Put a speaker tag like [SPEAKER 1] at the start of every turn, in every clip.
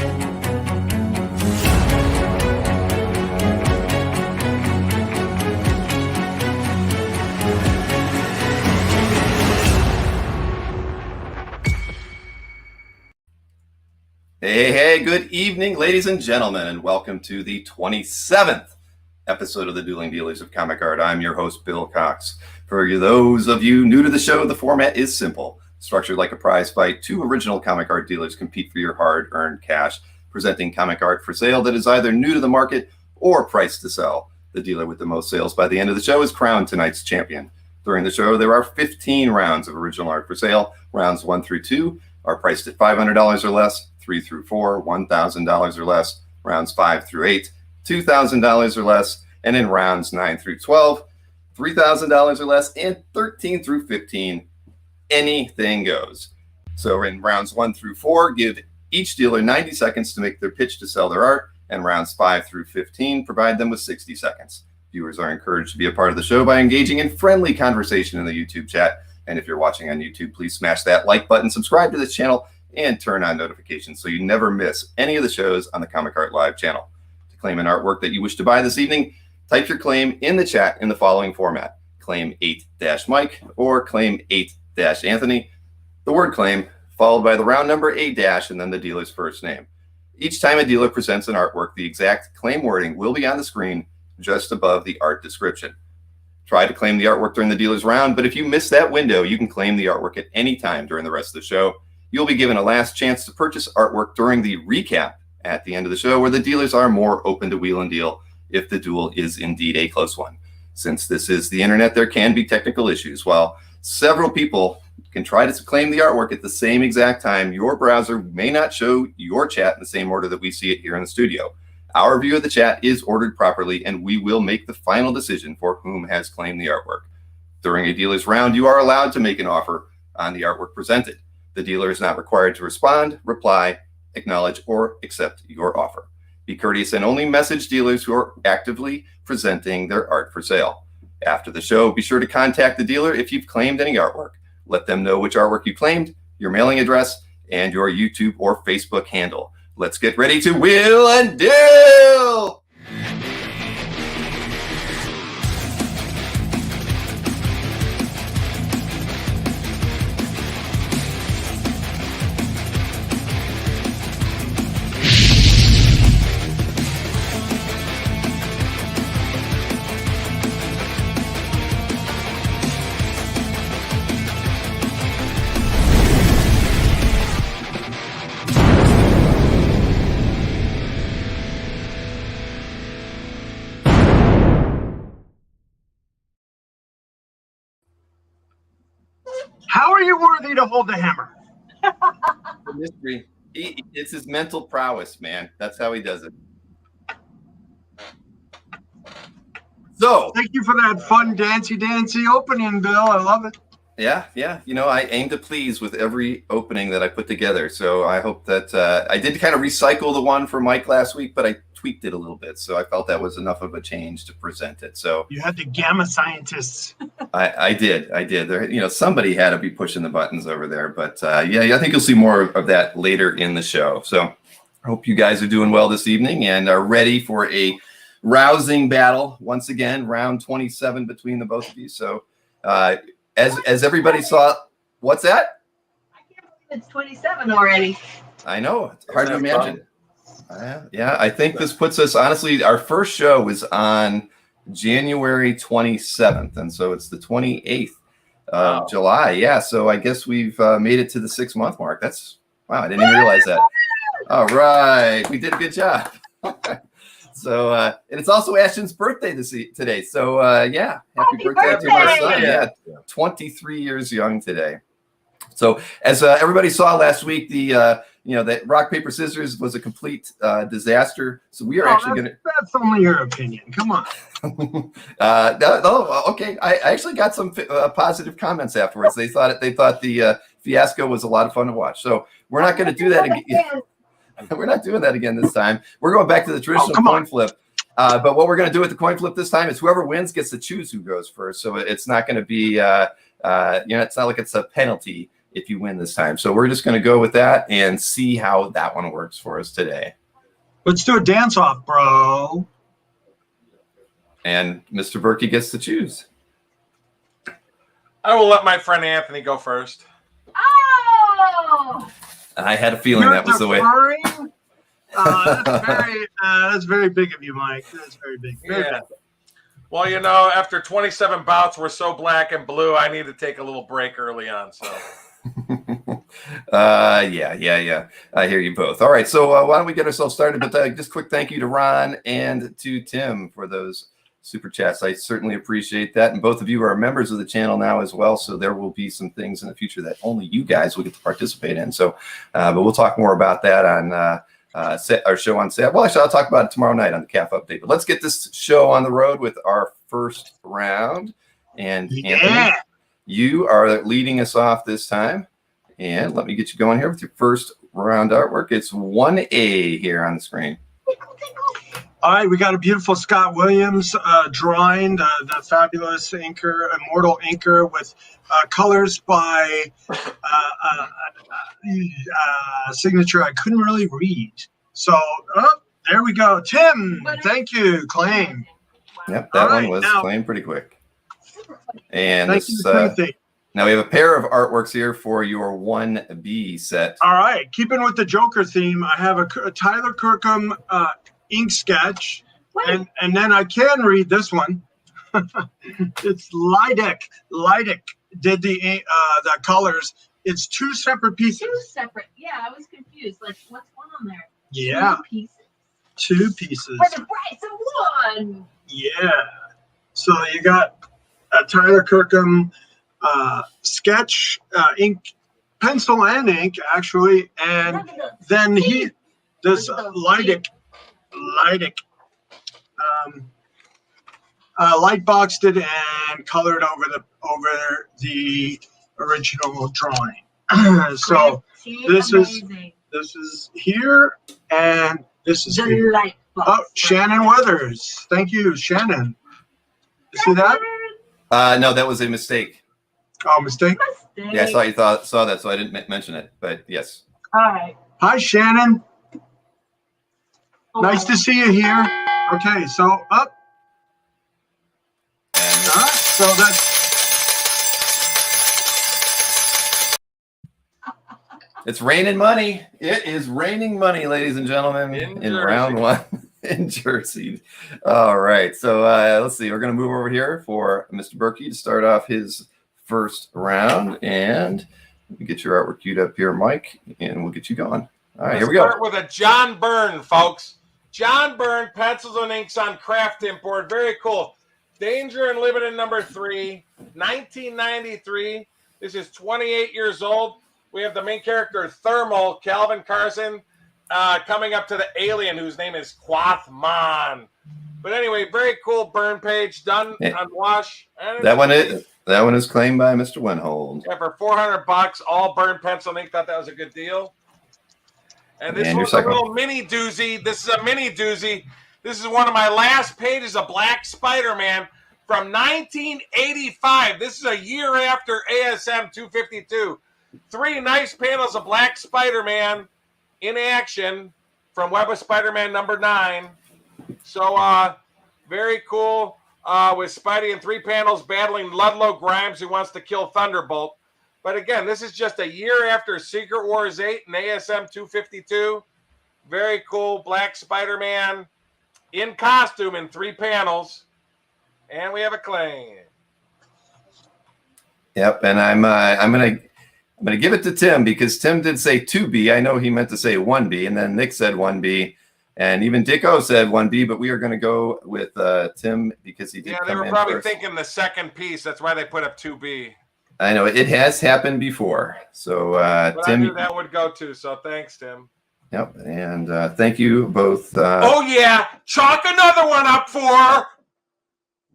[SPEAKER 1] Hey, good evening, ladies and gentlemen, and welcome to the 27th episode of the Dueling Dealers of Comic Art. I'm your host, Bill Cox. For those of you new to the show, the format is simple. Structured like a prize fight, two original comic art dealers compete for your hard-earned cash, presenting comic art for sale that is either new to the market or priced to sell. The dealer with the most sales by the end of the show is crowned tonight's champion. During the show, there are 15 rounds of original art for sale. Rounds 1 through 2 are priced at $500 or less. 3 through 4, $1,000 or less. Rounds 5 through 8, $2,000 or less. And in rounds 9 through 12, $3,000 or less. And 13 through 15, anything goes. So in rounds 1 through 4, give each dealer 90 seconds to make their pitch to sell their art. And rounds 5 through 15, provide them with 60 seconds. Viewers are encouraged to be a part of the show by engaging in friendly conversation in the YouTube chat. And if you're watching on YouTube, please smash that like button, subscribe to this channel, and turn on notifications so you never miss any of the shows on the Comic Art Live channel. To claim an artwork that you wish to buy this evening, type your claim in the chat in the following format. Claim 8-Mike or claim 8-Anthony. The word claim followed by the round number A- and then the dealer's first name. Each time a dealer presents an artwork, the exact claim wording will be on the screen just above the art description. Try to claim the artwork during the dealer's round, but if you miss that window, you can claim the artwork at any time during the rest of the show. You'll be given a last chance to purchase artwork during the recap at the end of the show, where the dealers are more open to wheel and deal if the duel is indeed a close one. Since this is the internet, there can be technical issues. While several people can try to claim the artwork at the same exact time, your browser may not show your chat in the same order that we see it here in the studio. Our view of the chat is ordered properly, and we will make the final decision for whom has claimed the artwork. During a dealer's round, you are allowed to make an offer on the artwork presented. The dealer is not required to respond, reply, acknowledge, or accept your offer. Be courteous and only message dealers who are actively presenting their art for sale. After the show, be sure to contact the dealer if you've claimed any artwork. Let them know which artwork you claimed, your mailing address, and your YouTube or Facebook handle. Let's get ready to wheel and deal!
[SPEAKER 2] How are you worthy to hold the hammer?
[SPEAKER 1] The mystery. It's his mental prowess, man. That's how he does it. So
[SPEAKER 2] thank you for that fun dancy opening, Bill. I love it.
[SPEAKER 1] Yeah. You know, I aim to please with every opening that I put together. So I hope that I did kind of recycle the one for Mike last week, but I tweaked it a little bit. So I felt that was enough of a change to present it. So
[SPEAKER 2] you had the gamma scientists.
[SPEAKER 1] I did. There, you know, somebody had to be pushing the buttons over there. But yeah, I think you'll see more of that later in the show. So I hope you guys are doing well this evening and are ready for a rousing battle once again, round 27 between the both of you. So as everybody saw, what's that?
[SPEAKER 3] I can't believe it's 27 already.
[SPEAKER 1] I know, it's hard to imagine. Yeah, I think this puts us, honestly, our first show was on January 27th, and so it's the 28th of July. Yeah, so I guess we've made it to the 6-month mark. That's, wow, I didn't even realize that. All right, we did a good job. So, and it's also Ashton's birthday today. So, yeah, happy birthday to our son. Yeah, 23 years young today. So, as everybody saw last week, the that rock paper scissors was a complete disaster. So we are actually going to.
[SPEAKER 2] That's only your opinion. Come on.
[SPEAKER 1] Okay. I actually got some positive comments afterwards. They thought the fiasco was a lot of fun to watch. So we're not going to do that again. We're not doing that again this time. We're going back to the traditional coin flip. But what we're going to do with the coin flip this time is whoever wins gets to choose who goes first. So it's not going to be, it's not like it's a penalty if you win this time. So we're just going to go with that and see how that one works for us today.
[SPEAKER 2] Let's do a dance off, bro.
[SPEAKER 1] And Mr. Berkey gets to choose.
[SPEAKER 4] I will let my friend Anthony go first.
[SPEAKER 3] Oh!
[SPEAKER 1] I had a feeling that was the way.
[SPEAKER 2] That's very big of you, Mike. That's very big. Very
[SPEAKER 4] Yeah.
[SPEAKER 2] big.
[SPEAKER 4] Well, you know, after 27 bouts, we're so black and blue, I need to take a little break early on. So,
[SPEAKER 1] Yeah. I hear you both. All right, so why don't we get ourselves started? But just quick thank you to Ron and to Tim for those super chats. I certainly appreciate that. And both of you are members of the channel now as well. So there will be some things in the future that only you guys will get to participate in. So, but we'll talk more about that on our show on Saturday. Well, actually, I'll talk about it tomorrow night on the CAF update. But let's get this show on the road with our first round. And Anthony, you are leading us off this time. And let me get you going here with your first round artwork. It's 1A here on the screen.
[SPEAKER 2] All right, we got a beautiful Scott Williams drawing, the fabulous inker, immortal inker with colors by signature I couldn't really read. So, there we go. Tim, thank you. Claim.
[SPEAKER 1] Yep, that one was claimed pretty quick. And this, now we have a pair of artworks here for your 1B set.
[SPEAKER 2] All right, keeping with the Joker theme, I have a Tyler Kirkham ink sketch, and then I can read this one. It's Lidic. Lidic did the colors. It's two separate pieces.
[SPEAKER 3] Two separate. Yeah, I was confused. Like, what's one on there?
[SPEAKER 2] Yeah.
[SPEAKER 3] Two pieces.
[SPEAKER 2] Two pieces.
[SPEAKER 3] For the price of one.
[SPEAKER 2] Yeah. So you got a Tyler Kirkham sketch, ink, pencil and ink, actually, and then he does Lidic. Light boxed it and colored over the original drawing. So this is here, and this is here. Oh, Shannon Weathers. Thank you, Shannon. You see that?
[SPEAKER 1] No, that was a mistake.
[SPEAKER 2] Oh, mistake?
[SPEAKER 1] Yeah, I thought you saw that, so I didn't mention it. But yes.
[SPEAKER 3] All right.
[SPEAKER 2] Hi, Shannon. Nice to see you here. Okay, so up.
[SPEAKER 1] And
[SPEAKER 2] So that's.
[SPEAKER 1] it's raining money. It is raining money, ladies and gentlemen, in round one in Jersey. All right, so let's see. We're going to move over here for Mr. Berkey to start off his first round. And let me get your artwork queued up here, Mike, and we'll get you going. All right, here we go.
[SPEAKER 4] Start with a John Byrne, folks. John Byrne, pencils and inks on craft import. Very cool. Danger Unlimited number 3, 1993. This is 28 years old. We have the main character, Thermal, Calvin Carson, coming up to the alien whose name is Quathman. But anyway, very cool Byrne page, done on wash.
[SPEAKER 1] That one is claimed by Mr. Winhold.
[SPEAKER 4] Yeah, for $400, all Byrne pencil and ink. Thought that was a good deal. And this was a little mini doozy. This is a mini doozy. This is one of my last pages of Black Spider-Man from 1985. This is a year after ASM 252. 3 nice panels of Black Spider-Man in action from Web of Spider-Man number 9. So very cool with Spidey in 3 panels battling Ludlow Grimes, who wants to kill Thunderbolt. But again, this is just a year after Secret Wars 8 and ASM 252. Very cool Black Spider-Man in costume in 3 panels. And we have a claim.
[SPEAKER 1] Yep, and I'm gonna give it to Tim because Tim did say 2B. I know he meant to say 1B, and then Nick said 1B, and even Dicko said 1B. But we are going to go with Tim because he did.
[SPEAKER 4] Yeah, they were probably thinking the second piece. That's why they put up 2B.
[SPEAKER 1] I know it has happened before. So
[SPEAKER 4] but
[SPEAKER 1] Tim,
[SPEAKER 4] I knew that would go to. So thanks, Tim.
[SPEAKER 1] Yep, and thank you both.
[SPEAKER 4] Oh yeah, chalk another one up for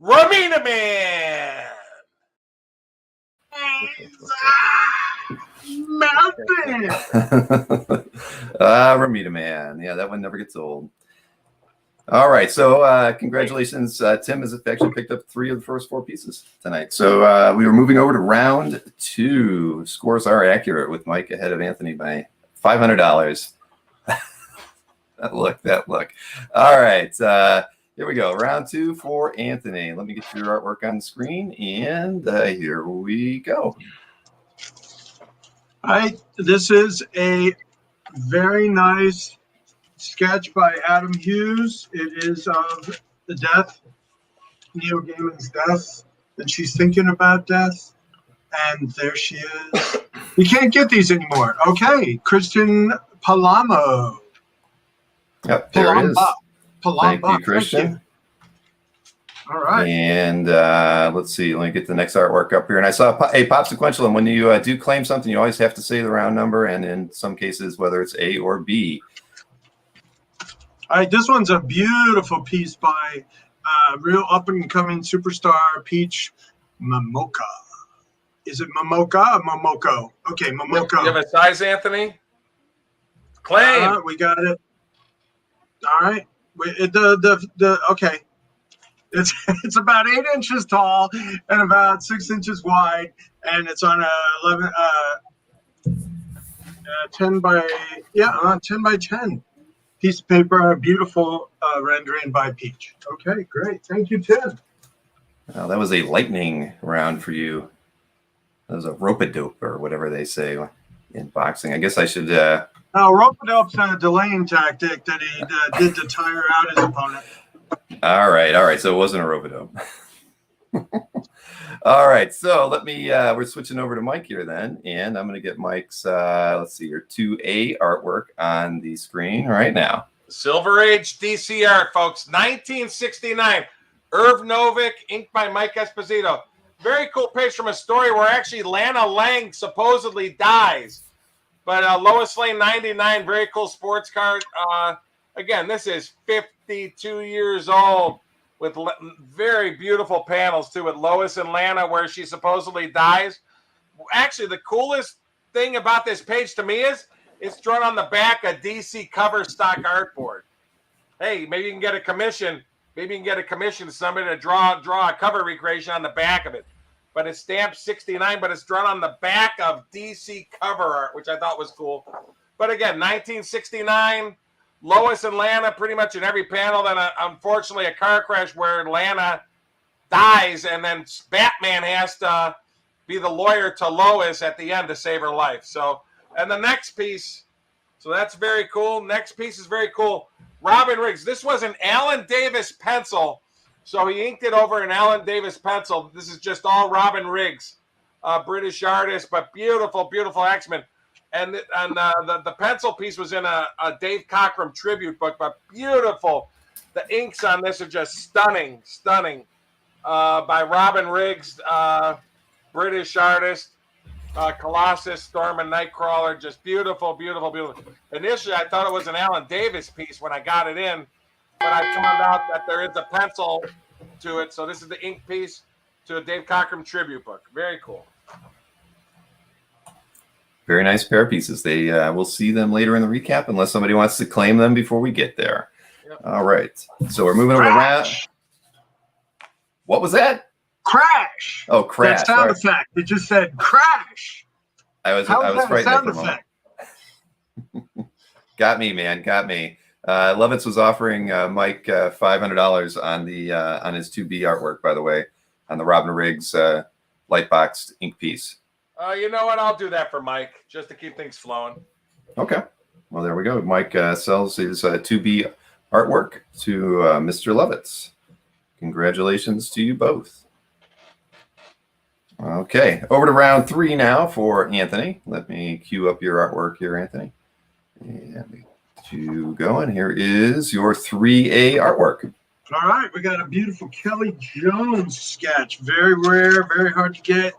[SPEAKER 4] Ramina Man.
[SPEAKER 2] Melted.
[SPEAKER 1] Ramita Man. Yeah, that one never gets old. All right, so congratulations. Tim has actually picked up 3 of the first 4 pieces tonight. So we were moving over to round 2. Scores are accurate with Mike ahead of Anthony by $500. That look. All right, here we go. Round 2 for Anthony. Let me get your artwork on the screen, and here we go.
[SPEAKER 2] All right, this is a very nice sketch by Adam Hughes. It is of the death, Neil Gaiman's death, and she's thinking about death. And there she is. You can't get these anymore. Okay, Christian Palamo.
[SPEAKER 1] Yep, there it is.
[SPEAKER 2] Palamba.
[SPEAKER 1] Thank you, Christian.
[SPEAKER 2] Thank you. All right.
[SPEAKER 1] And let's see. Let me get the next artwork up here. And I saw a pop sequential. And when you do claim something, you always have to say the round number. And in some cases, whether it's A or B.
[SPEAKER 2] All right, this one's a beautiful piece by real up-and-coming superstar Peach Momoka. Is it Momoka or Momoko? Okay, Momoko.
[SPEAKER 4] You have a size, Anthony? Claim.
[SPEAKER 2] We got it. All right. Okay. It's about 8 inches tall and about 6 inches wide, and it's on a 10 by 10 piece of paper. A beautiful rendering by Peach. Okay, great. Thank you, Tim.
[SPEAKER 1] Well, that was a lightning round for you. That was a rope-a-dope or whatever they say in boxing. I guess I should.
[SPEAKER 2] Now, rope-a-dope's a delaying tactic that he did to tire out his opponent.
[SPEAKER 1] All right. So it wasn't a rope-a-dope. All right. So let me. We're switching over to Mike here then, and I'm going to get Mike's. Let's see your 2A artwork on the screen right now.
[SPEAKER 4] Silver Age DC art, folks. 1969. Irv Novick, inked by Mike Esposito. Very cool page from a story where actually Lana Lang supposedly dies. But Lois Lane 99, very cool sports card. Again, this is 52 years old with very beautiful panels too with Lois and Lana where she supposedly dies. Actually, the coolest thing about this page to me is it's drawn on the back of DC cover stock artboard. Hey, maybe you can get a commission. Maybe you can get a commission to somebody to draw a cover recreation on the back of it. But it's stamped 69, but it's drawn on the back of DC cover art, which I thought was cool. But again, 1969, Lois and Lana pretty much in every panel. Then, unfortunately, a car crash where Lana dies, and then Batman has to be the lawyer to Lois at the end to save her life. So, and the next piece, so that's very cool. Next piece is very cool. Robin Riggs. This was an Alan Davis pencil. So he inked it over an Alan Davis pencil. This is just all Robin Riggs, British artist, but beautiful, beautiful X-Men. And the pencil piece was in a Dave Cockrum tribute book, but beautiful. The inks on this are just stunning, stunning. By Robin Riggs, British artist, Colossus, Storm, and Nightcrawler. Just beautiful, beautiful, beautiful. Initially, I thought it was an Alan Davis piece when I got it in. But I found out that there is a pencil to it. So this is the ink piece to a Dave Cockrum tribute book. Very cool.
[SPEAKER 1] Very nice pair of pieces. They we'll see them later in the recap unless somebody wants to claim them before we get there. Yep. All right. So we're moving over around. What was that?
[SPEAKER 2] Crash.
[SPEAKER 1] Oh, crash.
[SPEAKER 2] That sound effect. It just said crash.
[SPEAKER 1] I was frightened for a moment. Got me, man. Got me. Levitz was offering Mike $500 on his 2B artwork, by the way, on the Robin Riggs light boxed ink piece.
[SPEAKER 4] You know what? I'll do that for Mike just to keep things flowing.
[SPEAKER 1] Okay. Well, there we go. Mike sells his 2B artwork to Mr. Levitz. Congratulations to you both. Okay. Over to round 3 now for Anthony. Let me cue up your artwork here, Anthony. And you going. Here is your 3A artwork.
[SPEAKER 2] All right, we got a beautiful Kelly Jones sketch. Very rare, very hard to get.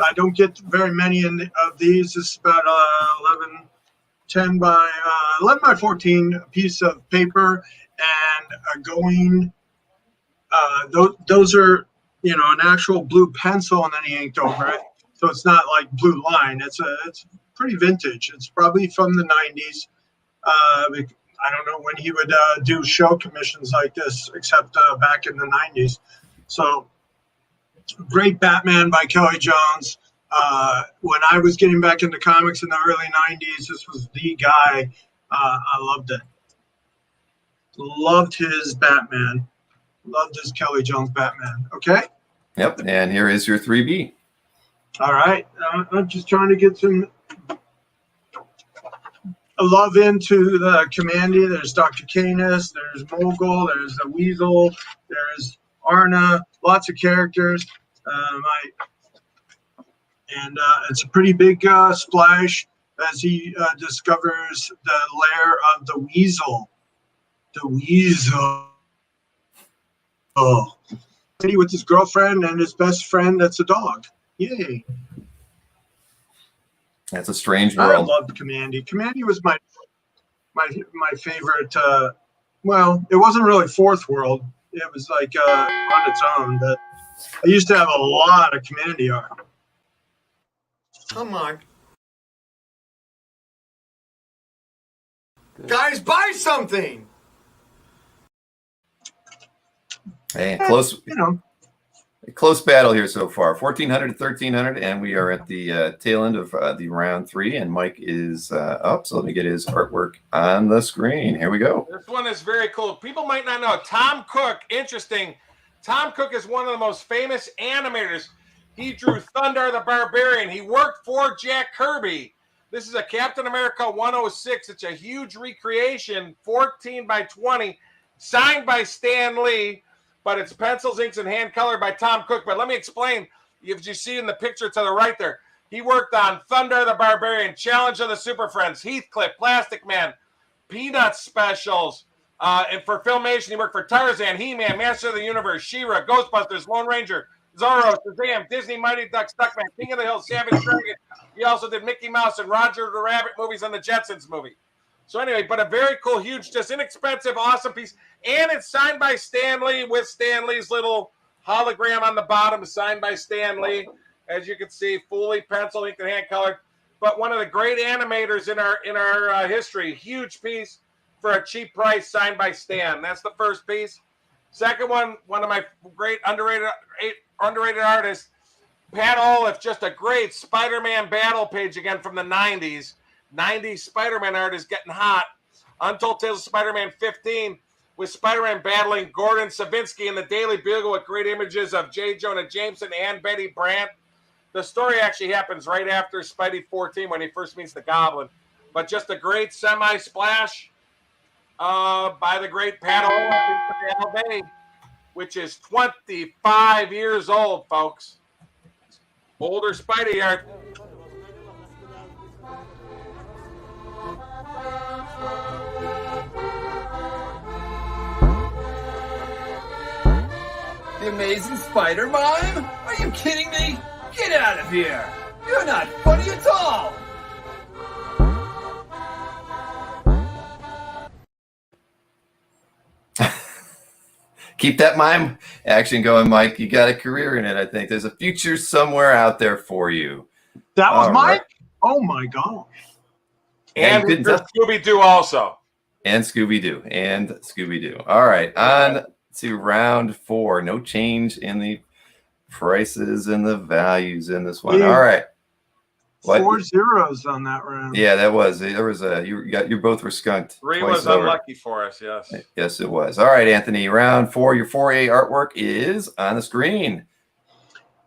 [SPEAKER 2] I don't get very many of these. This is about 11 by 14 piece of paper, and going. Those are an actual blue pencil, and then he inked over it. So it's not like blue line. It's pretty vintage. It's probably from the 90s. I don't know when he would do show commissions like this, except back in the 90s. So great Batman by Kelly Jones. When I was getting back into comics in the early 90s, this was the guy. I loved it. Loved his Batman. Loved his Kelly Jones Batman. Okay?
[SPEAKER 1] Yep. And here is your 3B.
[SPEAKER 2] All right. I'm just trying to get some love into the Commandy. There's Dr. Canis. There's Mogul. There's the Weasel. There's Arna. Lots of characters. It's a pretty big splash as he discovers the lair of the Weasel. The Weasel. Oh. With his girlfriend and his best friend that's a dog. Yay.
[SPEAKER 1] That's a strange
[SPEAKER 2] I
[SPEAKER 1] world.
[SPEAKER 2] loved Commandy. Commandy was my favorite. Well, it wasn't really Fourth World. It was like on its own. But I used to have a lot of Commandy art.
[SPEAKER 5] Come on. Guys, buy something!
[SPEAKER 1] Hey, close.
[SPEAKER 2] You know.
[SPEAKER 1] Close battle here so far, 1,400 to 1,300, and we are at the tail end of the round 3, and Mike is up, so let me get his artwork on the screen. Here we go.
[SPEAKER 4] This one is very cool. People might not know. Tom Cook, interesting. Tom Cook is one of the most famous animators. He drew Thundar the Barbarian. He worked for Jack Kirby. This is a Captain America 106. It's a huge recreation, 14 by 20, signed by Stan Lee. But it's pencils, inks, and hand colored by Tom Cook. But let me explain. If you see in the picture to the right there, he worked on Thundar the Barbarian, Challenge of the Super Friends, Heathcliff, Plastic Man, Peanuts specials. And for Filmation, he worked for Tarzan, He-Man, Master of the Universe, She-Ra, Ghostbusters, Lone Ranger, Zorro, Shazam, Disney, Mighty Ducks, Duckman, King of the Hill, Savage Dragon. He also did Mickey Mouse and Roger the Rabbit movies and the Jetsons movie. So anyway, but a very cool, huge, just inexpensive, awesome piece. And it's signed by Stan Lee with Stan Lee's little hologram on the bottom, signed by Stan Lee. As you can see, fully pencil, inked, and hand colored. But one of the great animators in our history. Huge piece for a cheap price, signed by Stan. That's the first piece. Second one of my great underrated artists, Pat Olive, just a great Spider-Man battle page again from the 90s. 90s Spider-Man art is getting hot. Untold Tales of Spider-Man 15 with Spider-Man battling Gordon Savinsky in the Daily Bugle with great images of J. Jonah Jameson and Betty Brant. The story actually happens right after Spidey 14 when he first meets the Goblin. But just a great semi-splash by the great Pat Olive, which is 25 years old, folks. Older Spidey art.
[SPEAKER 5] The Amazing Spider-Man? Are you kidding me? Get out of here! You're not funny at all!
[SPEAKER 1] Keep that mime action going, Mike. You got a career in it, I think. There's a future somewhere out there for you.
[SPEAKER 2] That was
[SPEAKER 1] All
[SPEAKER 2] Mike?
[SPEAKER 1] right.
[SPEAKER 2] Oh, my gosh.
[SPEAKER 4] And
[SPEAKER 1] you couldn't tell.
[SPEAKER 4] Scooby-Doo also.
[SPEAKER 1] And Scooby-Doo. All right, on to round 4. No change in the prices and the values in this one.
[SPEAKER 2] Yeah.
[SPEAKER 1] All right. What?
[SPEAKER 2] 4 zeros on that round.
[SPEAKER 1] Yeah, that was. There was a. You both were skunked.
[SPEAKER 4] 3
[SPEAKER 1] twice
[SPEAKER 4] was
[SPEAKER 1] over.
[SPEAKER 4] unlucky for us. Yes.
[SPEAKER 1] Yes, it was. All right, Anthony. Round 4. Your 4A artwork is on the screen.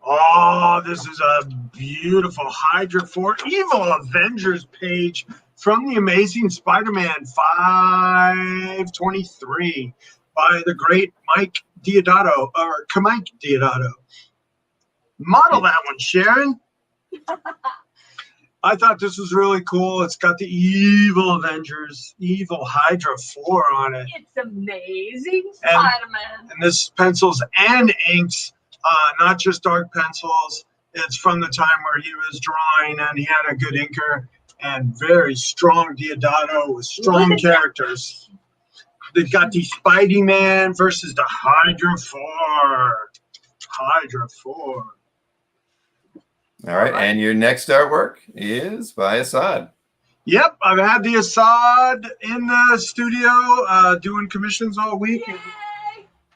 [SPEAKER 2] Oh, this is a beautiful Hydra 4 Evil Avengers page from the Amazing Spider-Man 523 by the great Mike Deodato, or Mike Deodato. Model that one, Sharon. I thought this was really cool. It's got the Evil Avengers, Evil Hydra 4 on it.
[SPEAKER 3] It's amazing, Spider-Man.
[SPEAKER 2] And this pencils and inks, not just dark pencils. It's from the time where he was drawing and he had a good inker and very strong Deodato with strong characters. They've got the Spidey Man versus the Hydra 4. Hydra 4.
[SPEAKER 1] All right, and your next artwork is by Assad.
[SPEAKER 2] Yep, I've had the Assad in the studio doing commissions all week.
[SPEAKER 3] Yay!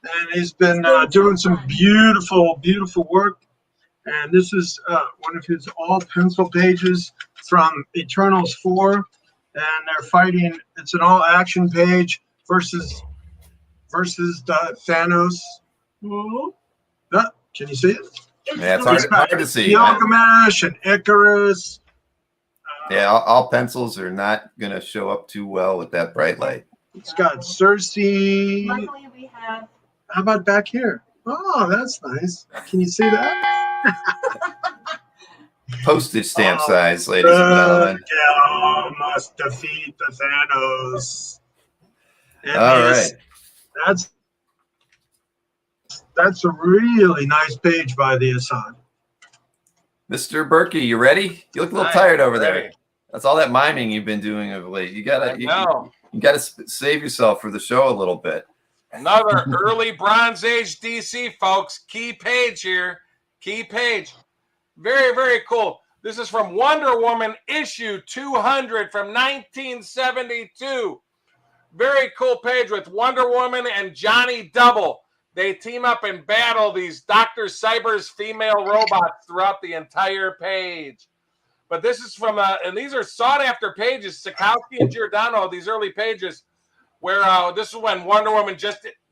[SPEAKER 2] And he's been doing some beautiful, beautiful work. And this is one of his all pencil pages from Eternals 4. And they're fighting, it's an all action page versus the Thanos. Can you see it?
[SPEAKER 1] Yeah, it's hard to see.
[SPEAKER 2] Gilgamesh and Icarus.
[SPEAKER 1] Yeah, all pencils are not going to show up too well with that bright light.
[SPEAKER 2] It's got Cersei.
[SPEAKER 3] Luckily, we have.
[SPEAKER 2] How about back here? Oh, that's nice. Can you see that?
[SPEAKER 1] Postage stamp size, ladies and gentlemen.
[SPEAKER 2] Yeah, must defeat the Thanos.
[SPEAKER 1] All right.
[SPEAKER 2] That's a really nice page by the Assad.
[SPEAKER 1] Mr. Berkey, you ready? You look a little tired over there. That's all that miming you've been doing of late. You gotta save yourself for the show a little bit.
[SPEAKER 4] Another early Bronze Age DC, folks. Key page here. Key page. Very, very cool. This is from Wonder Woman issue 200 from 1972. Very cool page with Wonder Woman and Johnny Double. They team up and battle these Dr. Cyber's female robots throughout the entire page. But this is from, and these are sought-after pages, Sikowski and Giordano, these early pages, where this is when Wonder Woman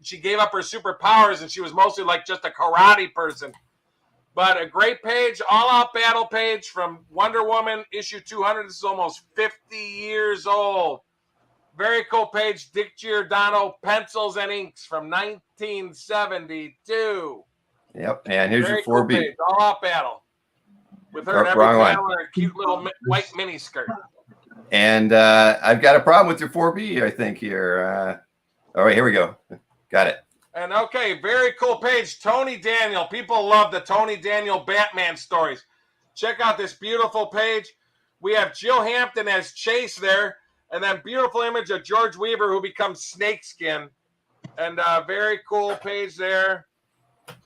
[SPEAKER 4] she gave up her superpowers and she was mostly like just a karate person. But a great page, all-out battle page from Wonder Woman issue 200. This is almost 50 years old. Very cool page. Dick Giordano, pencils and inks from 1972.
[SPEAKER 1] Yep, and here's
[SPEAKER 4] Very
[SPEAKER 1] your 4B.
[SPEAKER 4] Cool page. All out battle with her and every panel in her cute little white mini skirt.
[SPEAKER 1] And I've got a problem with your 4B, I think here. All right, here we go. Got it.
[SPEAKER 4] And okay, very cool page. Tony Daniel. People love the Tony Daniel Batman stories. Check out this beautiful page. We have Jill Hampton as Chase there. And then beautiful image of George Weaver who becomes Snakeskin. And very cool page there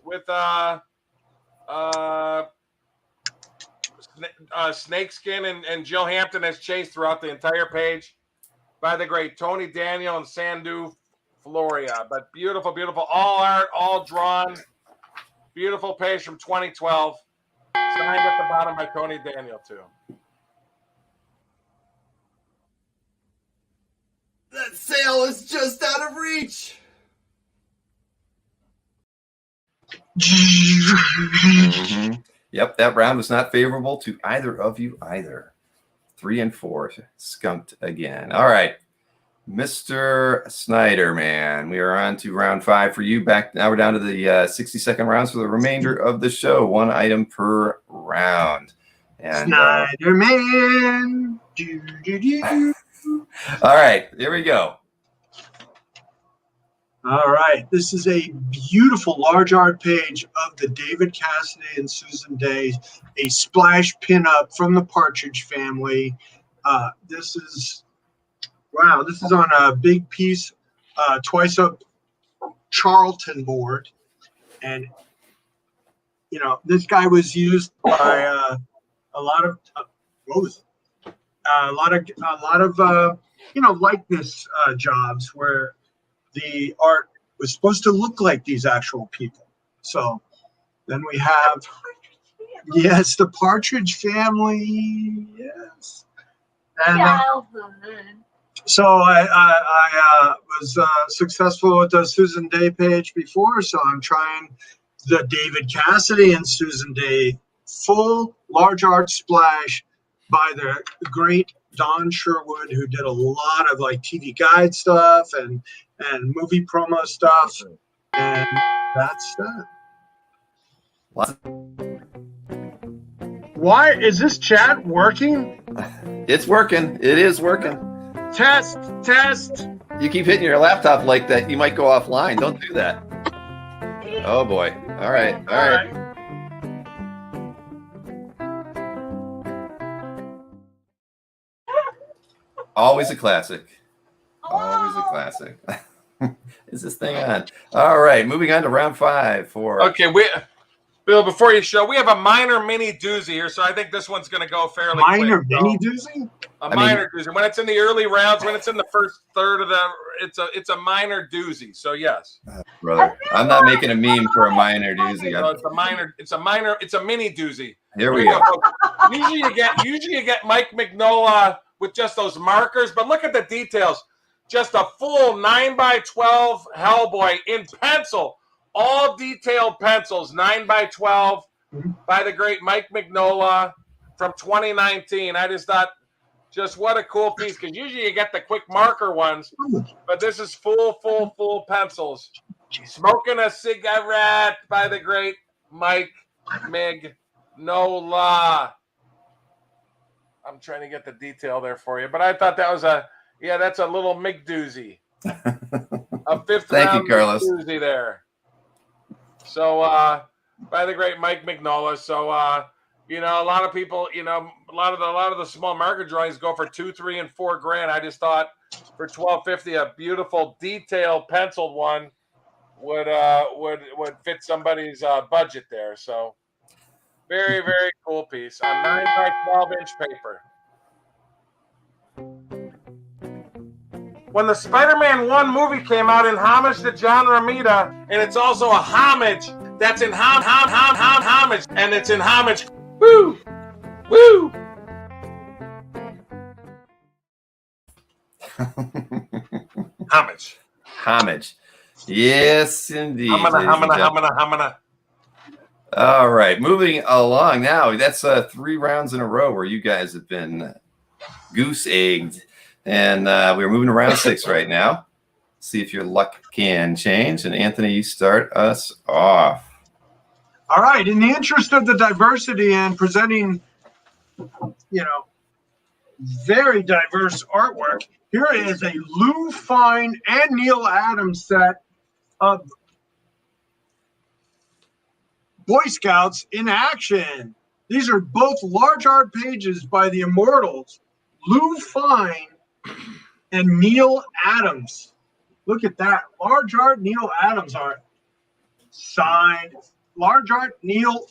[SPEAKER 4] with Snakeskin and Jill Hampton as Chase throughout the entire page by the great Tony Daniel and Sandu Floria. But beautiful, beautiful. All art, all drawn. Beautiful page from 2012. Signed at the bottom by Tony Daniel, too.
[SPEAKER 5] That sail is just out of reach.
[SPEAKER 1] Mm-hmm. Yep, that round was not favorable to either of you either. 3 and 4 skunked again. All right, Mr. Snyder, man, we are on to round 5 for you. Back now, we're down to the 60-second rounds for the remainder of the show. 1 item per round. And
[SPEAKER 2] Snyder man.
[SPEAKER 1] all right, here we go.
[SPEAKER 2] All right, this is a beautiful large art page of the David Cassidy and Susan Day, a splash pinup from the Partridge Family. This is on a big piece, twice up Charlton board, and this guy was used by a lot of likeness jobs where the art was supposed to look like these actual people. So then we have, yes, the Partridge Family, yes. And so I was successful with the Susan Day page before, so I'm trying the David Cassidy and Susan Day full large art splash by the great Don Sherwood, who did a lot of like TV guide stuff and movie promo stuff, and that's that. Why is this chat working?
[SPEAKER 1] It's working. It is working.
[SPEAKER 2] Test.
[SPEAKER 1] You keep hitting your laptop like that, you might go offline. Don't do that. Oh boy. All right. Always a classic. Always a classic. Is this thing on? All right, moving on to round 5 for.
[SPEAKER 4] Okay, Bill, before you show, we have a minor mini doozy here, so I think this one's going to go fairly
[SPEAKER 2] Minor
[SPEAKER 4] quick.
[SPEAKER 2] mini doozy?
[SPEAKER 4] Minor doozy. When it's in the early rounds, when it's in the first third of it's a minor doozy. So yes,
[SPEAKER 1] brother, I'm not making a meme for a minor doozy.
[SPEAKER 4] no, it's a mini doozy.
[SPEAKER 1] Here we go.
[SPEAKER 4] Usually you get Mike Mignola with just those markers, but look at the details. Just a full 9x12 Hellboy in pencil. All detailed pencils, 9x12 by the great Mike Mignola from 2019. I just thought, just what a cool piece, because usually you get the quick marker ones, but this is full pencils. Smoking a cigarette by the great Mike Mignola. I'm trying to get the detail there for you, but I thought that was that's a little Mig doozy. A fifth round
[SPEAKER 1] Carlos.
[SPEAKER 4] doozy there. So, by the great Mike Mignola. So, a lot of people, a lot of the small market drawings go for $2, $3, and $4 grand. I just thought for $1,250, a beautiful detailed penciled one would fit somebody's budget there. So, very, very cool piece on 9x12-inch paper. When the Spider-Man 1 movie came out in homage to John Romita, and it's also a homage that's in homage, and it's in homage. Woo! Woo! Homage.
[SPEAKER 1] Yes, indeed.
[SPEAKER 4] Hamana.
[SPEAKER 1] All right, moving along now. That's 3 rounds in a row where you guys have been goose-egged. And we're moving to round 6 right now. See if your luck can change. And Anthony, you start us off.
[SPEAKER 2] All right. In the interest of the diversity and presenting, very diverse artwork, here is a Lou Fine and Neil Adams set of Boy Scouts in action. These are both large art pages by the Immortals, Lou Fine and Neil Adams. Look at that. Large art Neil Adams art. Signed. Large art Neil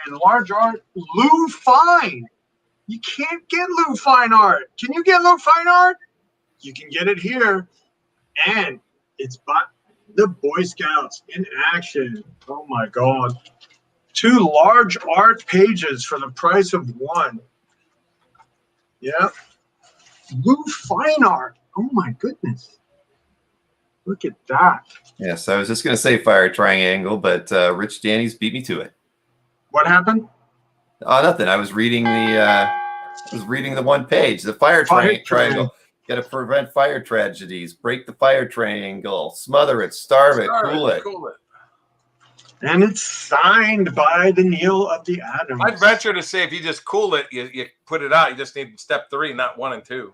[SPEAKER 2] and large art Lou Fine. You can't get Lou Fine art. Can you get Lou Fine art? You can get it here. And it's by the Boy Scouts in action. Oh my God. 2 large art pages for the price of 1. Yeah. Lou Fine art. Oh my goodness. Look at that.
[SPEAKER 1] Yes, I was just going to say Fire Triangle, but Rich Danny's beat me to it.
[SPEAKER 2] What happened?
[SPEAKER 1] Oh, nothing. I was reading the one page, the fire triangle. Got to prevent fire tragedies. Break the fire triangle. Smother it. Starve it. Cool it.
[SPEAKER 2] And it's signed by the Neil of the Adams.
[SPEAKER 4] I'd venture to say if you just cool it, you put it out. You just need step 3, not 1 and 2.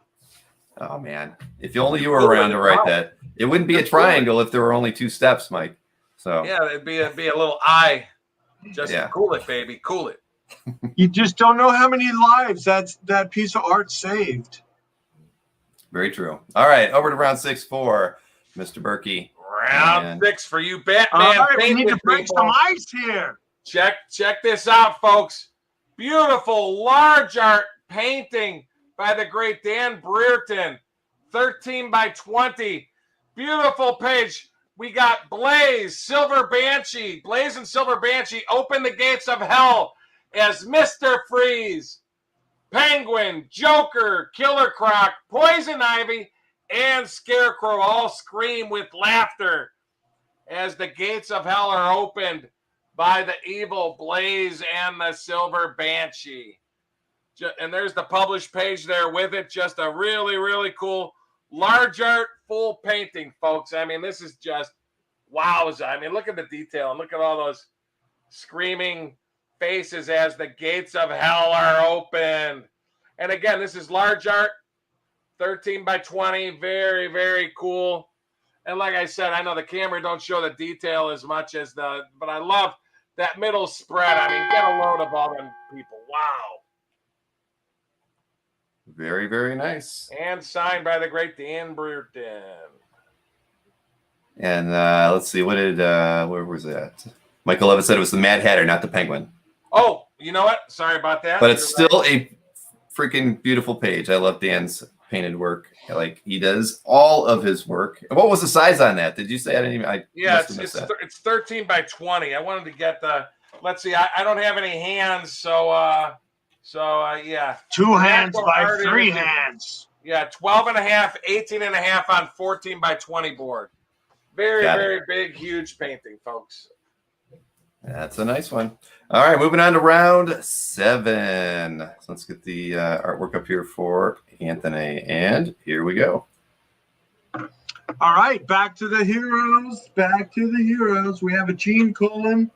[SPEAKER 1] Oh, man. If only you were around to write that. It wouldn't be a triangle if there were only 2 steps, Mike. So
[SPEAKER 4] yeah, it'd be a little eye. Just cool it, baby. Cool it.
[SPEAKER 2] You just don't know how many lives that piece of art saved.
[SPEAKER 1] Very true. All right, over to round 6 for Mr. Berkey.
[SPEAKER 4] Round 6 for you, Batman.
[SPEAKER 2] All right, we need to break some ice here.
[SPEAKER 4] Check this out, folks. Beautiful large art painting by the great Dan Brereton. 13 by 20. Beautiful page. We got Blaze, Silver Banshee. Blaze and Silver Banshee open the gates of hell as Mr. Freeze, Penguin, Joker, Killer Croc, Poison Ivy, and Scarecrow all scream with laughter as the gates of hell are opened by the evil Blaze and the Silver Banshee. And there's the published page there with it. Just a really, really cool large art full painting, folks. I mean, this is just wowza. I mean, look at the detail and look at all those screaming faces as the gates of hell are opened. And again, this is large art, 13 by 20. Very, very cool. And like I said, I know the camera don't show the detail as much as but I love that middle spread. I mean, get a load of all them people. Wow.
[SPEAKER 1] Very, very nice.
[SPEAKER 4] And signed by the great Dan Brereton.
[SPEAKER 1] And let's see, where was that? Michael Levitt said it was the Mad Hatter, not the Penguin.
[SPEAKER 4] Oh, you know what? Sorry about that.
[SPEAKER 1] But it's still a freaking beautiful page. I love Dan's painted work. Like, he does all of his work. What was the size on that? Did you say? I didn't even.
[SPEAKER 4] It's 13 by 20. I wanted to get the. Let's see. I don't have any hands, so yeah.
[SPEAKER 2] 2 hands by 3 hands.
[SPEAKER 4] Yeah, 12 and a half, 18 and a half on 14 by 20 board. Very big, huge painting, folks.
[SPEAKER 1] That's a nice one. All right, moving on to round 7. So let's get the artwork up here for Anthony, and here we go.
[SPEAKER 2] All right, back to the heroes. Back to the heroes. We have a Gene Colan,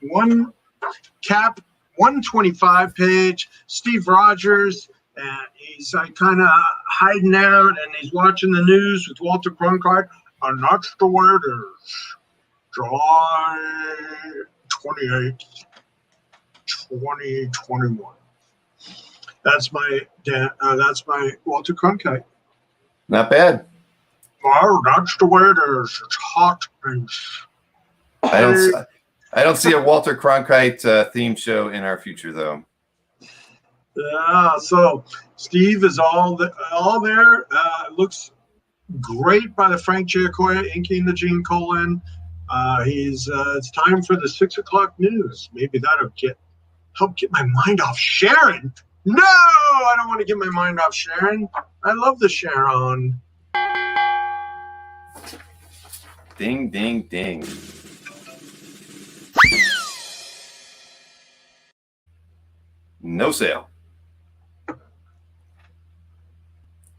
[SPEAKER 2] 125 page. Steve Rogers, and he's kind of hiding out, and he's watching the news with Walter Cronkite. And that's the way it is. July 28th, 2021. That's my Walter Cronkite.
[SPEAKER 1] Not bad.
[SPEAKER 2] Well, that's the way it is. It's hot and.
[SPEAKER 1] I don't see a Walter Cronkite theme show in our future, though.
[SPEAKER 2] Yeah. So Steve is all there. Looks great by the Frank Giacoya inking the Gene Colan. It's time for the 6 o'clock news. Maybe that'll help get my mind off Sharon. No, I don't want to get my mind off Sharon. I love the Sharon.
[SPEAKER 1] Ding, ding, ding. No sale.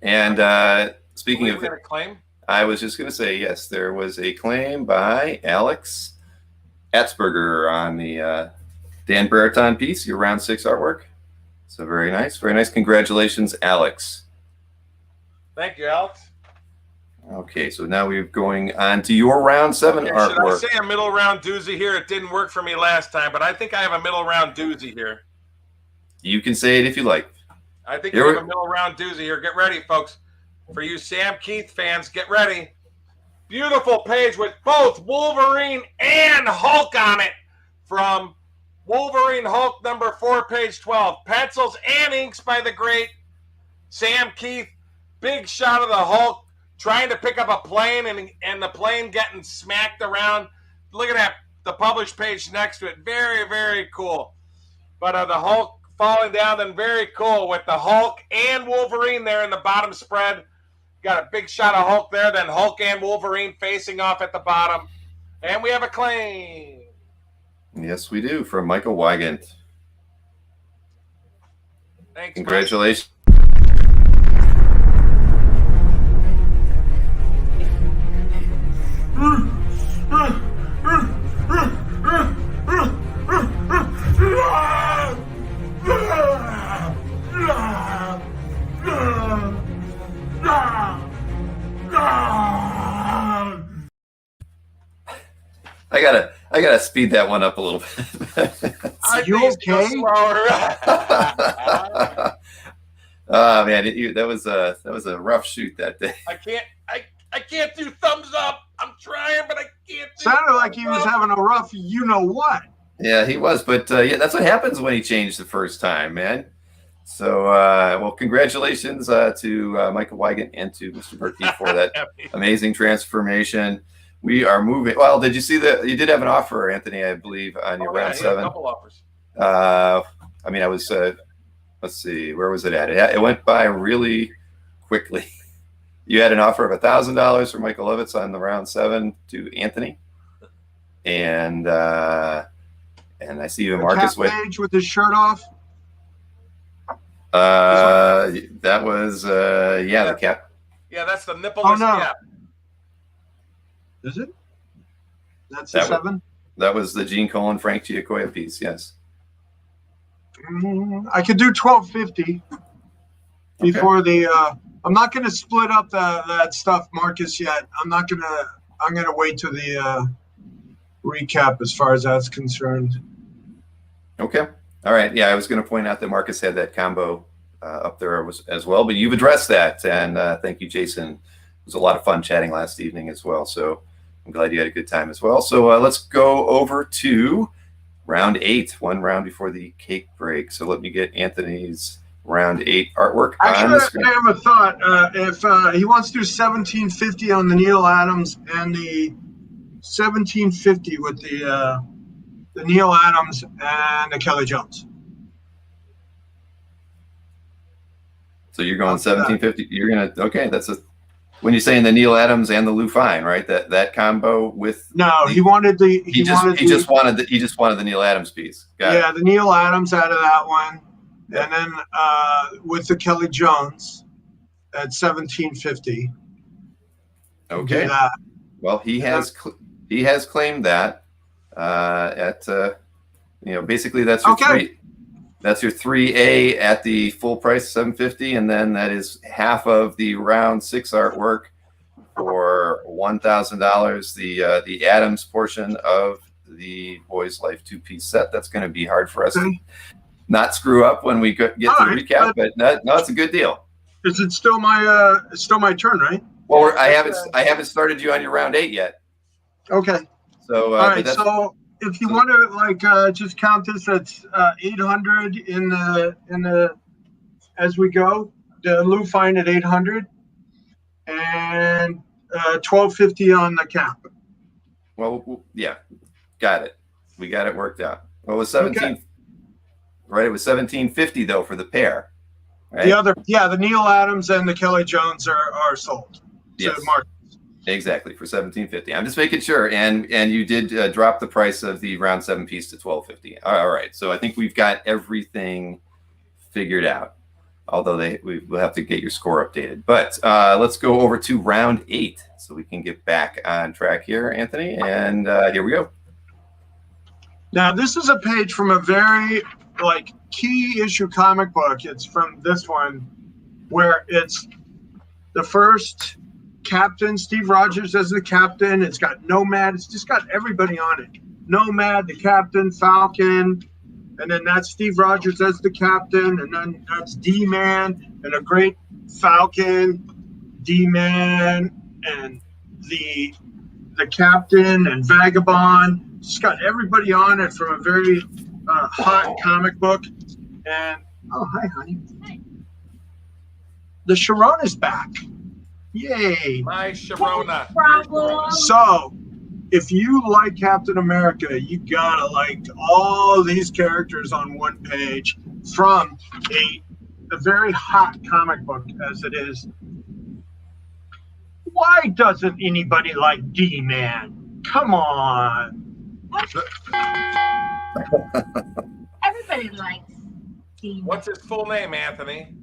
[SPEAKER 1] And speaking of
[SPEAKER 4] a claim,
[SPEAKER 1] I was just going to say, yes, there was a claim by Alex Atzberger on the Dan Brereton piece, your round 6 artwork. So very nice. Very nice. Congratulations, Alex.
[SPEAKER 4] thank you, Alex.
[SPEAKER 1] Okay, so now we're going on to your round 7 artwork.
[SPEAKER 4] Should I say a middle round doozy here? It didn't work for me last time, but I think I have a middle round doozy here.
[SPEAKER 1] You can say it if you like.
[SPEAKER 4] I think you have a middle round doozy here. Get ready, folks. For you Sam Keith fans, get ready. Beautiful page with both Wolverine and Hulk on it from Wolverine Hulk number 4, page 12. Pencils and inks by the great Sam Keith. Big shot of the Hulk trying to pick up a plane and the plane getting smacked around. Look at that, the published page next to it. Very, very cool. But the Hulk falling down, then very cool with the Hulk and Wolverine there in the bottom spread. Got a big shot of Hulk there, then Hulk and Wolverine facing off at the bottom. And we have a claim.
[SPEAKER 1] Yes, we do, from Michael Wygant.
[SPEAKER 4] Thanks,
[SPEAKER 1] congratulations. I gotta speed that one up a little bit.
[SPEAKER 2] Are you okay?
[SPEAKER 1] Oh man, that was a rough shoot that day.
[SPEAKER 4] I can't do thumbs up. I'm trying, but I can't.
[SPEAKER 2] Sounded like he was having a rough, you know what?
[SPEAKER 1] Yeah, he was, but yeah, that's what happens when he changed the first time, man. So, well, congratulations to Michael Wygant and to Mr. Berkey for that amazing transformation. We are moving. Well, did you see that you did have an offer, Anthony? I believe on your round 7.
[SPEAKER 4] A couple offers.
[SPEAKER 1] I mean, I was. Let's see, where was it at? It went by really quickly. You had an offer of $1,000 for Michael Levitz on the round 7 to Anthony, and I see even Marcus
[SPEAKER 2] with his shirt off.
[SPEAKER 1] That was the cap.
[SPEAKER 4] Yeah, that's the nippleless cap.
[SPEAKER 2] Is it? That's the 7?
[SPEAKER 1] That was the Gene Colan Frank Giacoya piece, yes.
[SPEAKER 2] I could do $1,250 before the I'm not going to split up that stuff, Marcus, yet. I'm going to wait till the recap as far as that's concerned.
[SPEAKER 1] Okay. All right. Yeah, I was going to point out that Marcus had that combo up there as well, but you've addressed that, and thank you, Jason. It was a lot of fun chatting last evening as well. So I'm glad you had a good time as well. So let's go over to round 8, one round before the cake break. So let me get Anthony's round 8 artwork on the screen.
[SPEAKER 2] I have a thought. If he wants to do 1750 on the Neil Adams and the 1750 with the Neil Adams and the Kelly Jones.
[SPEAKER 1] So you're going 1750. You're gonna That's when you're saying the Neil Adams and the Lou Fine, right? That combo with
[SPEAKER 2] he wanted the
[SPEAKER 1] he just wanted the Neil Adams piece. Got
[SPEAKER 2] it. The Neil Adams out of that one, and then with the Kelly Jones at 1750.
[SPEAKER 1] Okay. Well, he has claimed that at basically that's your three. That's your 3A at the full price, $750, and then that is half of the round 6 artwork for $1,000. The Adams portion of the Boys Life 2-piece set. That's going to be hard for us to not screw up when we get to the recap, but no, it's a good deal.
[SPEAKER 2] Is it still my turn, right?
[SPEAKER 1] Well, I haven't started you on your round 8 yet.
[SPEAKER 2] Okay.
[SPEAKER 1] So
[SPEAKER 2] all right. So if you want to just count this, that's 800 in the as we go. The Lou Fine at 800 and 1250 on the cap.
[SPEAKER 1] Well, yeah, got it. We got it worked out. Well, it was 17, right? It was 1750 though for the pair. Right?
[SPEAKER 2] The Neil Adams and the Kelly Jones are sold.
[SPEAKER 1] Yes.
[SPEAKER 2] To market.
[SPEAKER 1] Exactly, for $1750. I'm just making sure, and you did drop the price of the round 7 piece to $1250. All right, so I think we've got everything figured out. Although we'll have to get your score updated. But let's go over to round 8 so we can get back on track here, Anthony. And here we go.
[SPEAKER 2] Now this is a page from a very key issue comic book. It's from this one, where it's the first captain, Steve Rogers as the captain. It's got Nomad. It's just got everybody on it. Nomad, the captain, Falcon, and then that's Steve Rogers as the captain, and then that's D-Man and a great Falcon, D-Man, and the captain and Vagabond. It's got everybody on it from a very hot comic book. And hi, honey.
[SPEAKER 3] Hi.
[SPEAKER 2] The Sharon is back. Yay!
[SPEAKER 4] My Sharona.
[SPEAKER 3] Problem.
[SPEAKER 2] So, if you like Captain America, you gotta like all these characters on one page from a very hot comic book as it is. Why doesn't anybody like D-Man? Come on.
[SPEAKER 3] Everybody likes D-Man.
[SPEAKER 4] What's his full name, Anthony?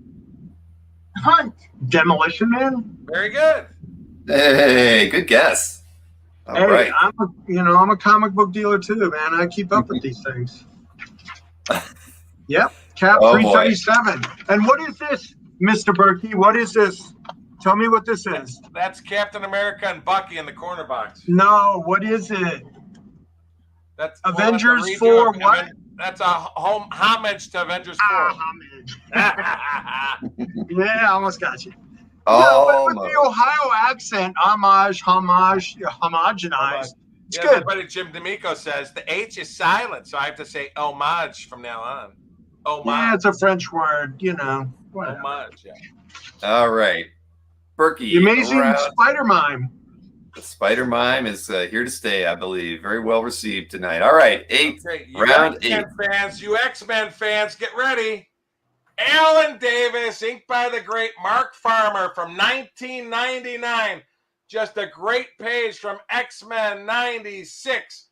[SPEAKER 3] Hunt.
[SPEAKER 2] Demolition Man?
[SPEAKER 4] Very good.
[SPEAKER 1] Hey, good guess. All right.
[SPEAKER 2] I'm a comic book dealer too, man. I keep up with these things. Yep. Cap 337. And what is this, Mr. Berkey? What is this? Tell me what this is.
[SPEAKER 4] That's Captain America and Bucky in the corner box.
[SPEAKER 2] No, what is it?
[SPEAKER 4] That's
[SPEAKER 2] Avengers 4 what?
[SPEAKER 4] That's a homage to Avengers 4.
[SPEAKER 2] Homage. Yeah, I almost got you.
[SPEAKER 1] Oh,
[SPEAKER 2] with the Ohio accent, homogenized. It's good.
[SPEAKER 4] But Jim D'Amico says the H is silent, so I have to say homage from now on. Homage.
[SPEAKER 2] Yeah, it's a French word, whatever.
[SPEAKER 4] Homage, yeah.
[SPEAKER 1] All right. Berkey.
[SPEAKER 2] The Amazing Spider Mime.
[SPEAKER 1] The Spider Mime is here to stay, I believe. Very well received tonight. All right, 8.
[SPEAKER 4] Okay,
[SPEAKER 1] Round 8.
[SPEAKER 4] You X-Men fans, get ready. Alan Davis, inked by the great Mark Farmer from 1999. Just a great page from X-Men 96.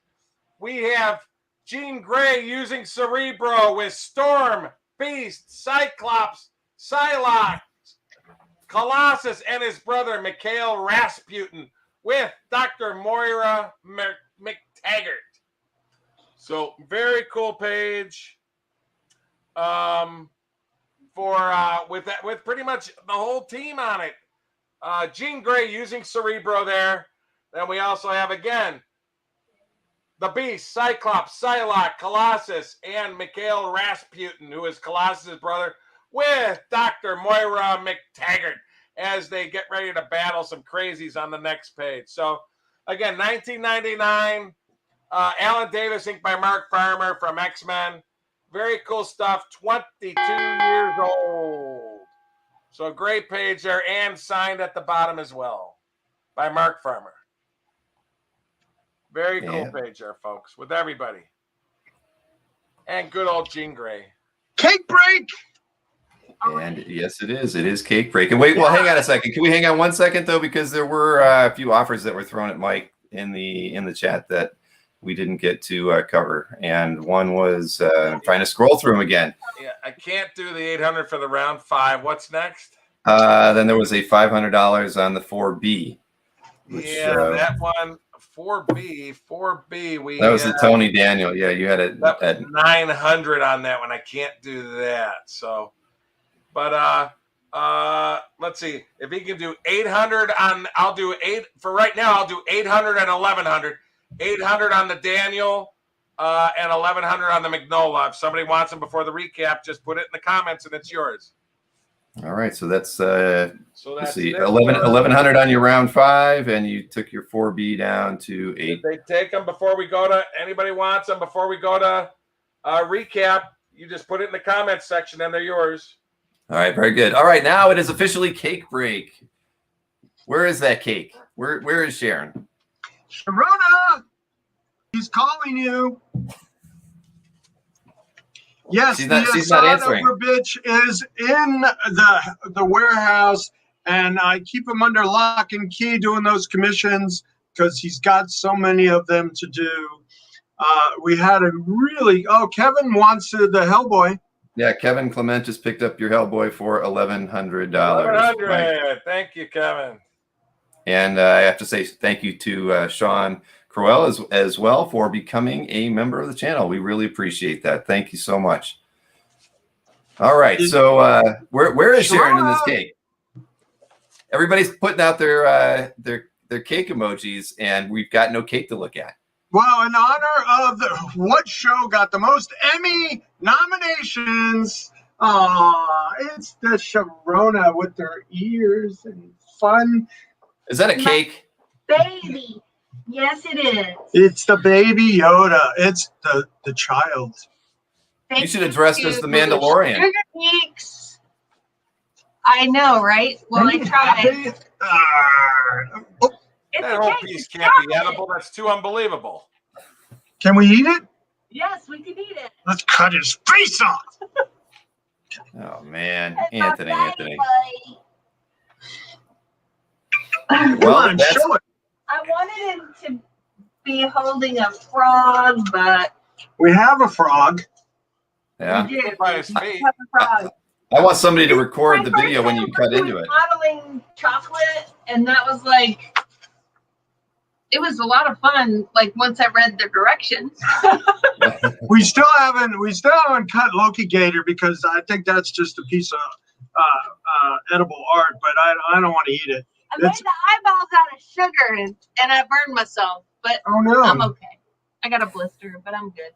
[SPEAKER 4] We have Jean Grey using Cerebro with Storm, Beast, Cyclops, Psylocke, Colossus, and his brother Mikhail Rasputin with Dr. Moira McTaggart. So very cool page. With pretty much the whole team on it. Jean Grey using Cerebro there. Then we also have again the Beast, Cyclops, Psylocke, Colossus, and Mikhail Rasputin, who is Colossus' brother, with Dr. Moira McTaggart as they get ready to battle some crazies on the next page. So Again, 1999. Alan Davis, inked by Mark Farmer from X-Men. Very cool stuff. 22 years old. So a great page there, and signed at the bottom as well by Mark Farmer. Very cool page there, folks, with everybody. And good old Jean Grey.
[SPEAKER 2] Cake break.
[SPEAKER 1] And yes, it is. It is cake break. And wait, well, hang on a second. Can we hang on 1 second though, because there were a few offers that were thrown at Mike in the chat that we didn't get to cover. And one was I'm trying to scroll through them again.
[SPEAKER 4] Yeah, I can't do the 800 for the round 5. What's next?
[SPEAKER 1] Then there was a $500 on the 4B. Which,
[SPEAKER 4] that one. 4B.
[SPEAKER 1] That was the Tony Daniel. Yeah, you had it at
[SPEAKER 4] 900 on that one. I can't do that. So, but let's see if he can do 800 on. I'll do 8 for right now. I'll do 800 and 1100. 800 on the Daniel, and 1100 on the Magnola. If somebody wants them before the recap, just put it in the comments and it's yours.
[SPEAKER 1] All right, so that's let's see, 1100 on your round 5, and you took your 4B down to 8.
[SPEAKER 4] If they take them before we go to, anybody wants them before we go to recap, you just put it in the comments section and they're yours.
[SPEAKER 1] All right, very good. All right, now it is officially cake break. Where is that cake? Where is Sharon?
[SPEAKER 2] Sharona, he's calling you. Yes,
[SPEAKER 1] she's not answering.
[SPEAKER 2] Bitch is in the warehouse, and I keep him under lock and key doing those commissions because he's got so many of them to do. We had a really Kevin wants the Hellboy.
[SPEAKER 1] Yeah, Kevin Clement just picked up your Hellboy for $1,100.
[SPEAKER 4] $1,100.
[SPEAKER 1] Right.
[SPEAKER 4] Thank you, Kevin.
[SPEAKER 1] And I have to say thank you to Sean Crowell as well for becoming a member of the channel. We really appreciate that. Thank you so much. All right, so where is Sharon in this cake? Everybody's putting out their cake emojis, and we've got no cake to look at.
[SPEAKER 2] Well, in honor of what show got the most Emmy nominations? It's the Sharona with their ears and fun.
[SPEAKER 1] Is that a cake?
[SPEAKER 3] Baby. Yes, it is.
[SPEAKER 2] It's the baby Yoda. It's the child.
[SPEAKER 1] You should have dressed as the Mandalorian.
[SPEAKER 3] Sugar Peaks. I know, right? Well, I tried.
[SPEAKER 4] That whole piece can't be edible. That's too unbelievable.
[SPEAKER 2] Can we eat it?
[SPEAKER 3] Yes, we can eat it.
[SPEAKER 2] Let's cut his face off.
[SPEAKER 1] Oh man,
[SPEAKER 3] It's
[SPEAKER 1] Anthony.
[SPEAKER 2] Well, show it.
[SPEAKER 3] I wanted him to be holding a frog, but
[SPEAKER 2] we have a frog.
[SPEAKER 1] Yeah.
[SPEAKER 3] we did.
[SPEAKER 4] By his
[SPEAKER 3] We
[SPEAKER 4] feet.
[SPEAKER 3] have a frog.
[SPEAKER 1] I want somebody to record the video when you cut into it.
[SPEAKER 3] Modeling chocolate, and that was like, it was a lot of fun. Like once I read the directions.
[SPEAKER 2] We still haven't cut Loki Gator because I think that's just a piece of edible art, but I don't want to eat it.
[SPEAKER 3] I made the eyeballs out of sugar, and I burned myself, but
[SPEAKER 2] Oh no!
[SPEAKER 3] I'm okay. I got a blister, but I'm good.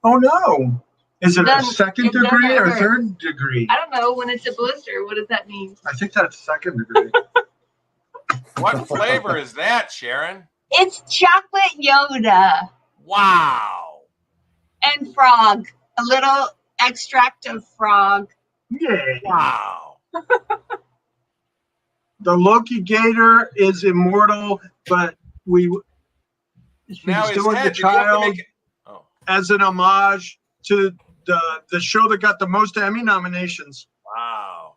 [SPEAKER 2] Oh no! Is it a
[SPEAKER 3] Doesn't-
[SPEAKER 2] second
[SPEAKER 3] it doesn't
[SPEAKER 2] degree or
[SPEAKER 3] hurt.
[SPEAKER 2] third degree?
[SPEAKER 3] I don't know. When it's a blister, what does that mean?
[SPEAKER 2] I think that's second degree.
[SPEAKER 4] What flavor is that, Sharon?
[SPEAKER 3] It's chocolate Yoda
[SPEAKER 4] Wow.
[SPEAKER 3] and frog. A little extract of frog.
[SPEAKER 2] Yay!
[SPEAKER 4] Wow.
[SPEAKER 2] The Loki Gator is immortal, but he's
[SPEAKER 4] Now his
[SPEAKER 2] doing
[SPEAKER 4] head,
[SPEAKER 2] the
[SPEAKER 4] did you have to
[SPEAKER 2] child
[SPEAKER 4] make it- Oh.
[SPEAKER 2] as an homage to the show that got the most Emmy nominations.
[SPEAKER 4] Wow.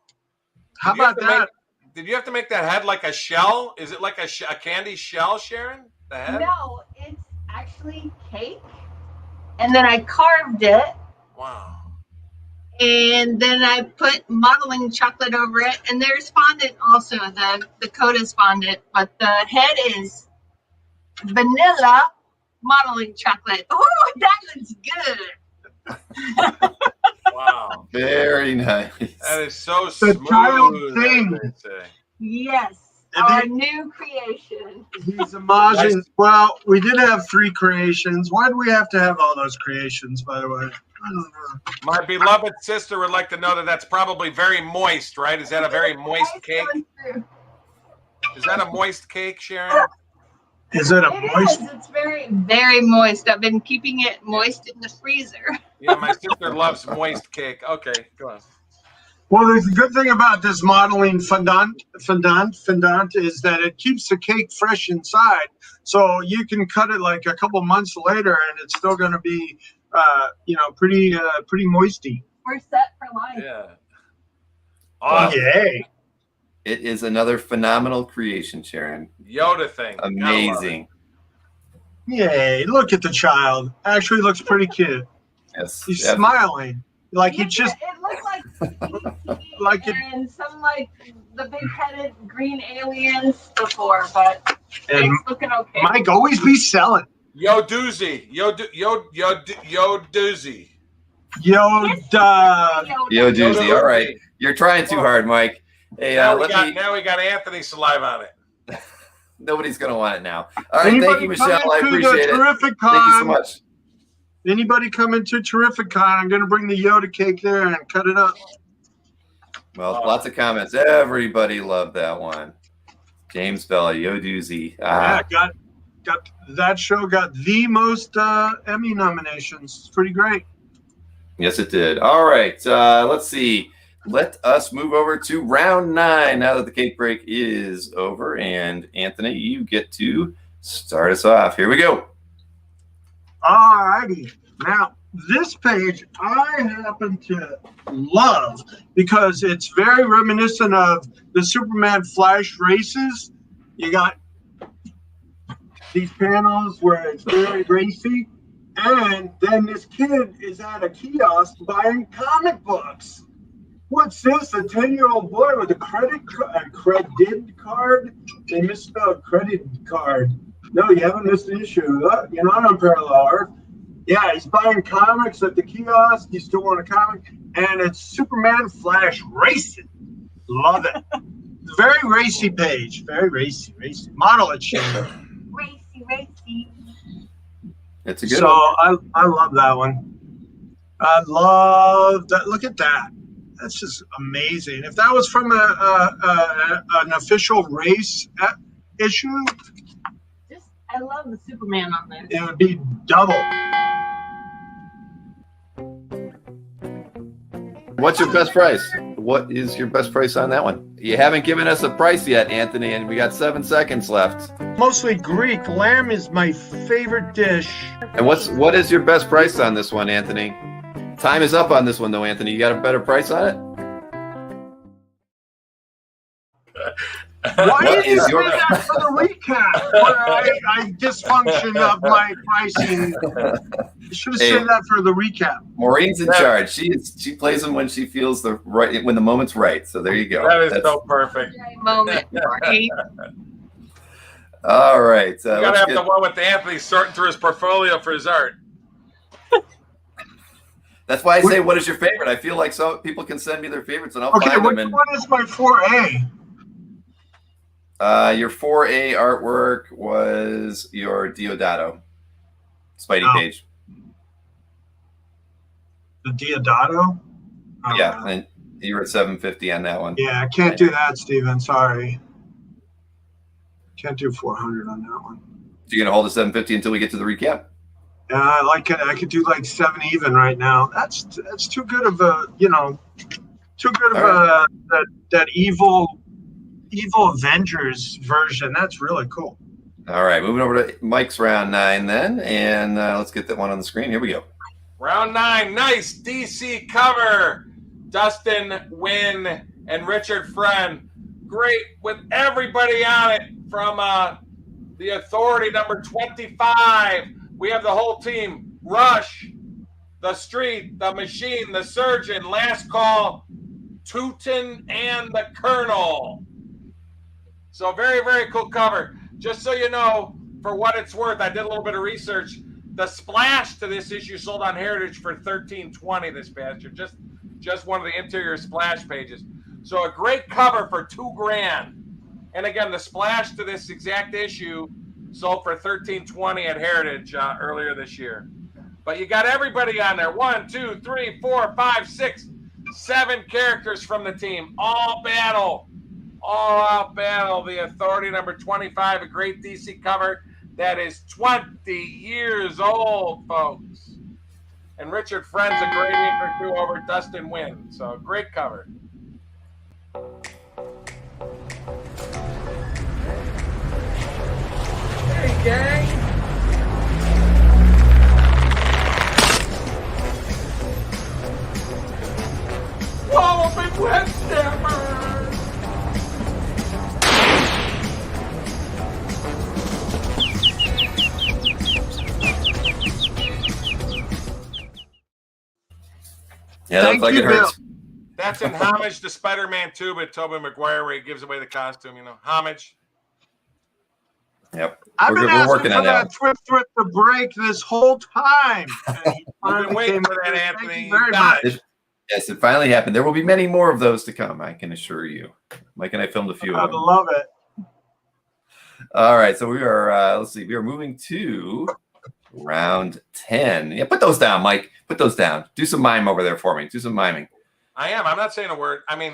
[SPEAKER 2] How
[SPEAKER 4] Did you have
[SPEAKER 2] about
[SPEAKER 4] to
[SPEAKER 2] that?
[SPEAKER 4] Did you have to make that head like a shell? Is it like a candy shell, Sharon? The head?
[SPEAKER 3] No, it's actually cake. And then I carved it.
[SPEAKER 4] Wow.
[SPEAKER 3] And then I put modeling chocolate over it. And there's fondant also. The coat is fondant. But the head is vanilla modeling chocolate. Oh, that looks good.
[SPEAKER 4] Wow.
[SPEAKER 1] Very nice.
[SPEAKER 4] That is so
[SPEAKER 2] The
[SPEAKER 4] smooth.
[SPEAKER 2] child
[SPEAKER 4] as
[SPEAKER 2] thing.
[SPEAKER 4] they say.
[SPEAKER 3] Yes.
[SPEAKER 2] And
[SPEAKER 3] Our
[SPEAKER 2] then-
[SPEAKER 3] new creation.
[SPEAKER 2] He's homaging. Well, we did have 3 creations. Why do we have to have all those creations, by the way? I don't know.
[SPEAKER 4] My beloved sister would like to know that that's probably very moist, right? Is that a very moist cake? Is that a moist cake, Sharon?
[SPEAKER 2] Is it a moist?
[SPEAKER 3] It's very, very moist. I've been keeping it moist in the freezer.
[SPEAKER 4] Yeah, my sister loves moist cake. Okay, go on.
[SPEAKER 2] Well, the good thing about this modeling fondant is that it keeps the cake fresh inside. So you can cut it like a couple months later, and it's still going to be, pretty moisty.
[SPEAKER 3] We're set for life.
[SPEAKER 4] Yeah.
[SPEAKER 2] Awesome. Yay!
[SPEAKER 1] It is another phenomenal creation, Sharon.
[SPEAKER 4] Yoda thing.
[SPEAKER 1] Amazing.
[SPEAKER 2] Yay! Look at the child. Actually, looks pretty cute.
[SPEAKER 1] Yes.
[SPEAKER 2] He's smiling. Like he just.
[SPEAKER 3] It looks like
[SPEAKER 2] like it,
[SPEAKER 3] and some like the big-headed green aliens before, but it's looking okay.
[SPEAKER 2] Mike always be selling.
[SPEAKER 4] Yo doozy. Yo doozy.
[SPEAKER 2] Yoda.
[SPEAKER 1] Yo doozy. All right. You're trying too hard, Mike. Hey,
[SPEAKER 4] now we got Anthony saliva on it.
[SPEAKER 1] Nobody's going to want it now. All right. Thank you, Michelle. I appreciate it.
[SPEAKER 2] Terrific
[SPEAKER 1] Thank you so much.
[SPEAKER 2] Anybody coming to Terrific Con, I'm going to bring the Yoda cake there and cut it up.
[SPEAKER 1] Well, lots of comments. Everybody loved that one. James Bella, Yo doozy.
[SPEAKER 2] Yeah, got that show got the most Emmy nominations. It's pretty great.
[SPEAKER 1] Yes, it did. All right. Let's see. Let us move over to round 9 now that the cake break is over. And Anthony, you get to start us off. Here we go.
[SPEAKER 2] All righty. Now, this page I happen to love because it's very reminiscent of the Superman Flash races. You got these panels where it's very racy. And then this kid is at a kiosk buying comic books. What's this? A 10-year-old boy with a credit card? They misspelled credit card. No, you haven't missed an issue. You're not on Parallel Earth. Yeah, he's buying comics at the kiosk. You still want a comic? And it's Superman Flash Racing. Love it. Very racy page. Very racy. Model it, Shane.
[SPEAKER 3] Racy.
[SPEAKER 1] It's a good one.
[SPEAKER 2] I love that one. I love that. Look at that. That's just amazing. If that was from an official race issue,
[SPEAKER 3] I love the Superman on there.
[SPEAKER 2] It would be double.
[SPEAKER 1] What's your best price? What is your best price on that one? You haven't given us a price yet, Anthony, and we got 7 seconds left.
[SPEAKER 2] Mostly Greek. Lamb is my favorite dish.
[SPEAKER 1] And what is your best price on this one, Anthony? Time is up on this one, though, Anthony. You got a better price on it?
[SPEAKER 2] Why did you say that for the recap? I dysfunction of my pricing. You should have said that for the recap.
[SPEAKER 1] Maureen's in charge. She plays them when she feels when the moment's right. So there you go.
[SPEAKER 4] That's so perfect.
[SPEAKER 3] Moment, Maureen.
[SPEAKER 1] All right.
[SPEAKER 4] You gotta have the one with Anthony sorting through his portfolio for his art.
[SPEAKER 1] That's why I say, what is your favorite? I feel like people can send me their favorites, and I'll find them.
[SPEAKER 2] What is my 4A?
[SPEAKER 1] Your 4A artwork was your Diodato Spidey page.
[SPEAKER 2] The Diodato?
[SPEAKER 1] Yeah, and you were at 750 on that one.
[SPEAKER 2] Yeah, I can't do that, Steven. Sorry. Can't do 400 on that one.
[SPEAKER 1] So you're going to hold the 750 until we get to the recap?
[SPEAKER 2] I could do like 7 even right now. That's too good of a, that evil Avengers version. That's really cool.
[SPEAKER 1] All right, moving over to Mike's round 9 then, and let's get that one on the screen. Here we go.
[SPEAKER 4] Round 9, nice DC cover. Dustin Wynn and Richard Friend. Great with everybody on it from the Authority number 25. We have the whole team. Rush, the Street, the Machine, the Surgeon, Last Call, Tootin, and the Colonel. So very, very cool cover. Just so you know, for what it's worth, I did a little bit of research. The splash to this issue sold on Heritage for $13.20 this past year. Just one of the interior splash pages. So a great cover for $2,000. And again, the splash to this exact issue sold for $13.20 at Heritage earlier this year. But you got everybody on there. 1, 2, 3, 4, 5, 6, 7 characters from the team. All out battle. The Authority number 25, a great DC cover. that is 20 years old, folks. And Richard Friend's a great ink or two over Dustin Wynn. So great cover.
[SPEAKER 5] Hey, gang. Walloping web stampers.
[SPEAKER 1] Yeah,
[SPEAKER 2] Thank
[SPEAKER 1] looks like
[SPEAKER 2] you,
[SPEAKER 1] it hurts.
[SPEAKER 4] That's in homage to Spider-Man 2 with Tobey Maguire where he gives away the costume, you know. Homage.
[SPEAKER 1] Yep.
[SPEAKER 2] I've been asking
[SPEAKER 1] working
[SPEAKER 2] for
[SPEAKER 1] on
[SPEAKER 2] that thrift to break this whole time.
[SPEAKER 4] We've been waiting for that, Anthony.
[SPEAKER 2] Thank you
[SPEAKER 4] You
[SPEAKER 2] very
[SPEAKER 4] got
[SPEAKER 2] much.
[SPEAKER 4] it.
[SPEAKER 1] Yes, it finally happened. There will be many more of those to come, I can assure you. Mike and I filmed a few
[SPEAKER 2] I
[SPEAKER 1] of them.
[SPEAKER 2] love it.
[SPEAKER 1] All right, so we are, let's see, we are moving to round 10. Yeah, put those down, Mike. Put those down. Do some mime over there for me. Do some miming.
[SPEAKER 4] I am. I'm not saying a word. I mean,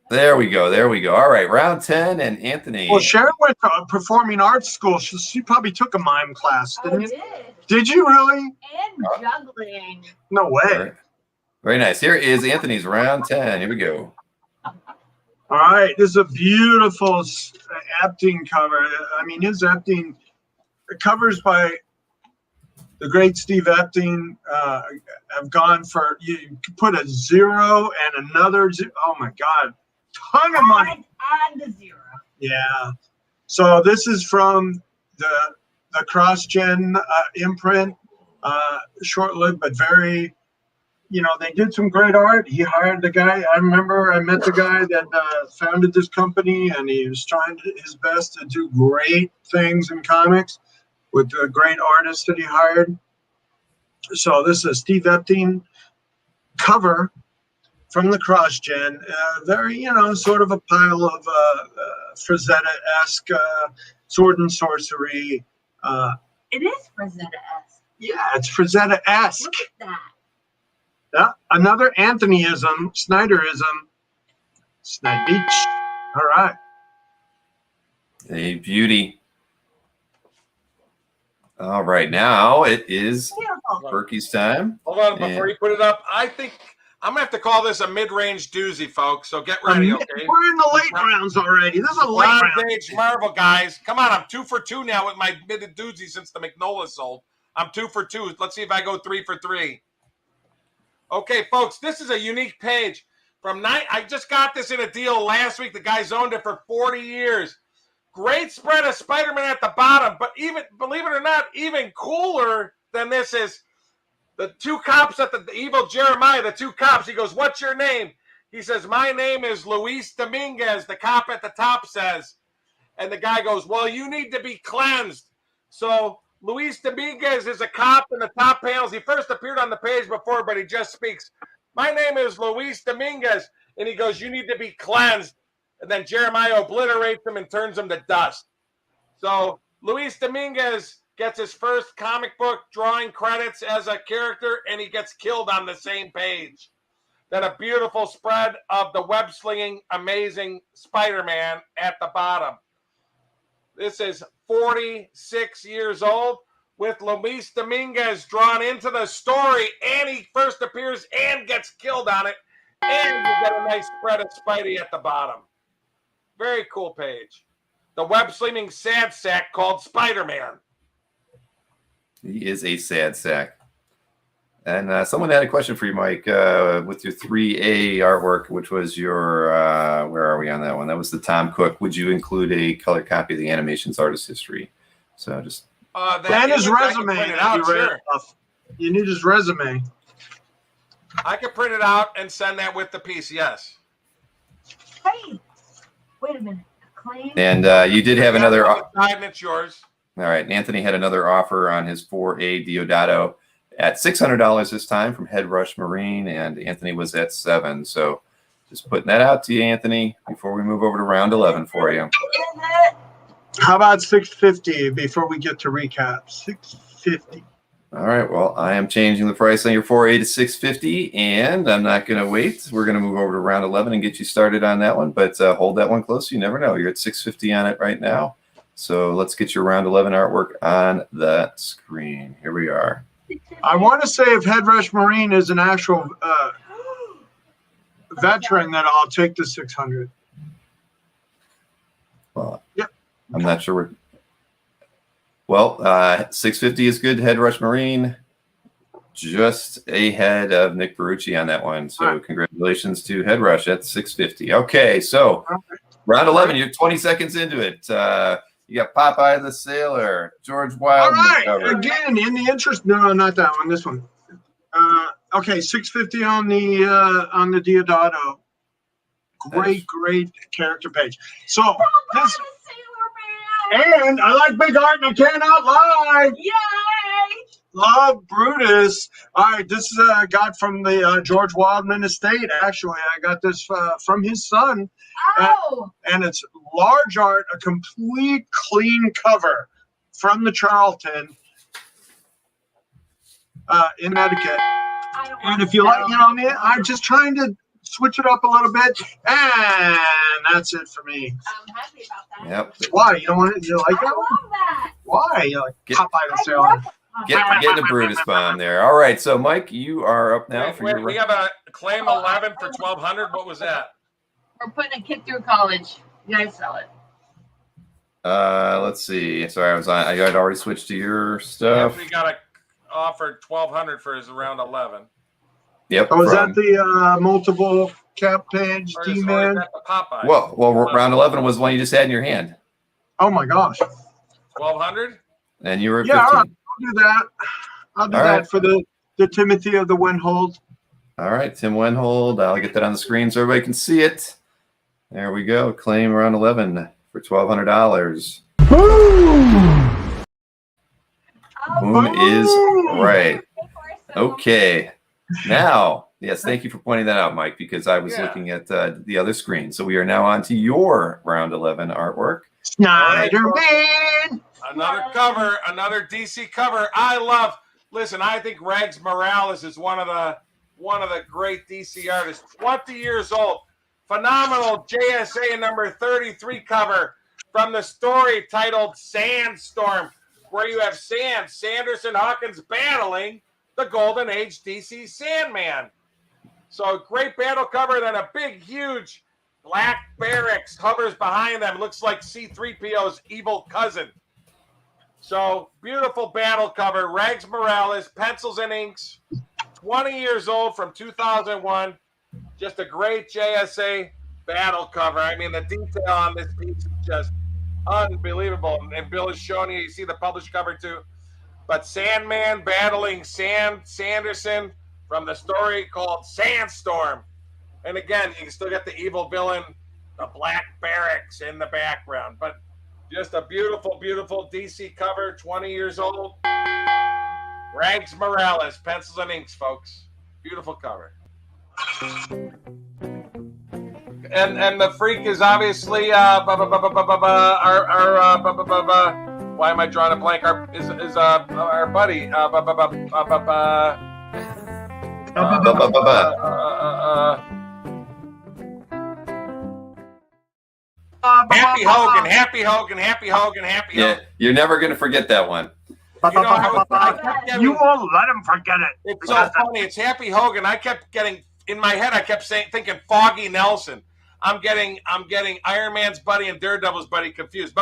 [SPEAKER 1] there we go. There we go. All right, round 10, and Anthony.
[SPEAKER 2] Well, Sharon went to performing arts school. She probably took a mime class, didn't you?
[SPEAKER 3] did.
[SPEAKER 2] Did you really?
[SPEAKER 3] And juggling.
[SPEAKER 2] No way.
[SPEAKER 1] Very nice. Here is Anthony's round 10. Here we go.
[SPEAKER 2] All right, this is a beautiful Epting cover. I mean, his Epting covers by the great Steve Epting have gone for, you put a 0 and another 0. Oh my God, ton of money.
[SPEAKER 3] And a 0.
[SPEAKER 2] Yeah. So this is from the cross-gen imprint, short-lived, but very, you know, they did some great art. He hired the guy. I remember I met the guy that founded this company, and he was trying his best to do great things in comics with the great artists that he hired. So this is a Steve Epting cover from the cross-gen. Very, you know, sort of a pile of Frazetta-esque sword and sorcery.
[SPEAKER 3] It is Frazetta-esque.
[SPEAKER 2] Yeah, it's Frazetta-esque.
[SPEAKER 3] Look at that.
[SPEAKER 2] Yeah, another Anthonyism, Snyderism. Snyder Beach. All right.
[SPEAKER 1] A beauty. All right, now it is
[SPEAKER 3] Beautiful.
[SPEAKER 1] Berkey's time.
[SPEAKER 4] hold on before you put it up. I think I'm going to have to call this a mid-range doozy, folks. So get ready, okay?
[SPEAKER 2] We're in the late rounds already. This is a late round.
[SPEAKER 4] Bronze Age Marvel, guys. Come on, I'm 2 for 2 now with my mid doozy since the Magnolia sold. I'm 2 for 2. Let's see if I go 3 for 3. Okay, folks, this is a unique page. I just got this in a deal last week. The guy's owned it for 40 years. Great spread of Spider-Man at the bottom, but even, believe it or not, even cooler than this is the two cops at the evil Jeremiah, the two cops. He goes, "What's your name?" He says, "My name is Luis Dominguez," the cop at the top says. And the guy goes, "Well, you need to be cleansed." So Luis Dominguez is a cop in the top panels. He first appeared on the page before, but he just speaks. "My name is Luis Dominguez." And he goes, "You need to be cleansed." And then Jeremiah obliterates him and turns him to dust. So Luis Dominguez gets his first comic book drawing credits as a character, and he gets killed on the same page. Then a beautiful spread of the web-slinging, amazing Spider-Man at the bottom. This is 46 years old with Luis Dominguez drawn into the story, and he first appears and gets killed on it, and you get a nice spread of Spidey at the bottom. Very cool page. The web-slinging sad sack called Spider-Man.
[SPEAKER 1] He is a sad sack. And someone had a question for you, Mike, with your 3A artwork, which was your, where are we on that one? That was the Tom Cook. Would you include a color copy of the animation's artist history? So just...
[SPEAKER 2] and his resume.
[SPEAKER 4] Sure.
[SPEAKER 2] You need his resume.
[SPEAKER 4] I can print it out and send that with the piece, yes.
[SPEAKER 3] Hey, wait a minute. Claim?
[SPEAKER 1] And you did have another...
[SPEAKER 4] And it's yours.
[SPEAKER 1] All right. Anthony had another offer on his 4A Diodato at $600 this time from Head Rush Marine, and Anthony was at $700. So just putting that out to you, Anthony, before we move over to round 11 for you.
[SPEAKER 2] How about $650 before we get to recap? $650.
[SPEAKER 1] All right. Well, I am changing the price on your 4A to $650, and I'm not going to wait. We're going to move over to round 11 and get you started on that one, but hold that one close. You never know. You're at $650 on it right now. So let's get your round 11 artwork on that screen. Here we are.
[SPEAKER 2] I want to say if Headrush Marine is an actual veteran, that I'll take the 600.
[SPEAKER 1] Well,
[SPEAKER 2] Yep.
[SPEAKER 1] I'm not sure. Well, 650 is good. Headrush Marine. Just ahead of Nick Barucci on that one. So
[SPEAKER 2] right.
[SPEAKER 1] Congratulations to Headrush at 650. Okay, so round 11, you're 20 seconds into it. You got Popeye the Sailor, George
[SPEAKER 2] All
[SPEAKER 1] Wildman
[SPEAKER 2] right.
[SPEAKER 1] cover.
[SPEAKER 2] Again, in the interest. No, not that one. This one. Okay, 650 on the Diodato. Great character page. So this, and I like Big Art and I cannot lie.
[SPEAKER 3] Yay!
[SPEAKER 2] Love Brutus. All right, this is I got from the George Wildman estate. Actually, I got this from his son.
[SPEAKER 3] Oh!
[SPEAKER 2] And it's large art, a complete clean cover from the Charlton in Connecticut. And if you like, I'm just trying to switch it up a little bit, and that's it for me.
[SPEAKER 3] I'm happy about that.
[SPEAKER 1] Yep.
[SPEAKER 2] Why? You don't want it? You like
[SPEAKER 3] I
[SPEAKER 2] that one?
[SPEAKER 3] love that.
[SPEAKER 2] Why? You like
[SPEAKER 1] Get-
[SPEAKER 2] Popeye the Sailor?
[SPEAKER 1] Getting a Brutus bomb there. All right, so Mike, you are up now.
[SPEAKER 4] Wait, we have a claim 11 for 1,200. What was that?
[SPEAKER 3] We're putting a kid through college. You guys sell it.
[SPEAKER 1] Let's see. Sorry, I had already switched to your stuff.
[SPEAKER 4] We got offered 1,200 for his round 11.
[SPEAKER 1] Yep.
[SPEAKER 2] Oh, is that the multiple cap page,
[SPEAKER 4] Or is
[SPEAKER 2] D-Man?
[SPEAKER 4] that the Popeye?
[SPEAKER 1] Well, round 11 was one you just had in your hand,
[SPEAKER 2] Oh my gosh!
[SPEAKER 4] 1,200.
[SPEAKER 1] and you were at
[SPEAKER 2] Yeah,
[SPEAKER 1] 15.
[SPEAKER 2] all right. I'll do that. I'll do
[SPEAKER 1] All
[SPEAKER 2] that
[SPEAKER 1] right.
[SPEAKER 2] for the Timothy of the Windhold.
[SPEAKER 1] All right, Tim Wenhold. I'll get that on the screen so everybody can see it. There we go. Claim round 11 for $1,200. Boom is right. Okay. Now, yes, thank you for pointing that out, Mike, because I was looking at the other screen. So we are now on to your round 11 artwork.
[SPEAKER 2] Snyder-Man!
[SPEAKER 4] Another cover, another DC cover. Listen, I think Rags Morales is one of the great DC artists. 20 years old. Phenomenal JSA number 33 cover from the story titled Sandstorm, where you have Sanderson Hawkins battling the Golden Age DC Sandman. So great battle cover, then a big, huge black barracks hovers behind them. Looks like C-3PO's evil cousin. So beautiful battle cover. Rags Morales, pencils and inks, 20 years old from 2001. Just a great JSA battle cover. I mean, the detail on this piece is just unbelievable. And Bill is showing you see the published cover too. But Sandman battling Sanderson from the story called Sandstorm. And again, you can still get the evil villain, the Black Barracks in the background. But just a beautiful, beautiful DC cover, 20 years old. Rags Morales, pencils and inks, folks. Beautiful cover. And the freak is obviously why am I drawing a blank? Our buddy Happy Hogan.
[SPEAKER 1] Yeah, you're never going to forget that one.
[SPEAKER 4] You know,
[SPEAKER 2] You won't let him forget it.
[SPEAKER 4] it's so funny. It's Happy Hogan. I kept getting in my head. I kept thinking Foggy Nelson. I'm getting Iron Man's buddy and Daredevil's buddy confused.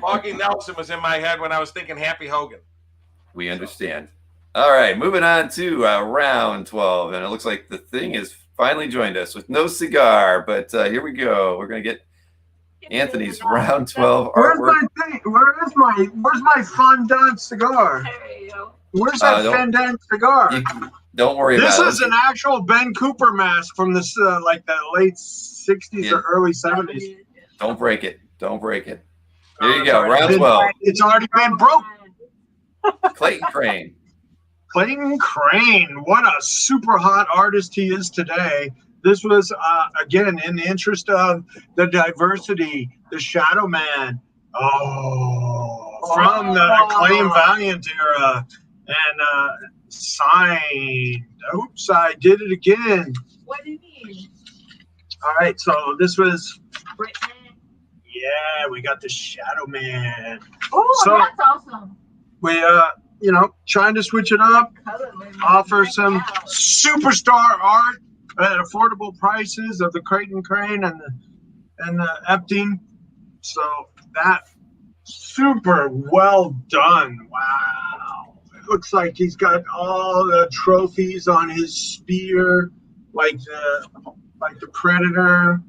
[SPEAKER 4] Foggy Nelson was in my head when I was thinking Happy Hogan.
[SPEAKER 1] We understand. All right, moving on to round 12, and it looks like the thing has finally joined us with no cigar, but here we go. We're going to get Anthony's round 12
[SPEAKER 2] Where's
[SPEAKER 1] artwork.
[SPEAKER 2] my thing? Where's my fondant cigar?
[SPEAKER 3] There you go.
[SPEAKER 2] Where's that fondant cigar?
[SPEAKER 1] Don't worry
[SPEAKER 2] This
[SPEAKER 1] about it.
[SPEAKER 2] is an actual Ben Cooper mask from this like the late 60s or early 70s.
[SPEAKER 1] Don't break it. Don't break it. There you go. Round 12.
[SPEAKER 2] It's already been broke.
[SPEAKER 1] Clayton Crane.
[SPEAKER 2] Clayton Crane, what a super hot artist he is today. This was, again, in the interest of the diversity, the Shadow Man, from the Acclaim Valiant era, and signed. Oops, I did it again.
[SPEAKER 3] What do you mean?
[SPEAKER 2] All right, so this was,
[SPEAKER 3] Brittany?
[SPEAKER 2] Yeah, we got the Shadow Man.
[SPEAKER 3] Oh,
[SPEAKER 2] So-
[SPEAKER 3] that's awesome.
[SPEAKER 2] We trying to switch it up, offer some superstar art at affordable prices of the Creighton Crane and the Epting. So that super well done. Wow. It looks like he's got all the trophies on his spear, like the Predator.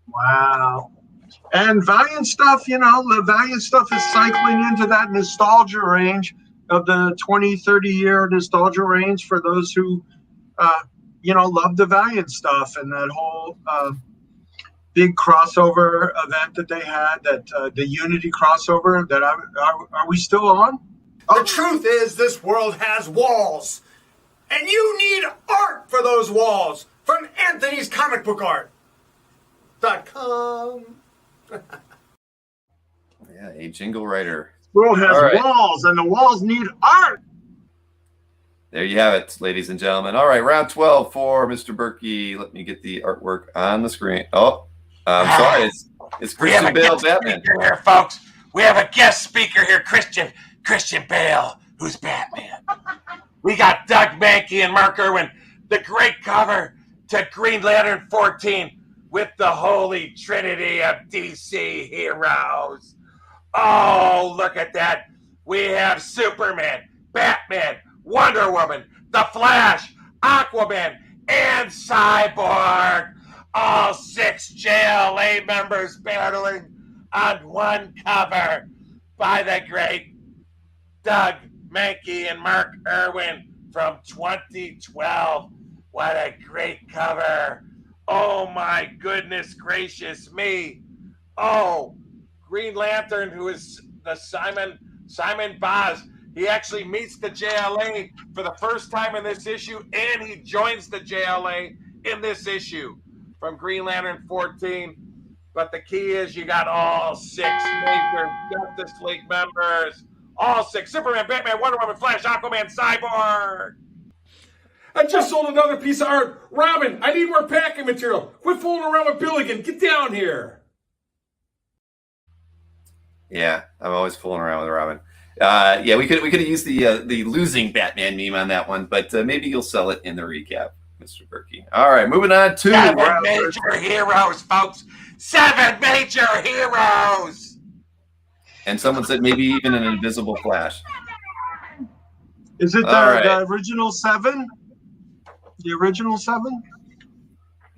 [SPEAKER 2] Wow. And Valiant stuff, the Valiant stuff is cycling into that nostalgia range of the 20, 30-year nostalgia range for those who, love the Valiant stuff and that whole big crossover event that they had, that the Unity crossover that are we still on?
[SPEAKER 6] The truth is, this world has walls. And you need art for those walls from Anthony's Comic Book Art.com.
[SPEAKER 1] Yeah, a jingle writer.
[SPEAKER 2] World has
[SPEAKER 1] All right.
[SPEAKER 2] walls, and the walls need art.
[SPEAKER 1] There you have it, ladies and gentlemen. All right, round 12 for Mr. Berkey. Let me get the artwork on the screen. Oh, I'm sorry. It's
[SPEAKER 4] We have
[SPEAKER 1] Christian
[SPEAKER 4] a
[SPEAKER 1] Bale
[SPEAKER 4] guest
[SPEAKER 1] Batman.
[SPEAKER 4] speaker here, folks. We have a guest speaker here, Christian Bale, who's Batman. We got Doug Mankey and Mark Irwin, the great cover to Green Lantern 14 with the holy trinity of DC heroes. Oh, look at that. We have Superman, Batman, Wonder Woman, The Flash, Aquaman, and Cyborg. All 6 JLA members battling on one cover by the great Doug Mankey and Mark Irwin from 2012. What a great cover. Oh my goodness gracious me. Oh, Green Lantern, who is the Simon Baz. He actually meets the JLA for the first time in this issue, and he joins the JLA in this issue from Green Lantern 14. But the key is you got all 6 major Justice League members. All 6. Superman, Batman, Wonder Woman, Flash, Aquaman, Cyborg.
[SPEAKER 5] I just sold another piece of art. Robin, I need more packing material. Quit fooling around with Billigan. Get down here.
[SPEAKER 1] Yeah, I'm always fooling around with Robin. Yeah, we could have used the losing Batman meme on that one, but maybe you'll sell it in the recap, Mr. Berkey. All right, moving on to
[SPEAKER 4] 7 major heroes, folks. 7 major heroes.
[SPEAKER 1] and someone said maybe even an invisible Flash.
[SPEAKER 2] Is it
[SPEAKER 1] All right.
[SPEAKER 2] the original 7? The original 7?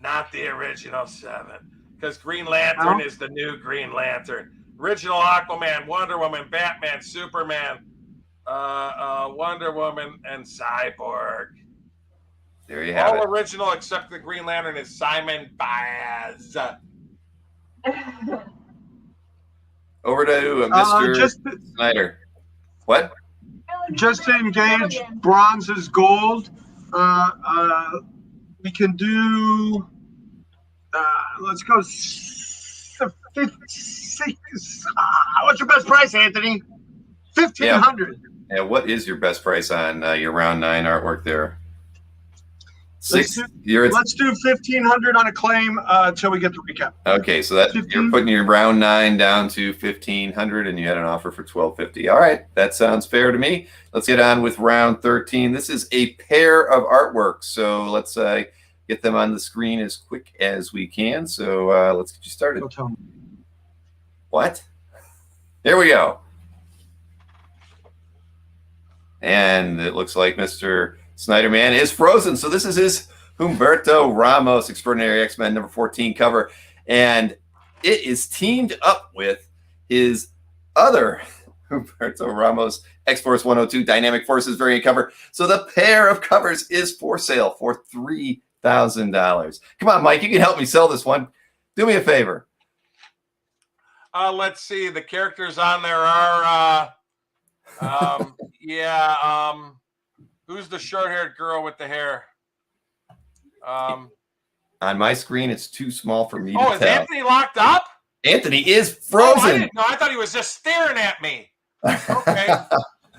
[SPEAKER 4] Not the original 7, because Green Lantern is the new Green Lantern. Original Aquaman, Wonder Woman, Batman, Superman, Wonder Woman, and Cyborg.
[SPEAKER 1] There you have
[SPEAKER 4] All
[SPEAKER 1] it.
[SPEAKER 4] original except the Green Lantern is Simon Baz.
[SPEAKER 1] Over to Mr. Snyder. What?
[SPEAKER 2] Just to engage bronze is gold. We can do. Let's go. 56. What's your best price, Anthony? 1,500.
[SPEAKER 1] Yeah, what is your best price on your round 9 artwork there?
[SPEAKER 2] Let's do 1,500 on a claim until we get the recap.
[SPEAKER 1] Okay, so that
[SPEAKER 2] 15?
[SPEAKER 1] you're putting your round 9 down to 1,500, and you had an offer for 1,250. All right, that sounds fair to me. Let's get on with round 13. This is a pair of artworks, so let's get them on the screen as quick as we can. So let's get you started.
[SPEAKER 2] Don't tell me.
[SPEAKER 1] What? Here we go. And it looks like Mr. Snyder Man is frozen. So this is his Humberto Ramos Extraordinary X-Men number 14 cover. And it is teamed up with his other Humberto Ramos X-Force 102 Dynamic Forces variant cover. So the pair of covers is for sale for $3,000. Come on, Mike, you can help me sell this one. Do me a favor.
[SPEAKER 4] Let's see. The characters on there are, who's the short-haired girl with the hair?
[SPEAKER 1] On my screen, it's too small for me to
[SPEAKER 4] Oh, is
[SPEAKER 1] tell.
[SPEAKER 4] Anthony locked up?
[SPEAKER 1] Anthony is
[SPEAKER 4] Oh, I
[SPEAKER 1] frozen.
[SPEAKER 4] didn't know. I thought he was just staring at me. Okay.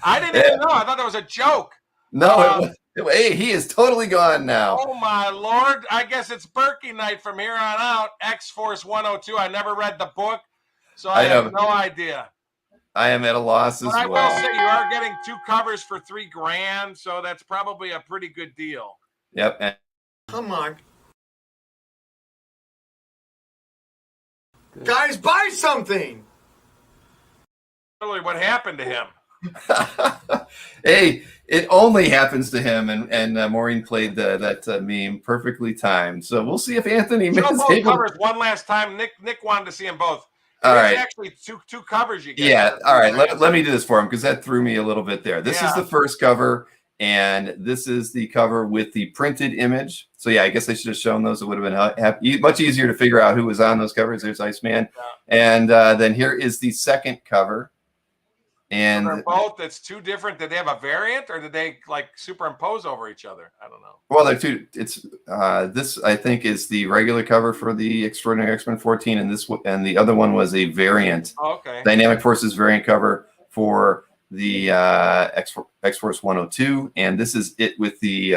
[SPEAKER 4] I didn't even know. I thought that was a joke.
[SPEAKER 1] No, hey, he is totally gone now.
[SPEAKER 4] Oh, my Lord. I guess it's Berkey night from here on out. X-Force 102. I never read the book. So I have no idea.
[SPEAKER 1] I am at a loss as
[SPEAKER 4] but
[SPEAKER 1] well.
[SPEAKER 4] I will say you are getting 2 covers for $3,000, so that's probably a pretty good deal.
[SPEAKER 1] Yep. And
[SPEAKER 6] Come on. Guys, buy something.
[SPEAKER 4] Really, what happened to him?
[SPEAKER 1] hey, it only happens to him, and Maureen played that meme perfectly timed. So we'll see if Anthony
[SPEAKER 4] Show
[SPEAKER 1] is
[SPEAKER 4] both
[SPEAKER 1] able.
[SPEAKER 4] covers one last time. Nick wanted to see them both.
[SPEAKER 1] All
[SPEAKER 4] There's
[SPEAKER 1] right.
[SPEAKER 4] actually two covers you get.
[SPEAKER 1] Yeah. All right. Let me do this for him because that threw me a little bit there. This is the first cover, and this is the cover with the printed image. So yeah, I guess I should have shown those. It would have been much easier to figure out who was on those covers. There's Iceman, and then here is the second cover. And
[SPEAKER 4] they're both, it's 2 different. Did they have a variant, or did they like superimpose over each other? I don't know.
[SPEAKER 1] Well, they're 2. It's this I think is the regular cover for the Extraordinary X-Men 14, and the other one was a variant.
[SPEAKER 4] Oh, okay.
[SPEAKER 1] Dynamic Forces variant cover for the X-Force 102, and this is it with the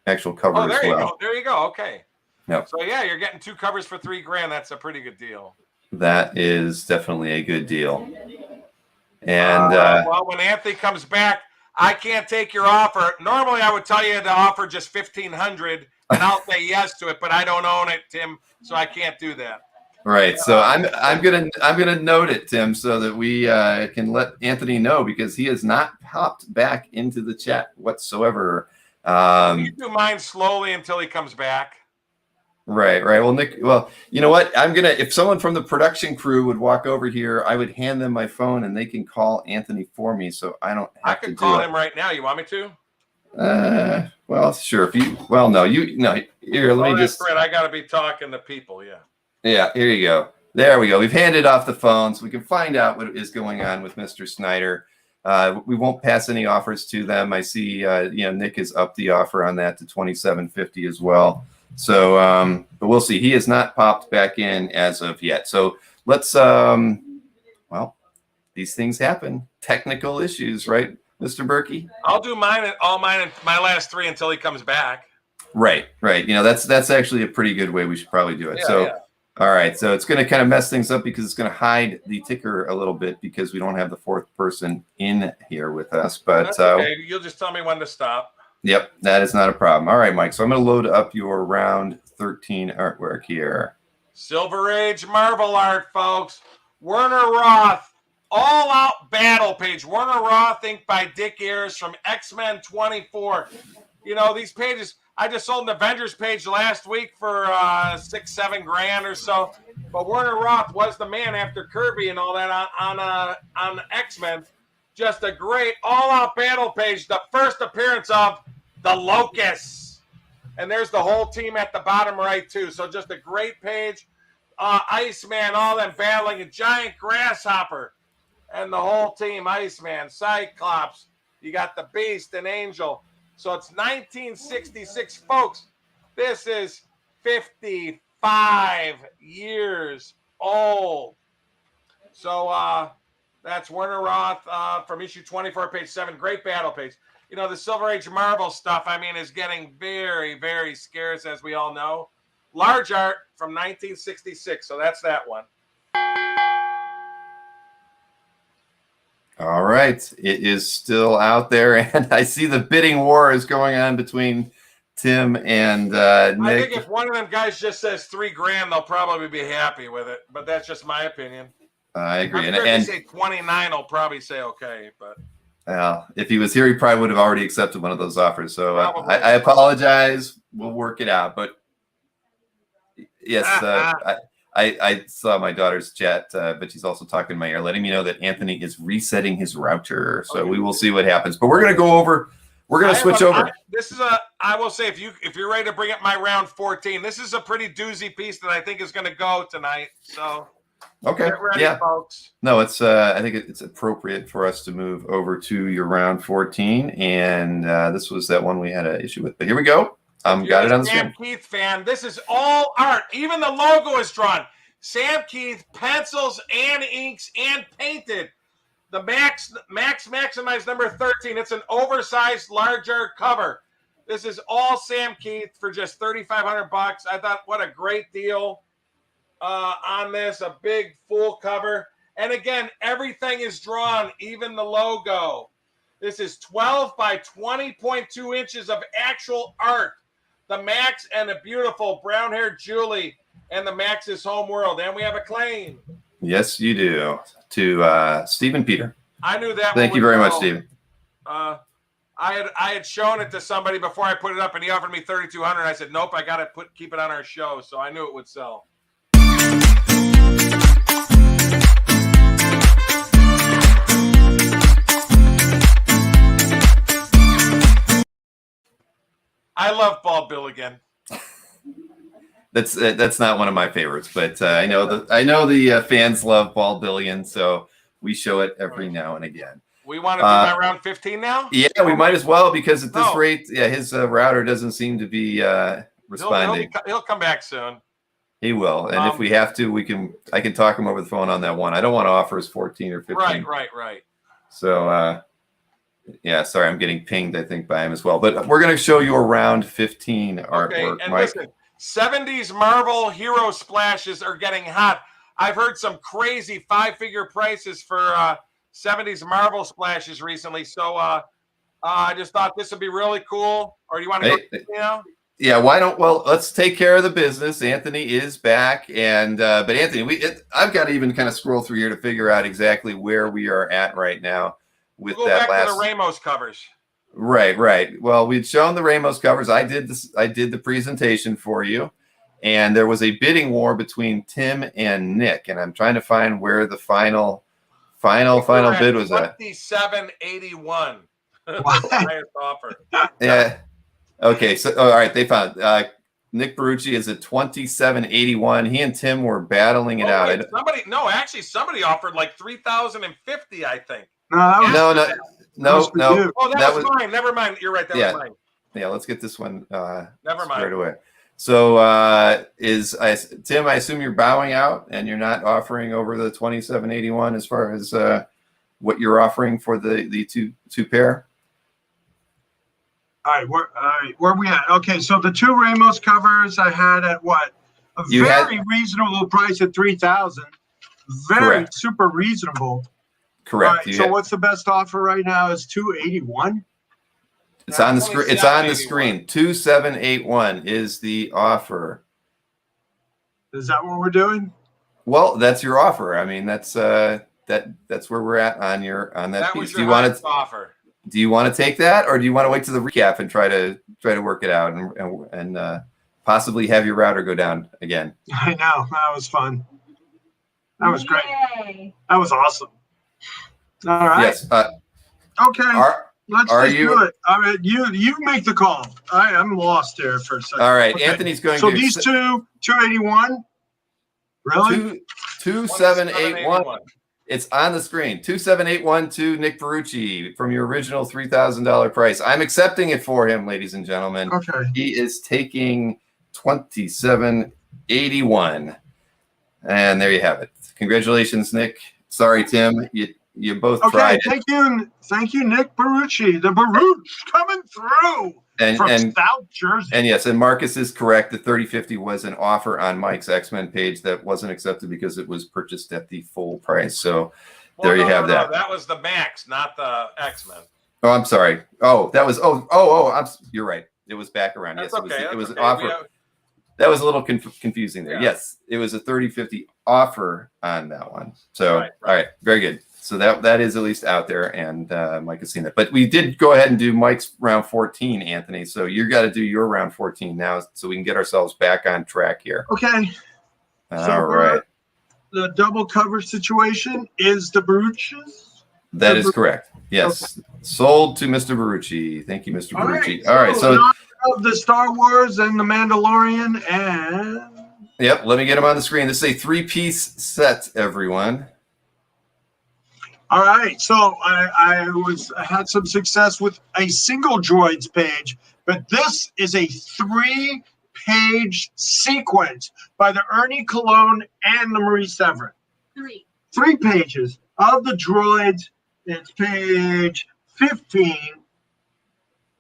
[SPEAKER 1] actual cover as well.
[SPEAKER 4] You go. There you go. Okay.
[SPEAKER 1] Yep.
[SPEAKER 4] So yeah, you're getting 2 covers for $3,000. That's a pretty good deal.
[SPEAKER 1] That is definitely a good deal. And
[SPEAKER 4] well, when Anthony comes back, I can't take your offer. Normally, I would tell you to offer just $1,500, and I'll say yes to it. But I don't own it, Tim, so I can't do that.
[SPEAKER 1] Right. So I'm gonna note it, Tim, so that we can let Anthony know, because he has not popped back into the chat whatsoever.
[SPEAKER 4] You do mine slowly until he comes back.
[SPEAKER 1] Right. Well, Nick, you know what? If someone from the production crew would walk over here, I would hand them my phone and they can call Anthony for me, so I don't have to do it.
[SPEAKER 4] I can call him right now. You want me to?
[SPEAKER 1] Well, sure. Here, let me just.
[SPEAKER 4] Fred, I got to be talking to people. Yeah.
[SPEAKER 1] Yeah. Here you go. There we go. We've handed off the phone so we can find out what is going on with Mr. Snyder. We won't pass any offers to them. I see, Nick has upped the offer on that to $2,750 as well. So, but we'll see. He has not popped back in as of yet. So let's, these things happen. Technical issues, right, Mr. Berkey?
[SPEAKER 4] I'll do all mine, and my last 3 until he comes back.
[SPEAKER 1] Right. That's actually a pretty good way we should probably do it. All right. So it's going to kind of mess things up because it's going to hide the ticker a little bit because we don't have the 4th person in here with us. But
[SPEAKER 4] that's okay. You'll just tell me when to stop.
[SPEAKER 1] Yep, that is not a problem. All right, Mike. So I'm going to load up your round 13 artwork here.
[SPEAKER 4] Silver Age Marvel art, folks. Werner Roth, all-out battle page. Werner Roth, inked by Dick Ayers from X-Men 24. These pages, I just sold an Avengers page last week for $6-7 grand or so. But Werner Roth was the man after Kirby and all that on X-Men. Just a great all-out battle page. The first appearance of the Locusts. And there's the whole team at the bottom right, too. So just a great page. Iceman, all them battling a giant grasshopper. And the whole team, Iceman, Cyclops. You got the Beast and Angel. So it's 1966, folks. This is 55 years old. So that's Werner Roth from issue 24, page 7. Great battle page. The Silver Age Marvel stuff, is getting very, very scarce, as we all know. Large art from 1966. So that's that one.
[SPEAKER 1] All right. It is still out there, and I see the bidding war is going on between Tim and Nick.
[SPEAKER 4] I think if one of them guys just says $3,000, they'll probably be happy with it. But that's just my opinion.
[SPEAKER 1] I agree.
[SPEAKER 4] I'm sure if you say 29, I'll probably say okay. But
[SPEAKER 1] if he was here, he probably would have already accepted one of those offers. So I apologize. We'll work it out. But yes, I saw my daughter's chat, but she's also talking in my ear, letting me know that Anthony is resetting his router. So we will see what happens. But we're going to go over. We're going to switch over.
[SPEAKER 4] I will say, if you're ready to bring up my round 14, this is a pretty doozy piece that I think is going to go tonight. So.
[SPEAKER 1] Okay.
[SPEAKER 4] Get ready, folks.
[SPEAKER 1] No, it's. I think it's appropriate for us to move over to your round 14, and this was that one we had an issue with. But here we go. Got it on the screen.
[SPEAKER 4] Sam Keith fan. This is all art. Even the logo is drawn. Sam Keith pencils and inks and painted. The Max Maximize number 13. It's an oversized, larger cover. This is all Sam Keith for just $3,500. I thought, what a great deal. on this, a big full cover. And again, everything is drawn, even the logo. This is 12 by 20.2 inches of actual art. The Max and the beautiful brown-haired Julie and the Max's home world. And we have a claim.
[SPEAKER 1] Yes, you do. To Stephen Peter.
[SPEAKER 4] I knew that.
[SPEAKER 1] Thank you very much, Stephen.
[SPEAKER 4] I had shown it to somebody before I put it up, and he offered me $3,200. I said, nope, I got to keep it on our show. So I knew it would sell. I love Bald Bill again.
[SPEAKER 1] That's not one of my favorites, but I know the fans love Bald Billion, so we show it every now and again.
[SPEAKER 4] We want to do my round 15 now?
[SPEAKER 1] Yeah, we might as well, because at this rate, his router doesn't seem to be responding.
[SPEAKER 4] He'll come back soon.
[SPEAKER 1] He will, and if we have to, I can talk him over the phone on that one. I don't want to offer his 14 or 15.
[SPEAKER 4] Right.
[SPEAKER 1] So, yeah, sorry, I'm getting pinged, I think, by him as well. But we're going to show you a round 15 artwork,
[SPEAKER 4] okay, and
[SPEAKER 1] Mike.
[SPEAKER 4] listen, 70s Marvel hero splashes are getting hot. I've heard some crazy 5-figure prices for 70s Marvel splashes recently. So I just thought this would be really cool. Or do you want to go now?
[SPEAKER 1] Yeah, why don't? Well, let's take care of the business. Anthony is back, and but Anthony, I've got to even kind of scroll through here to figure out exactly where we are at right now with
[SPEAKER 4] we'll
[SPEAKER 1] that
[SPEAKER 4] go back
[SPEAKER 1] last.
[SPEAKER 4] to the Ramos covers.
[SPEAKER 1] Right. Well, we'd shown the Ramos covers. I did the presentation for you, and there was a bidding war between Tim and Nick, and I'm trying to find where the final bid was at.
[SPEAKER 4] $27.81. Highest offer.
[SPEAKER 1] Yeah. Okay. So, all right. They found Nick Barucci is at $27.81. He and Tim were battling it out.
[SPEAKER 4] Wait, somebody offered like $3,050, I think.
[SPEAKER 1] No. Oh,
[SPEAKER 4] that was mine. Never mind. You're right. That was mine.
[SPEAKER 1] Yeah. Let's get this one.
[SPEAKER 4] Never mind.
[SPEAKER 1] Straight away. So, Tim? I assume you're bowing out, and you're not offering over the $27.81 as far as what you're offering for the two pair.
[SPEAKER 2] All right, where are we at? Okay, so the two Ramos covers I had at what? A very reasonable price at $3,000. Very super reasonable.
[SPEAKER 1] Correct.
[SPEAKER 2] Right, so what's the best offer right now? Is $281.
[SPEAKER 1] It's on the screen. It's on the screen. 2781 is the offer.
[SPEAKER 2] Is that what we're doing?
[SPEAKER 1] Well, that's your offer. I mean, that's where we're at on that piece.
[SPEAKER 4] Do you want to offer?
[SPEAKER 1] Do you want to take that, or do you want to wait to the recap and try to work it out and possibly have your router go down again?
[SPEAKER 2] I know, that was fun. That was great. That was awesome. All right.
[SPEAKER 1] Yes.
[SPEAKER 2] Okay. Let's just do it. I mean, you make the call. I'm lost here for a second.
[SPEAKER 1] All right, okay. Anthony's going.
[SPEAKER 2] So these two, 281. Really?
[SPEAKER 1] 2781. It's on the screen. 2781 to Nick Barucci from your original $3,000 price. I'm accepting it for him, ladies and gentlemen.
[SPEAKER 2] Okay.
[SPEAKER 1] He is taking 2781, and there you have it. Congratulations, Nick. Sorry, Tim. You both tried.
[SPEAKER 2] Thank you, Nick Barucci. The Baruch coming through from South Jersey.
[SPEAKER 1] And yes, and Marcus is correct. The 3050 was an offer on Mike's X-Men page that wasn't accepted because it was purchased at the full price. So there you have that.
[SPEAKER 4] That was the Max, not the X-Men.
[SPEAKER 1] Oh, I'm sorry. Oh, that was you're right. It was back around.
[SPEAKER 4] That's
[SPEAKER 1] yes,
[SPEAKER 4] okay.
[SPEAKER 1] It was an offer. That was a little confusing there. Yeah. Yes, it was a 3050 offer on that one. So all right, very good. So that is at least out there, and Mike has seen that. But we did go ahead and do Mike's round 14, Anthony. So you got to do your round 14 now, so we can get ourselves back on track here.
[SPEAKER 2] Okay.
[SPEAKER 1] All right.
[SPEAKER 2] The double cover situation is the Baruch's.
[SPEAKER 1] That is correct. Yes, sold to Mr. Barucci. Thank you, Mr. Barucci. All right. So
[SPEAKER 2] the Star Wars and the Mandalorian and.
[SPEAKER 1] Yep. Let me get them on the screen. This is a 3-piece set, everyone.
[SPEAKER 2] All right, so I had some success with a single droids page, but this is a 3-page sequence by the Ernie Cologne and the Marie Severin. 3 pages of the droids. It's page 15,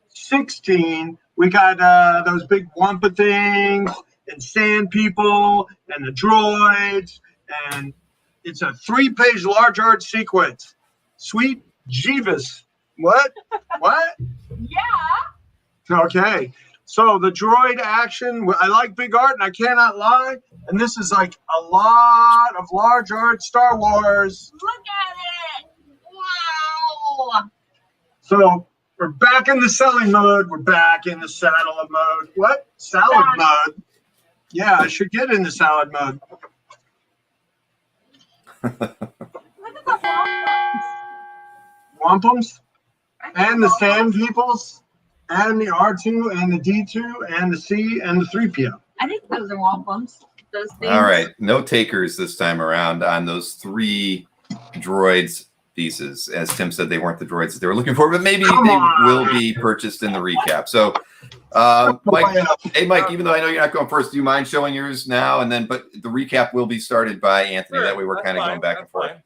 [SPEAKER 2] 16. We got those big Wampa things. and sand people and the droids, and it's a 3-page large art sequence. Sweet Jeeves. What? What?
[SPEAKER 3] Yeah.
[SPEAKER 2] Okay. So the droid action, I like big art and I cannot lie. And this is like a lot of large art Star Wars.
[SPEAKER 3] Look at it. Wow.
[SPEAKER 2] So we're back in the selling mode. We're back in the salad mode. What? Salad mode? Yeah, I should get into salad mode.
[SPEAKER 3] Look at the
[SPEAKER 2] Wampums and the
[SPEAKER 3] wampums.
[SPEAKER 2] sand peoples and the R2 and the D2 and the C and the 3PO.
[SPEAKER 3] I think those are wampums. Those things.
[SPEAKER 1] All right, no takers this time around on those 3 droids pieces. As Tim said, they weren't the droids that they were looking for, but maybe they will be purchased in the recap. So, Mike, hey, Mike, even though I know you're not going first, do you mind showing yours now? And then, but the recap will be started by Anthony.
[SPEAKER 4] Sure,
[SPEAKER 1] that way we're kind of going back and forth.
[SPEAKER 4] Fine.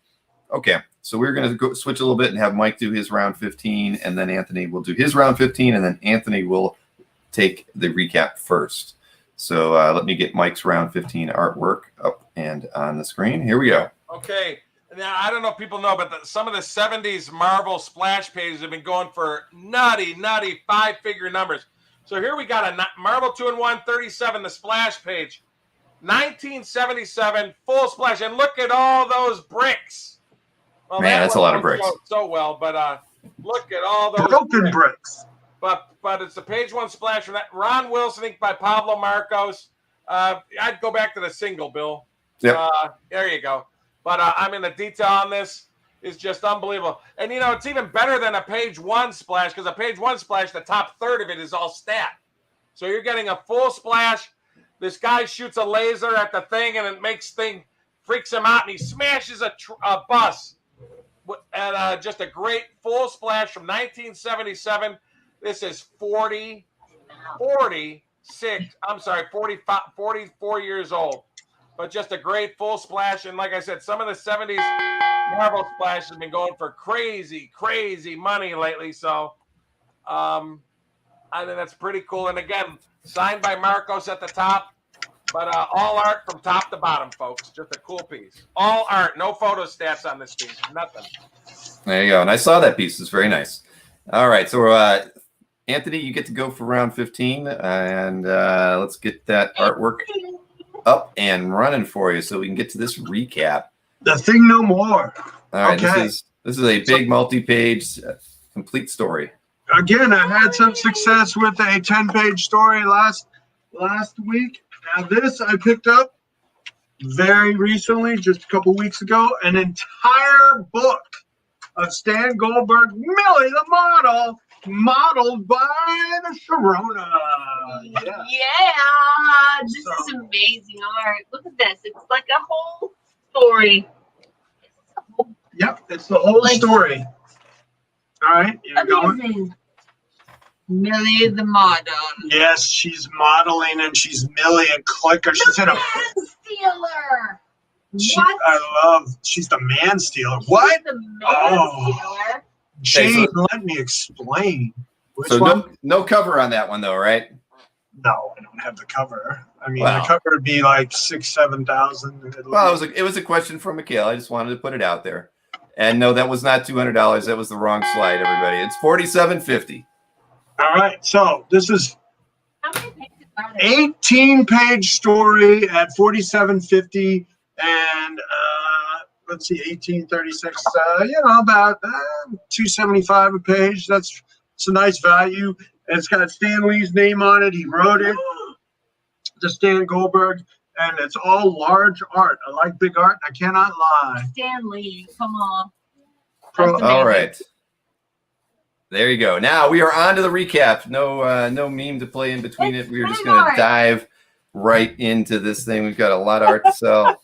[SPEAKER 1] Okay, so we're going to go switch a little bit and have Mike do his round 15, and then Anthony will do his round 15, and then Anthony will take the recap first. So let me get Mike's round 15 artwork up and on the screen. Here we go.
[SPEAKER 4] Okay. Now, I don't know if people know, but some of the 70s Marvel splash pages have been going for nutty 5-figure numbers. So here we got a Marvel 2-in-1 37, the splash page. 1977, full splash. And look at all those bricks. Well,
[SPEAKER 1] Man, that's a lot of bricks.
[SPEAKER 4] So well, but look at all those
[SPEAKER 2] Broken bricks.
[SPEAKER 4] But it's the page 1 splash from that. Ron Wilson, inked by Pablo Marcos. I'd go back to the single, Bill.
[SPEAKER 1] Yep.
[SPEAKER 4] There you go. But I mean, the detail on this is just unbelievable. And, it's even better than a page 1 splash, because a page 1 splash, the top third of it is all stat. So you're getting a full splash. This guy shoots a laser at the thing, and it freaks him out, and he smashes a bus. And just a great full splash from 1977. This is 44 years old. But just a great full splash. And like I said, some of the 70s Marvel splash has been going for crazy money lately. So I think that's pretty cool. And again, signed by Marcos at the top. But all art from top to bottom, folks. Just a cool piece. All art. No photo stats on this piece. Nothing.
[SPEAKER 1] There you go. And I saw that piece. It's very nice. All right. So, Anthony, you get to go for round 15. And let's get that artwork up and running for you so we can get to this recap.
[SPEAKER 2] The thing no more.
[SPEAKER 1] All right.
[SPEAKER 2] Okay.
[SPEAKER 1] This is a big multi-page complete story.
[SPEAKER 2] Again, I had some success with a 10-page story last week. Now this I picked up very recently, just a couple weeks ago, an entire book of Stan Goldberg, Millie the model, modeled by the Sharona.
[SPEAKER 3] Yeah, this is amazing art. Look at this. It's like a whole story.
[SPEAKER 2] Yep, it's the whole story. All right, you're going.
[SPEAKER 3] Amazing. Millie the model.
[SPEAKER 2] Yes, she's modeling and she's Millie and Clicker. She's in a.
[SPEAKER 3] Man stealer.
[SPEAKER 2] She's the man stealer. What?
[SPEAKER 3] She's the man stealer.
[SPEAKER 2] Jane, let me explain. Which
[SPEAKER 1] So
[SPEAKER 2] one?
[SPEAKER 1] no cover on that one though, right?
[SPEAKER 2] No, I don't have the cover. I mean,
[SPEAKER 1] Wow.
[SPEAKER 2] the cover would be like 6,000-7,000.
[SPEAKER 1] Well, it was a question from Mikhail. I just wanted to put it out there. And no, that was not $200. That was the wrong slide, everybody. It's $47.50.
[SPEAKER 2] All right, so this is
[SPEAKER 3] How many pages are there?
[SPEAKER 2] 18-page story at $47.50, and let's see, 1836. About $275 a page. It's a nice value. And it's got Stan Lee's name on it. He wrote it. To Stan Goldberg, and it's all large art. I like big art. I cannot lie.
[SPEAKER 3] Stan Lee, come on.
[SPEAKER 1] All right. There you go. Now we are on to the recap. No meme to play in between it. We are just going to dive right into this thing. We've got a lot of art to sell.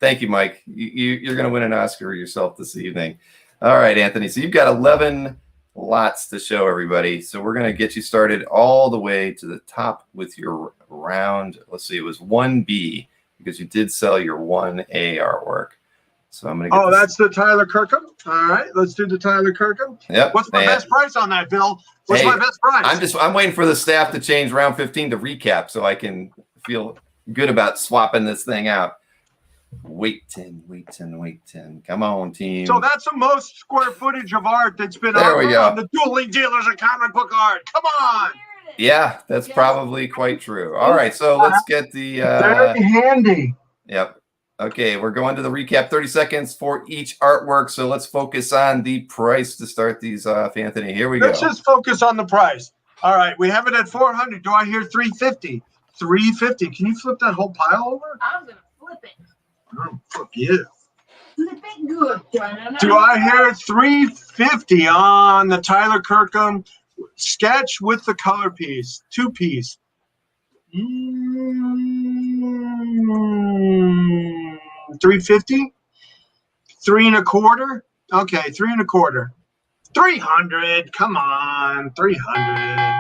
[SPEAKER 1] Thank you, Mike. You're going to win an Oscar yourself this evening. All right, Anthony. So you've got 11 lots to show everybody. So we're going to get you started all the way to the top with your round. Let's see, it was 1B because you did sell your 1A artwork. So I'm gonna get.
[SPEAKER 2] Oh, that's the Tyler Kirkham. All right, let's do the Tyler Kirkham.
[SPEAKER 1] Yep.
[SPEAKER 2] What's my best price on that, Bill? What's my best price?
[SPEAKER 1] I'm waiting for the staff to change round 15 to recap so I can feel good about swapping this thing out. Wait 10. Come on, team.
[SPEAKER 2] So that's the most square footage of art that's been
[SPEAKER 1] There we go.
[SPEAKER 2] on the Dueling Dealers of Comic Book Art. Come on.
[SPEAKER 1] Yeah, that's probably quite true. All right, so let's get the.
[SPEAKER 2] Very handy.
[SPEAKER 1] Yep. Okay, we're going to the recap. 30 seconds for each artwork. So let's focus on the price to start these off, Anthony. Here we go.
[SPEAKER 2] Let's just focus on the price. All right, we have it at 400. Do I hear 350? 350. Can you flip that whole pile over?
[SPEAKER 3] I'm gonna flip it.
[SPEAKER 2] Oh, fuck yeah.
[SPEAKER 3] Flip it good.
[SPEAKER 2] Do I hear 350 on the Tyler Kirkham sketch with the color piece, 2-piece? 350? 3 1/4? Okay, 3 1/4. 300. Come on, 300.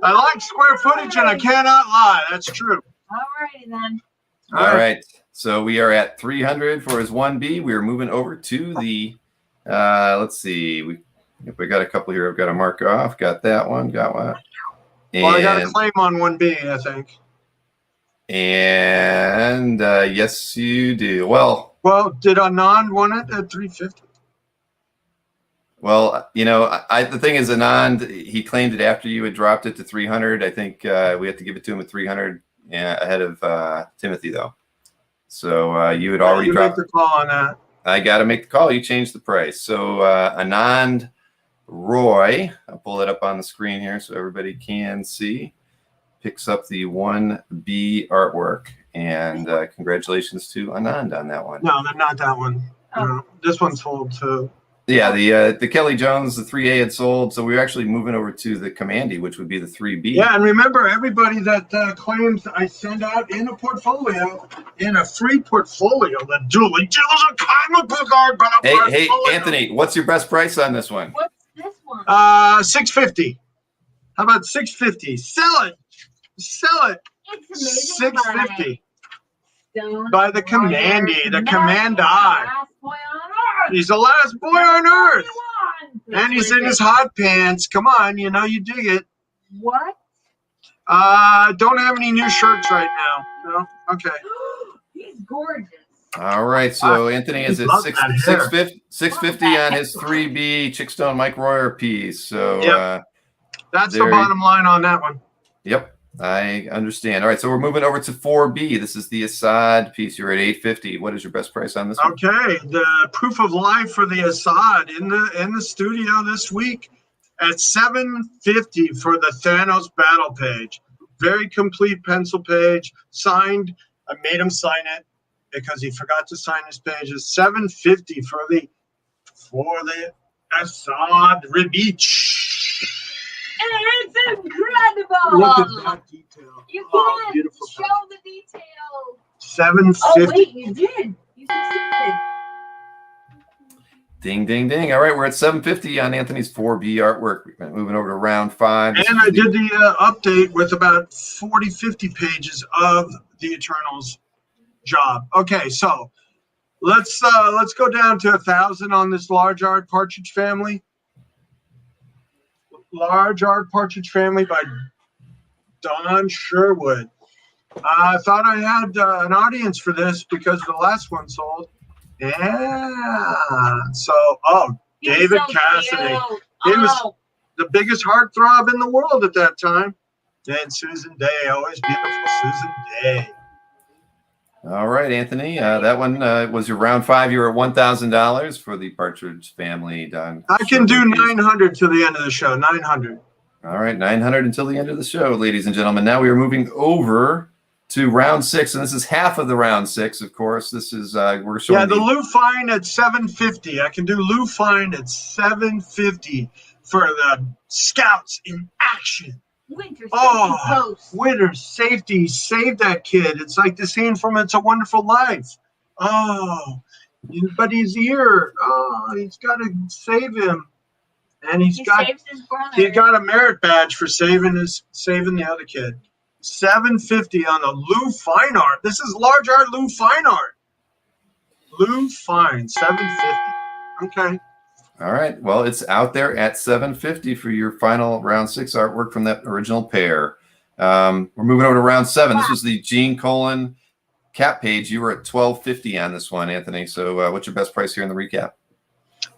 [SPEAKER 2] I like square footage, and I cannot lie. That's true.
[SPEAKER 3] Alrighty then.
[SPEAKER 1] All right. So we are at 300 for his 1B. We are moving over to the, let's see. We got a couple here. I've got to mark off. Got that one. Got one. And,
[SPEAKER 2] Well, I got a claim on 1B, I think.
[SPEAKER 1] And yes, you do. Well,
[SPEAKER 2] did Anand want it at 350?
[SPEAKER 1] Well, you know, the thing is, Anand, he claimed it after you had dropped it to 300. I think we have to give it to him at 300 ahead of Timothy, though. So you had already dropped.
[SPEAKER 2] Make the call on that.
[SPEAKER 1] I got to make the call. You changed the price. So Anand Roy, I'll pull it up on the screen here so everybody can see, picks up the 1B artwork. And congratulations to Anand on that one.
[SPEAKER 2] No, not that one.
[SPEAKER 3] Oh.
[SPEAKER 2] No, this one's sold too.
[SPEAKER 1] Yeah, the Kelly Jones, the 3A had sold, so we're actually moving over to the Commandy, which would be the 3B.
[SPEAKER 2] Yeah, and remember, everybody that claims I send out in a portfolio, in a free portfolio, the Dueling Dealers of Comic Book Art.
[SPEAKER 1] Hey, Anthony, what's your best price on this one?
[SPEAKER 3] What's this one?
[SPEAKER 2] $650. How about $650? Sell it. Sell it.
[SPEAKER 3] It's amazing.
[SPEAKER 2] $650. By the Commandy, the Command Eye. He's the last boy on Earth. And he's in his hot pants. Come on, you know you dig it.
[SPEAKER 3] What?
[SPEAKER 2] Don't have any new shirts right now. No? Okay.
[SPEAKER 3] He's gorgeous.
[SPEAKER 1] All right, so Anthony is at
[SPEAKER 2] love that
[SPEAKER 1] 650 on his 3B Chickstone Mike Royer piece. So
[SPEAKER 2] Yep. That's the bottom line on that one.
[SPEAKER 1] Yep, I understand. All right, so we're moving over to 4B. This is the Assad piece. You're at 850. What is your best price on this one?
[SPEAKER 2] Okay, the proof of life for the Assad in the studio this week at $750 for the Thanos battle page. Very complete pencil page, signed. I made him sign it because he forgot to sign his pages. $750 for the Assad Rebich.
[SPEAKER 3] It's incredible.
[SPEAKER 2] Look at that detail.
[SPEAKER 3] You
[SPEAKER 2] Oh,
[SPEAKER 3] can't
[SPEAKER 2] beautiful.
[SPEAKER 3] show the detail.
[SPEAKER 2] $750.
[SPEAKER 3] Oh wait, you did. You succeeded.
[SPEAKER 1] Ding, ding, ding. All right, we're at 750 on Anthony's 4B artwork. We're moving over to round 5.
[SPEAKER 2] And I did the update with about 40, 50 pages of the Eternals job. Okay, so let's go down to 1,000 on this large art Partridge Family. Large art Partridge Family by Don Sherwood. I thought I had an audience for this because the last one sold. Yeah. So, David Cassidy. He was the biggest heartthrob in the world at that time. And Susan Day, always beautiful Susan Day.
[SPEAKER 1] All right, Anthony. That one was your round 5. You were at $1,000 for the Partridge Family. Done.
[SPEAKER 2] I can do 900 to the end of the show. 900.
[SPEAKER 1] All right, 900 until the end of the show, ladies and gentlemen. Now we are moving over to round 6, and this is half of the round 6. Of course, this is we're showing.
[SPEAKER 2] The Lou Fine at 750. I can do Lou Fine at 750 for the Scouts in action.
[SPEAKER 3] Winter Safety Post.
[SPEAKER 2] Winter Safety, save that kid. It's like the scene from It's a Wonderful Life. But he's here. He's got to save him, and he
[SPEAKER 3] saves his brother.
[SPEAKER 2] He got a merit badge for saving the other kid. 750 on the Lou Fine Art. This is large art Lou Fine Art. Blue fine, $7.50. Okay.
[SPEAKER 1] All right. Well, it's out there at $7.50 for your final round 6 artwork from that original pair. We're moving over to round 7. This was the Gene Colan cap page. You were at $12.50 on this one, Anthony. So what's your best price here in the recap?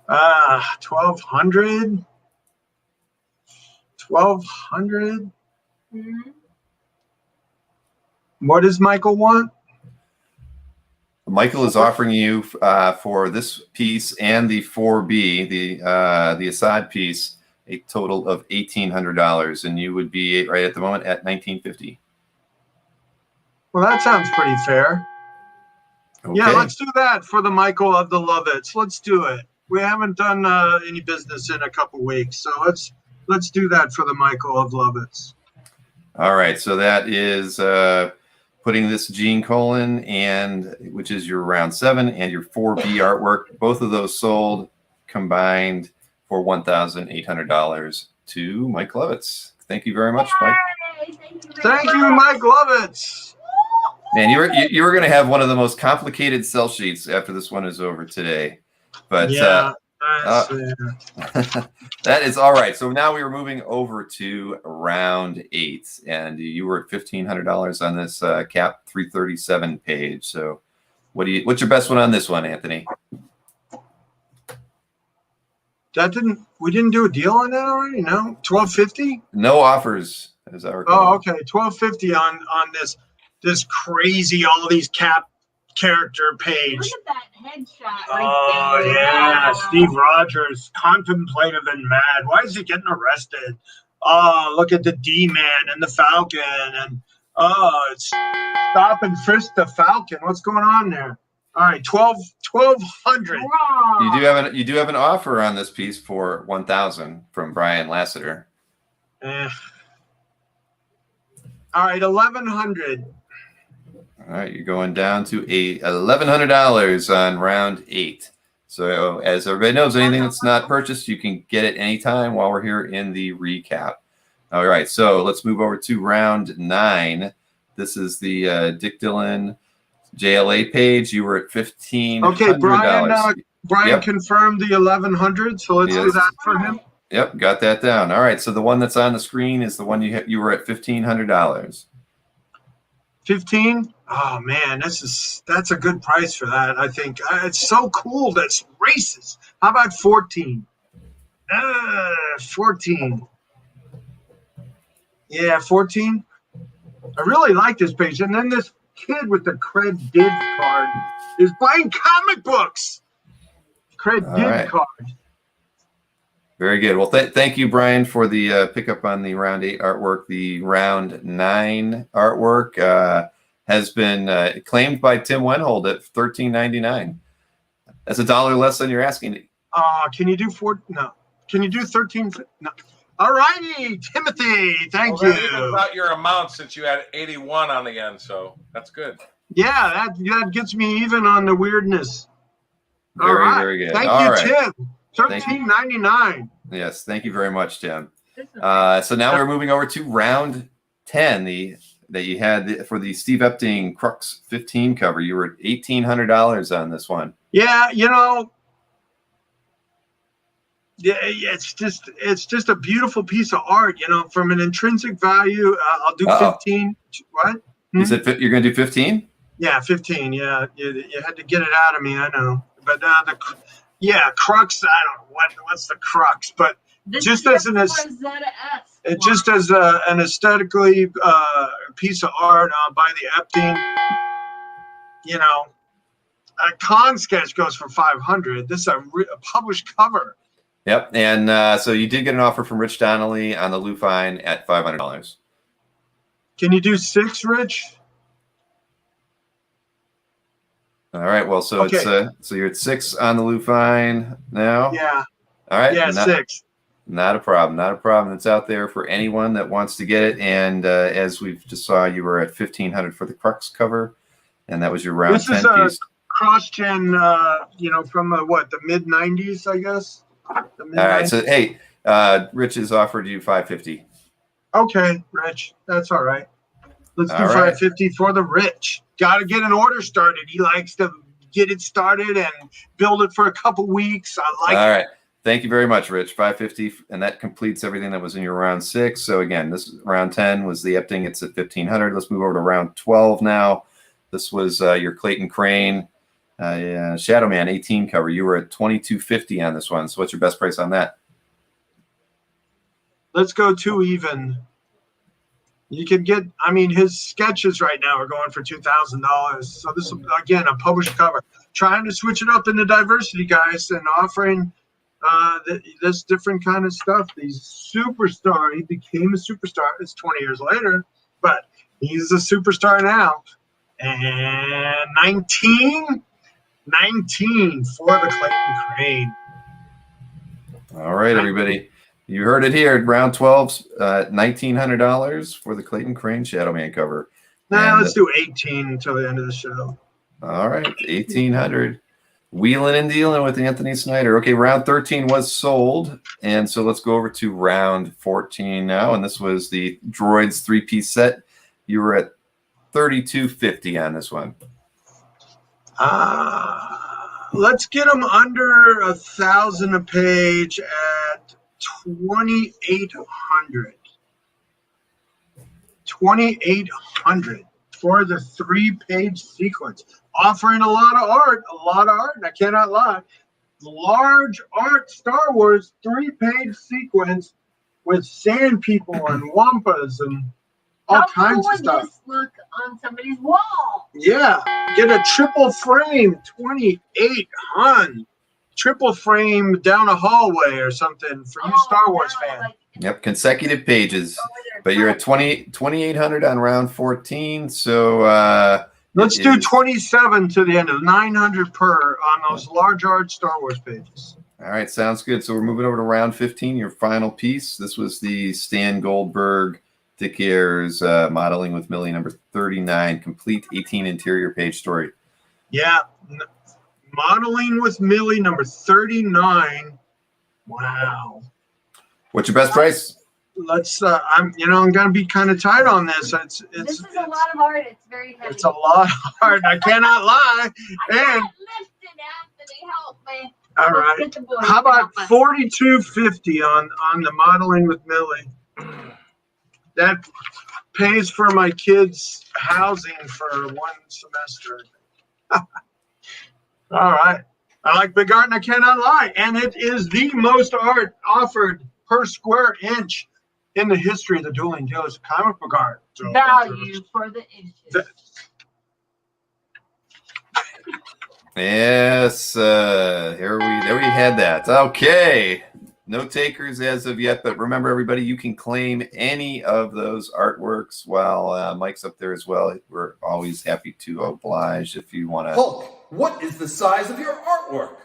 [SPEAKER 2] 1,200. 1,200.
[SPEAKER 3] Mhm.
[SPEAKER 2] What does Michael want?
[SPEAKER 1] Michael is offering you for this piece and the 4B, the Assad piece, a total of $1,800, and you would be right at the moment at $1,950.
[SPEAKER 2] Well, that sounds pretty fair.
[SPEAKER 1] Okay.
[SPEAKER 2] Yeah, let's do that for the Michael of the Lovitz. Let's do it. We haven't done any business in a couple weeks, so let's do that for the Michael of Lovitz.
[SPEAKER 1] All right, so that is putting this Gene Colan, and which is your round 7 and your 4B artwork. Both of those sold combined for $1,800 to Mike Lovitz. Thank you very much, Mike.
[SPEAKER 2] Thank you, Mike Lovitz.
[SPEAKER 1] Man, you were going to have one of the most complicated sell sheets after this one is over today, but
[SPEAKER 2] Yeah,
[SPEAKER 1] that is all right. So now we are moving over to round 8, and you were at $1,500 on this cap 337 page. So what's your best one on this one, Anthony?
[SPEAKER 2] we didn't do a deal on that already? No, $1,250.
[SPEAKER 1] No offers, as I recall.
[SPEAKER 2] Oh, okay, $1,250 on this crazy all these cap character page.
[SPEAKER 3] Look at that headshot right
[SPEAKER 2] Oh
[SPEAKER 3] there.
[SPEAKER 2] yeah,
[SPEAKER 3] Wow.
[SPEAKER 2] Steve Rogers, contemplative and mad. Why is he getting arrested? Oh, look at the D-Man and the Falcon, and it's stop and frisk the Falcon. What's going on there? All right, 1,200.
[SPEAKER 3] Wow.
[SPEAKER 1] You do have an offer on this piece for $1,000 from Brian Lassiter.
[SPEAKER 2] All right, 1,100.
[SPEAKER 1] All right, you're going down to $1,100 on round 8. So as everybody knows, anything that's not purchased, you can get it anytime while we're here in the recap. All right, so let's move over to round 9. This is the Dick Dillon JLA page. You were at $1,500.
[SPEAKER 2] Okay, Brian
[SPEAKER 1] Yep.
[SPEAKER 2] confirmed the 1,100, so let's do
[SPEAKER 1] Yes.
[SPEAKER 2] that for him.
[SPEAKER 1] Yep, got that down. All right, so the one that's on the screen is the one you were at $1,500.
[SPEAKER 2] 15. Oh man, that's a good price for that. I think it's so cool. That's racist. How about 14? 14. Yeah, 14. I really like this page. And then this kid with the Cred Div card is buying comic books. Cred
[SPEAKER 1] All
[SPEAKER 2] Div
[SPEAKER 1] right.
[SPEAKER 2] card.
[SPEAKER 1] Very good. Well, thank you, Brian, for the pickup on the round 8 artwork. The round 9 artwork has been claimed by Tim Wenhold at $13.99. That's $1 less than you're asking.
[SPEAKER 2] Can you do 4? No. Can you do 13? No. All righty, Timothy. Thank
[SPEAKER 4] Well,
[SPEAKER 2] you.
[SPEAKER 4] that evens out your amount since you had 81 on the end, so that's good.
[SPEAKER 2] Yeah, that gets me even on the weirdness. All
[SPEAKER 1] Very,
[SPEAKER 2] right.
[SPEAKER 1] very good.
[SPEAKER 2] Thank
[SPEAKER 1] All
[SPEAKER 2] you,
[SPEAKER 1] right.
[SPEAKER 2] Tim.
[SPEAKER 1] Thank you.
[SPEAKER 2] $13.99.
[SPEAKER 1] Yes, thank you very much, Tim. So now we're moving over to round 10, that you had for the Steve Epting Crux 15 cover. You were at $1,800 on this one.
[SPEAKER 2] Yeah, it's just a beautiful piece of art. From an intrinsic value, I'll do 15. What?
[SPEAKER 1] You said you're going to do 15?
[SPEAKER 2] Yeah, 15. Yeah, you had to get it out of me. I know, but crux. I don't know what's the crux, but just as an aesthetically piece of art by the Epting, a con sketch goes for $500. This is a published cover.
[SPEAKER 1] Yep. And so you did get an offer from Rich Donnelly on the Lufine at $500.
[SPEAKER 2] Can you do 6, Rich?
[SPEAKER 1] All right. Well, so
[SPEAKER 2] Okay.
[SPEAKER 1] it's so you're at 6 on the Lufine now.
[SPEAKER 2] Yeah.
[SPEAKER 1] All right.
[SPEAKER 2] Yeah, 6.
[SPEAKER 1] Not a problem. Not a problem. It's out there for anyone that wants to get it. And as we've just saw, you were at $1,500 for the Crux cover, and that was your round 10 piece.
[SPEAKER 2] Cross-gen, from the mid-90s, I guess?
[SPEAKER 1] All right. So, hey, Rich has offered you $550.
[SPEAKER 2] Okay, Rich. That's all right. Let's do
[SPEAKER 1] All right.
[SPEAKER 2] $550 for the Rich. Got to get an order started. He likes to get it started and build it for a couple weeks. I like it.
[SPEAKER 1] All right. Thank you very much, Rich. 550, and that completes everything that was in your round 6. So again, this round 10 was the Epting. It's at 1,500. Let's move over to round 12 now. This was your Clayton Crane Shadow Man 18 cover. You were at 2,250 on this one. So what's your best price on that?
[SPEAKER 2] Let's go 2 even. You can get, I mean, his sketches right now are going for $2,000. So this is, again, a published cover. Trying to switch it up into diversity, guys, and offering this different kind of stuff. He's superstar. He became a superstar. It's 20 years later, but he's a superstar now. And 19 for the Clayton Crane.
[SPEAKER 1] All right, everybody. You heard it here. Round 12's $1,900 for the Clayton Crane Shadow Man cover.
[SPEAKER 2] Now let's do 18 until the end of the show.
[SPEAKER 1] All right, 1,800. Wheeling and dealing with Anthony Snyder. Okay, round 13 was sold. And so let's go over to round 14 now. And this was the Droids 3-piece set. You were at 3,250 on this one.
[SPEAKER 2] Let's get them under 1,000 a page at 2,800. 2,800 for the 3-page sequence. Offering a lot of art, and I cannot lie. Large art Star Wars 3-page sequence with sand people and wampas and all kinds of stuff.
[SPEAKER 3] This look on somebody's wall.
[SPEAKER 2] Yeah, get a triple frame, 2,800. Triple frame down a hallway or something for you Star Wars fans.
[SPEAKER 1] Yep, consecutive pages. But you're at 2,800 on round 14. So
[SPEAKER 2] let's do 27 to the end of 900 per on those large art Star Wars pages.
[SPEAKER 1] All right, sounds good. So we're moving over to round 15, your final piece. This was the Stan Goldberg, Dick Ayers modeling with Millie number 39, complete 18 interior page story.
[SPEAKER 2] Yeah, modeling with Millie number 39. Wow.
[SPEAKER 1] What's your best price?
[SPEAKER 2] Let's I'm gonna be kind of tight on this.
[SPEAKER 3] This is a lot of art. It's very heavy.
[SPEAKER 2] It's a lot of art. I cannot lie.
[SPEAKER 3] I can't lift it, Anthony. Help me.
[SPEAKER 2] All right. How about 4,250 on the modeling with Millie? That pays for my kids' housing for 1 semester. All right. I like big art, and I cannot lie. And it is the most art offered per square inch in the history of the Dueling Dealers of comic book art. So
[SPEAKER 3] Value for the inches.
[SPEAKER 1] Yes, there we had that. Okay, no takers as of yet, but remember, everybody, you can claim any of those artworks while Mike's up there as well. We're always happy to oblige if you want to.
[SPEAKER 5] Hulk, what is the size of your artwork?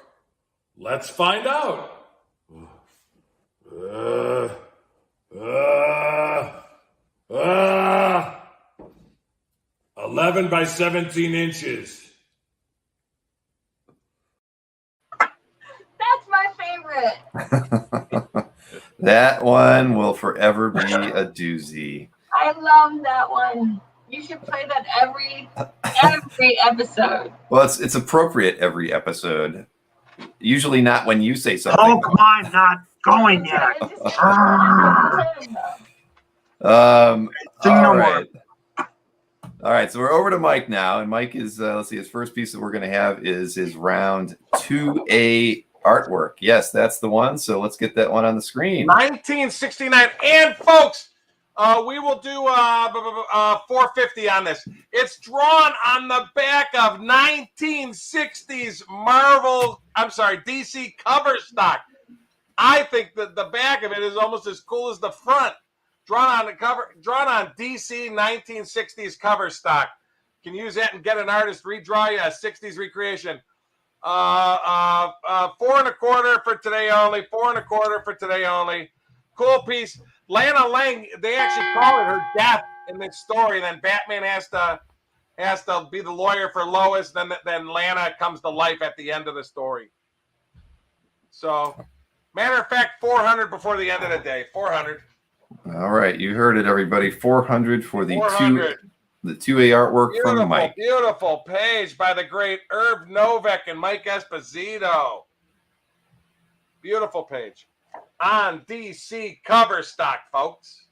[SPEAKER 7] Let's find out. 11 by 17 inches.
[SPEAKER 3] That's my favorite.
[SPEAKER 1] That one will forever be a doozy.
[SPEAKER 3] I love that one. You should play that every episode.
[SPEAKER 1] Well, it's appropriate every episode. Usually not when you say something.
[SPEAKER 2] Oh, mine not going yet.
[SPEAKER 1] All
[SPEAKER 2] no
[SPEAKER 1] right. All right, so we're over to Mike now, and Mike is let's see, his first piece that we're going to have is his round 2A artwork. Yes, that's the one. So let's get that one on the screen.
[SPEAKER 4] 1969, and folks, we will do 450 on this. It's drawn on the back of 1960s DC cover stock. I think that the back of it is almost as cool as the front. Drawn on DC 1960s cover stock. Can use that and get an artist redraw you a 60s recreation. 4 1/4 for today only. 4 1/4 for today only. Cool piece. Lana Lang, they actually call it her death in this story. Then Batman has to be the lawyer for Lois. Then Lana comes to life at the end of the story. So, matter of fact, 400 before the end of the day. 400.
[SPEAKER 1] All right, you heard it, everybody. 400 for the
[SPEAKER 4] 400.
[SPEAKER 1] the 2A artwork
[SPEAKER 4] Beautiful,
[SPEAKER 1] from Mike.
[SPEAKER 4] beautiful page by the great Herb Novak and Mike Esposito. Beautiful page on DC cover stock, folks.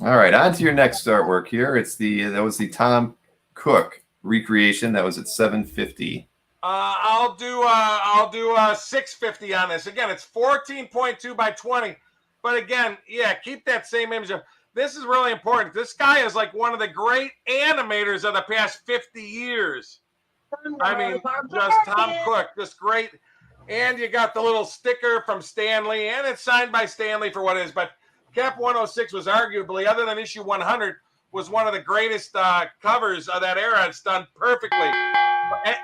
[SPEAKER 1] All right, on to your next artwork here. That was the Tom Cook recreation. That was at $750.
[SPEAKER 4] I'll do 650 on this. Again, it's 14.2 by 20. But again, yeah, keep that same image. This is really important. This guy is like one of the great animators of the past 50 years. I mean, just Tom Cook, just great. And you got the little sticker from Stanley, and it's signed by Stanley for what it is. But Cap 106 was arguably, other than issue 100, was one of the greatest covers of that era. It's done perfectly.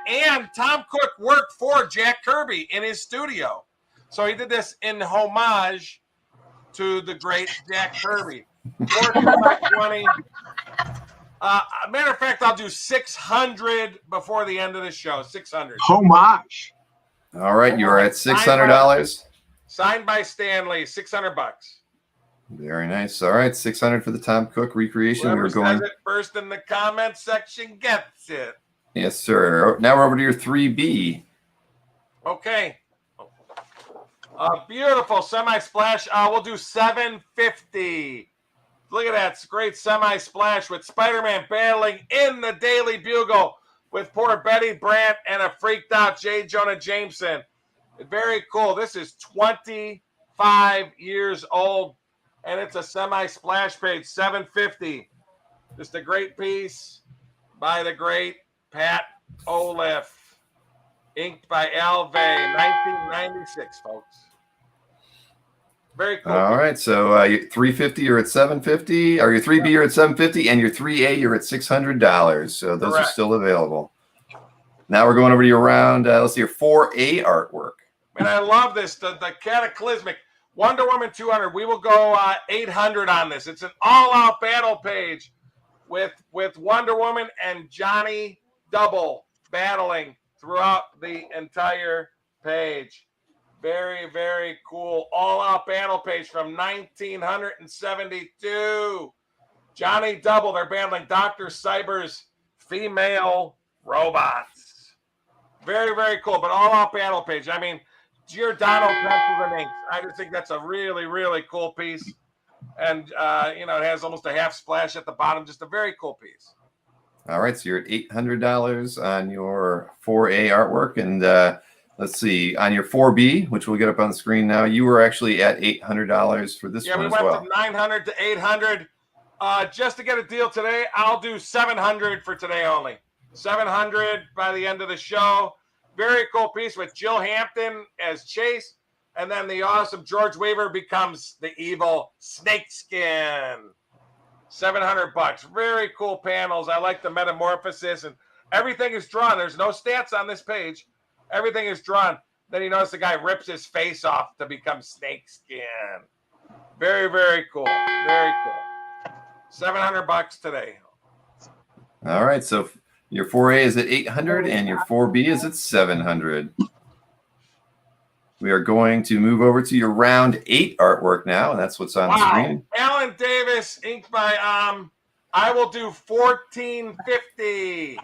[SPEAKER 4] And Tom Cook worked for Jack Kirby in his studio. So he did this in homage to the great Jack Kirby. 14/20. Matter of fact, I'll do 600 before the end of the show. 600.
[SPEAKER 2] Homage.
[SPEAKER 1] All right, you are at $600.
[SPEAKER 4] Signed by Stanley, $600.
[SPEAKER 1] Very nice. All right, 600 for the Tom Cook recreation.
[SPEAKER 4] Whoever says it first in the comment section gets it.
[SPEAKER 1] Yes, sir. Now we're over to your 3B.
[SPEAKER 4] Okay. Beautiful semi-splash. We'll do 750. Look at that. It's a great semi-splash with Spider-Man battling in the Daily Bugle with poor Betty Brant and a freaked out J. Jonah Jameson. Very cool. This is 25 years old, and it's a semi-splash page, 750. Just a great piece by the great Pat Oliff, inked by Alve, 1996, folks. Very cool.
[SPEAKER 1] All right, so your 350, you're at 750, or your 3B, you're at 750, and your 3A, you're at $600. So those
[SPEAKER 4] Correct.
[SPEAKER 1] are still available. Now we're going over to your round. Let's see your 4A artwork.
[SPEAKER 4] And I love this, the cataclysmic Wonder Woman 200. We will go 800 on this. It's an all-out battle page with Wonder Woman and Johnny Double battling throughout the entire page. Very, very cool all-out battle page from 1972. Johnny Double, they're battling Dr. Cyber's female robots. Very, very cool, but all-out battle page. I mean, Giordano pencils and inks. I just think that's a really, really cool piece. And, it has almost a half splash at the bottom. Just a very cool piece.
[SPEAKER 1] All right, so you're at $800 on your 4A artwork. And let's see, on your 4B, which we'll get up on the screen now, you were actually at $800 for this one as well.
[SPEAKER 4] Yeah, we went from 900 to 800. Just to get a deal today, I'll do 700 for today only. 700 by the end of the show. Very cool piece with Jill Hampton as Chase. And then the awesome George Weaver becomes the evil Snakeskin. $700. Very cool panels. I like the metamorphosis, and everything is drawn. There's no stats on this page. Everything is drawn. Then you notice the guy rips his face off to become Snakeskin. Very, very cool. Very cool. $700 today.
[SPEAKER 1] All right, so your 4A is at 800 and your 4B is at 700. We are going to move over to your round 8 artwork now, and that's what's on the screen.
[SPEAKER 4] Alan Davis, inked by I will do 1450.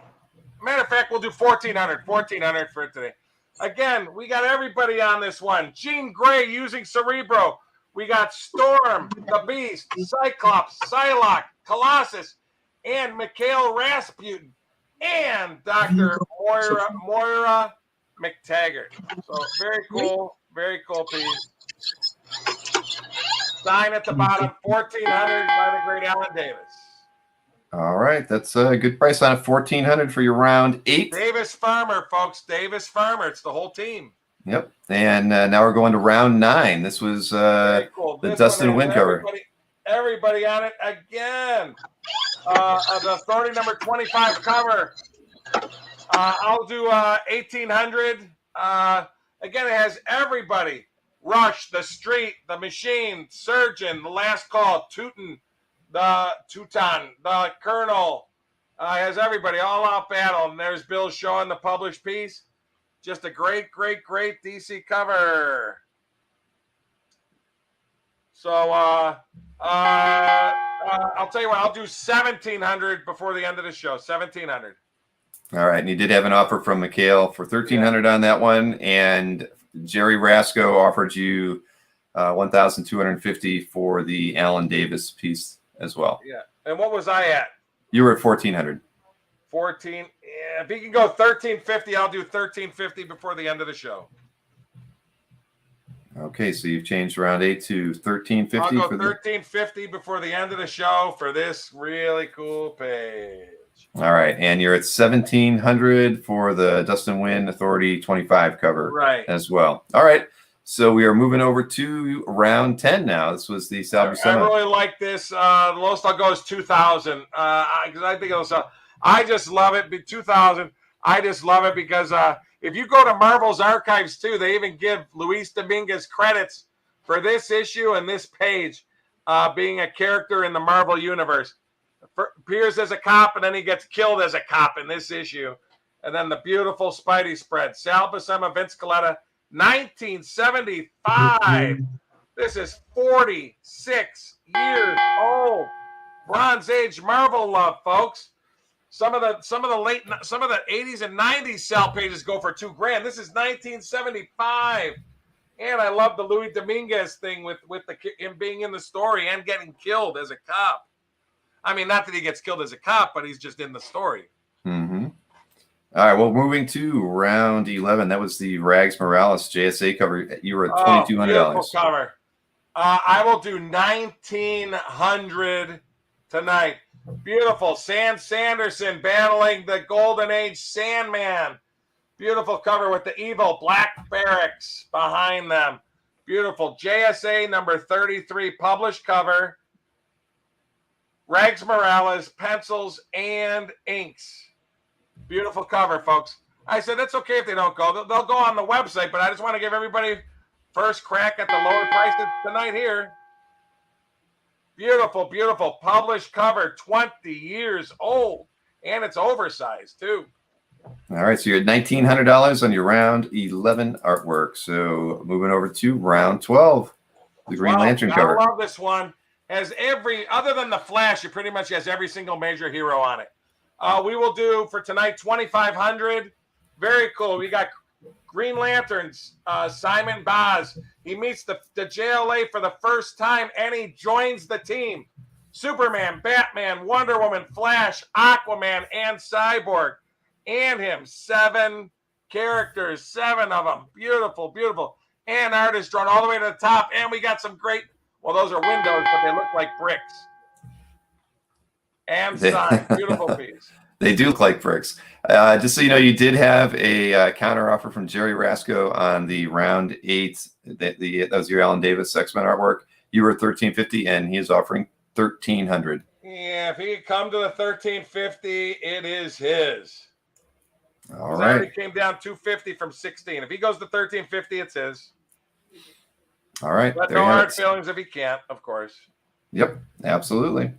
[SPEAKER 4] Matter of fact, we'll do 1400. 1400 for today. Again, we got everybody on this one. Jean Grey using Cerebro. We got Storm, the Beast, Cyclops, Psylocke, Colossus, and Mikhail Rasputin, and Dr. Moira McTaggart. So very cool piece. Sign at the bottom, 1400 by the great Alan Davis.
[SPEAKER 1] All right, that's a good price on it. 1400 for your round 8.
[SPEAKER 4] Davis Farmer, folks. Davis Farmer. It's the whole team.
[SPEAKER 1] Yep. And now we're going to round 9. This was
[SPEAKER 4] cool.
[SPEAKER 1] the Dustin Wynn cover.
[SPEAKER 4] Everybody on it again. The Authority number 25 cover. I'll do 1800. Again, it has everybody. Rush, The Street, The Machine, Surgeon, The Last Call, Teuton, the Teuton, the Colonel. Has everybody all out battle. And there's Bill showing the published piece. Just a great, great, great DC cover. So I'll tell you what. I'll do 1,700 before the end of the show. 1,700.
[SPEAKER 1] All right, and you did have an offer from Mikhail for 1,300 on that one, and Jerry Rasco offered you 1,250 for the Alan Davis piece as well.
[SPEAKER 4] Yeah. And what was I at?
[SPEAKER 1] You were at 1,400.
[SPEAKER 4] 14. Yeah, if he can go 1,350, I'll do 1,350 before the end of the show.
[SPEAKER 1] Okay, so you've changed round 8 to 1,350.
[SPEAKER 4] I'll go 1,350 before the end of the show for this really cool page.
[SPEAKER 1] All right, and you're at 1,700 for the Dustin Wynn Authority 25 cover,
[SPEAKER 4] right,
[SPEAKER 1] as well. All right, so we are moving over to round 10 now. This was the Sal Buscema.
[SPEAKER 4] I really like this. The lowest I'll go is 2,000. Because I think it'll. I just love it. 2,000. I just love it because if you go to Marvel's archives too, they even give Luis Dominguez credits for this issue and this page being a character in the Marvel universe. Appears as a cop and then he gets killed as a cop in this issue. And then the beautiful Spidey spread. Sal Buscema, Vince Coletta, 1975. This is 46 years old. Bronze Age Marvel love, folks. Some of the 80s and 90s Sal pages go for $2,000. This is 1975. And I love the Louis Dominguez thing with him being in the story and getting killed as a cop. I mean, not that he gets killed as a cop, but he's just in the story.
[SPEAKER 1] Mm-hmm. All right, well, moving to round 11. That was the Rags Morales JSA cover. You were at $2,200.
[SPEAKER 4] Beautiful cover. I will do 1,900 tonight. Beautiful. Sam Sanderson battling the Golden Age Sandman. Beautiful cover with the evil Black Barracks behind them. Beautiful. JSA number 33 published cover. Rags Morales, pencils, and inks. Beautiful cover, folks. I said, it's okay if they don't go. They'll go on the website, but I just want to give everybody first crack at the lower prices tonight here. Beautiful, beautiful published cover, 20 years old, and it's oversized, too.
[SPEAKER 1] All right, so you're at $1,900 on your round 11 artwork. So moving over to round 12, the Green Lantern cover.
[SPEAKER 4] I love this one. Has other than the Flash, it pretty much has every single major hero on it. We will do for tonight 2,500. Very cool. We got Green Lanterns, Simon Baz. He meets the JLA for the first time and he joins the team. Superman, Batman, Wonder Woman, Flash, Aquaman, and Cyborg. And him. 7 characters, 7 of them. Beautiful, beautiful. And art is drawn all the way to the top. And we got some great. Well, those are windows, but they look like bricks. And sign. Beautiful piece.
[SPEAKER 1] They do look like bricks. Just so you know, you did have a counter offer from Jerry Rasco on the round 8. That was your Alan Davis X-Men artwork. You were at $1,350, and he is offering $1,300.
[SPEAKER 4] Yeah, if he could come to the 1,350, it is his.
[SPEAKER 1] All right.
[SPEAKER 4] Already came down $250 from 16. If he goes to 1,350, it's his.
[SPEAKER 1] All right.
[SPEAKER 4] But no hard feelings if he can't, of course.
[SPEAKER 1] Yep, absolutely.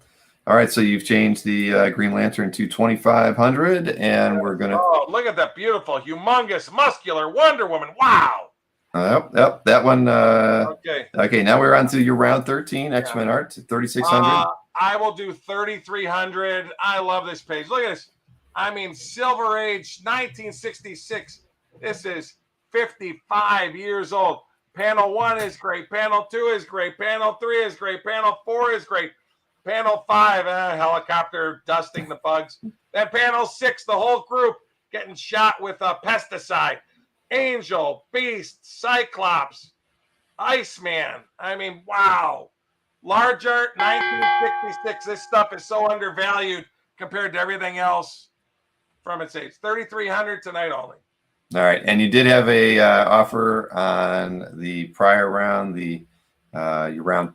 [SPEAKER 1] All right, so you've changed the Green Lantern to 2,500, and we're gonna.
[SPEAKER 4] Oh, look at that beautiful, humongous, muscular Wonder Woman! Wow.
[SPEAKER 1] Yep, that one.
[SPEAKER 4] Okay.
[SPEAKER 1] Okay, now we're on to your round 13 X-Men art, 3,600.
[SPEAKER 4] I will do 3,300. I love this page. Look at this. I mean, Silver Age, 1966. This is 55 years old. Panel 1 is great. Panel 2 is great. Panel 3 is great. Panel 4 is great. Panel 5, helicopter dusting the bugs. Then panel 6, the whole group getting shot with a pesticide. Angel, Beast, Cyclops, Iceman. I mean, wow. Large art, 1966. This stuff is so undervalued compared to everything else from its age. 3,300 tonight only.
[SPEAKER 1] All right, and you did have a offer on the prior round, your round.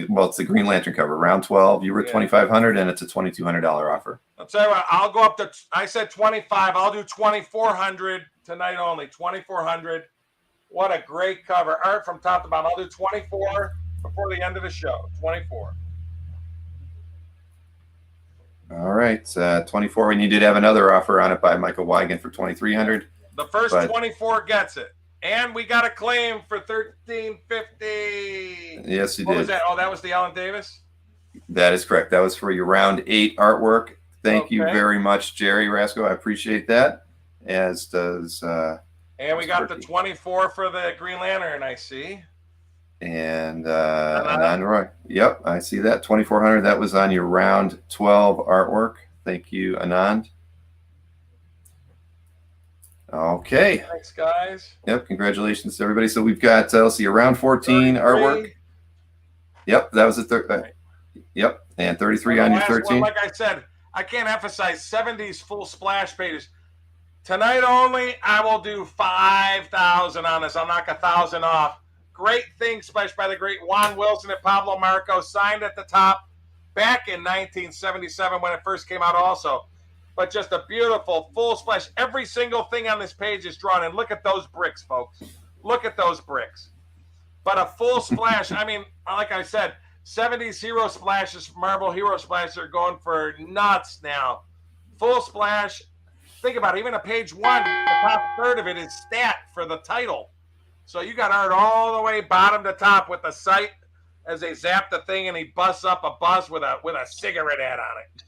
[SPEAKER 1] Well, it's the Green Lantern cover, round 12. You were at 2,500, and it's a $2,200 offer.
[SPEAKER 4] I'll tell you what. I'll go up to. I said 25. I'll do 2,400 tonight only. 2,400. What a great cover art from top to bottom. I'll do 24 before the end of the show. 24.
[SPEAKER 1] All right, 24, and you did have another offer on it by Michael Wigan for 2,300.
[SPEAKER 4] The first 24 gets it, and we got a claim for 1,350.
[SPEAKER 1] Yes, you did.
[SPEAKER 4] What was that? Oh, that was the Alan Davis.
[SPEAKER 1] That is correct. That was for your round 8 artwork. Thank you very much, Jerry Rasco. I appreciate that. As does.
[SPEAKER 4] And we got the 24 for the Green Lantern, I see.
[SPEAKER 1] And Anand Roy. Yep, I see that. 2,400. That was on your round 12 artwork. Thank you, Anand. Okay.
[SPEAKER 4] Thanks, guys.
[SPEAKER 1] Yep, congratulations to everybody. So we've got, let's see, around 14 artwork. Yep, that was the third. Yep, and 33 on your 13.
[SPEAKER 4] Like I said, I can't emphasize 70s full splash pages. Tonight only, I will do 5,000 on this. I'll knock 1,000 off. Great thing, splashed by the great Juan Wilson and Pablo Marco, signed at the top back in 1977 when it first came out also. But just a beautiful full splash. Every single thing on this page is drawn. And look at those bricks, folks. Look at those bricks. But a full splash, I mean, like I said, 70s hero splashes, Marvel hero splashes are going for nuts now. Full splash. Think about it. Even a page 1, the top third of it is stat for the title. So you got art all the way bottom to top with the sight as they zap the thing and he busts up a bus with a cigarette ad on it.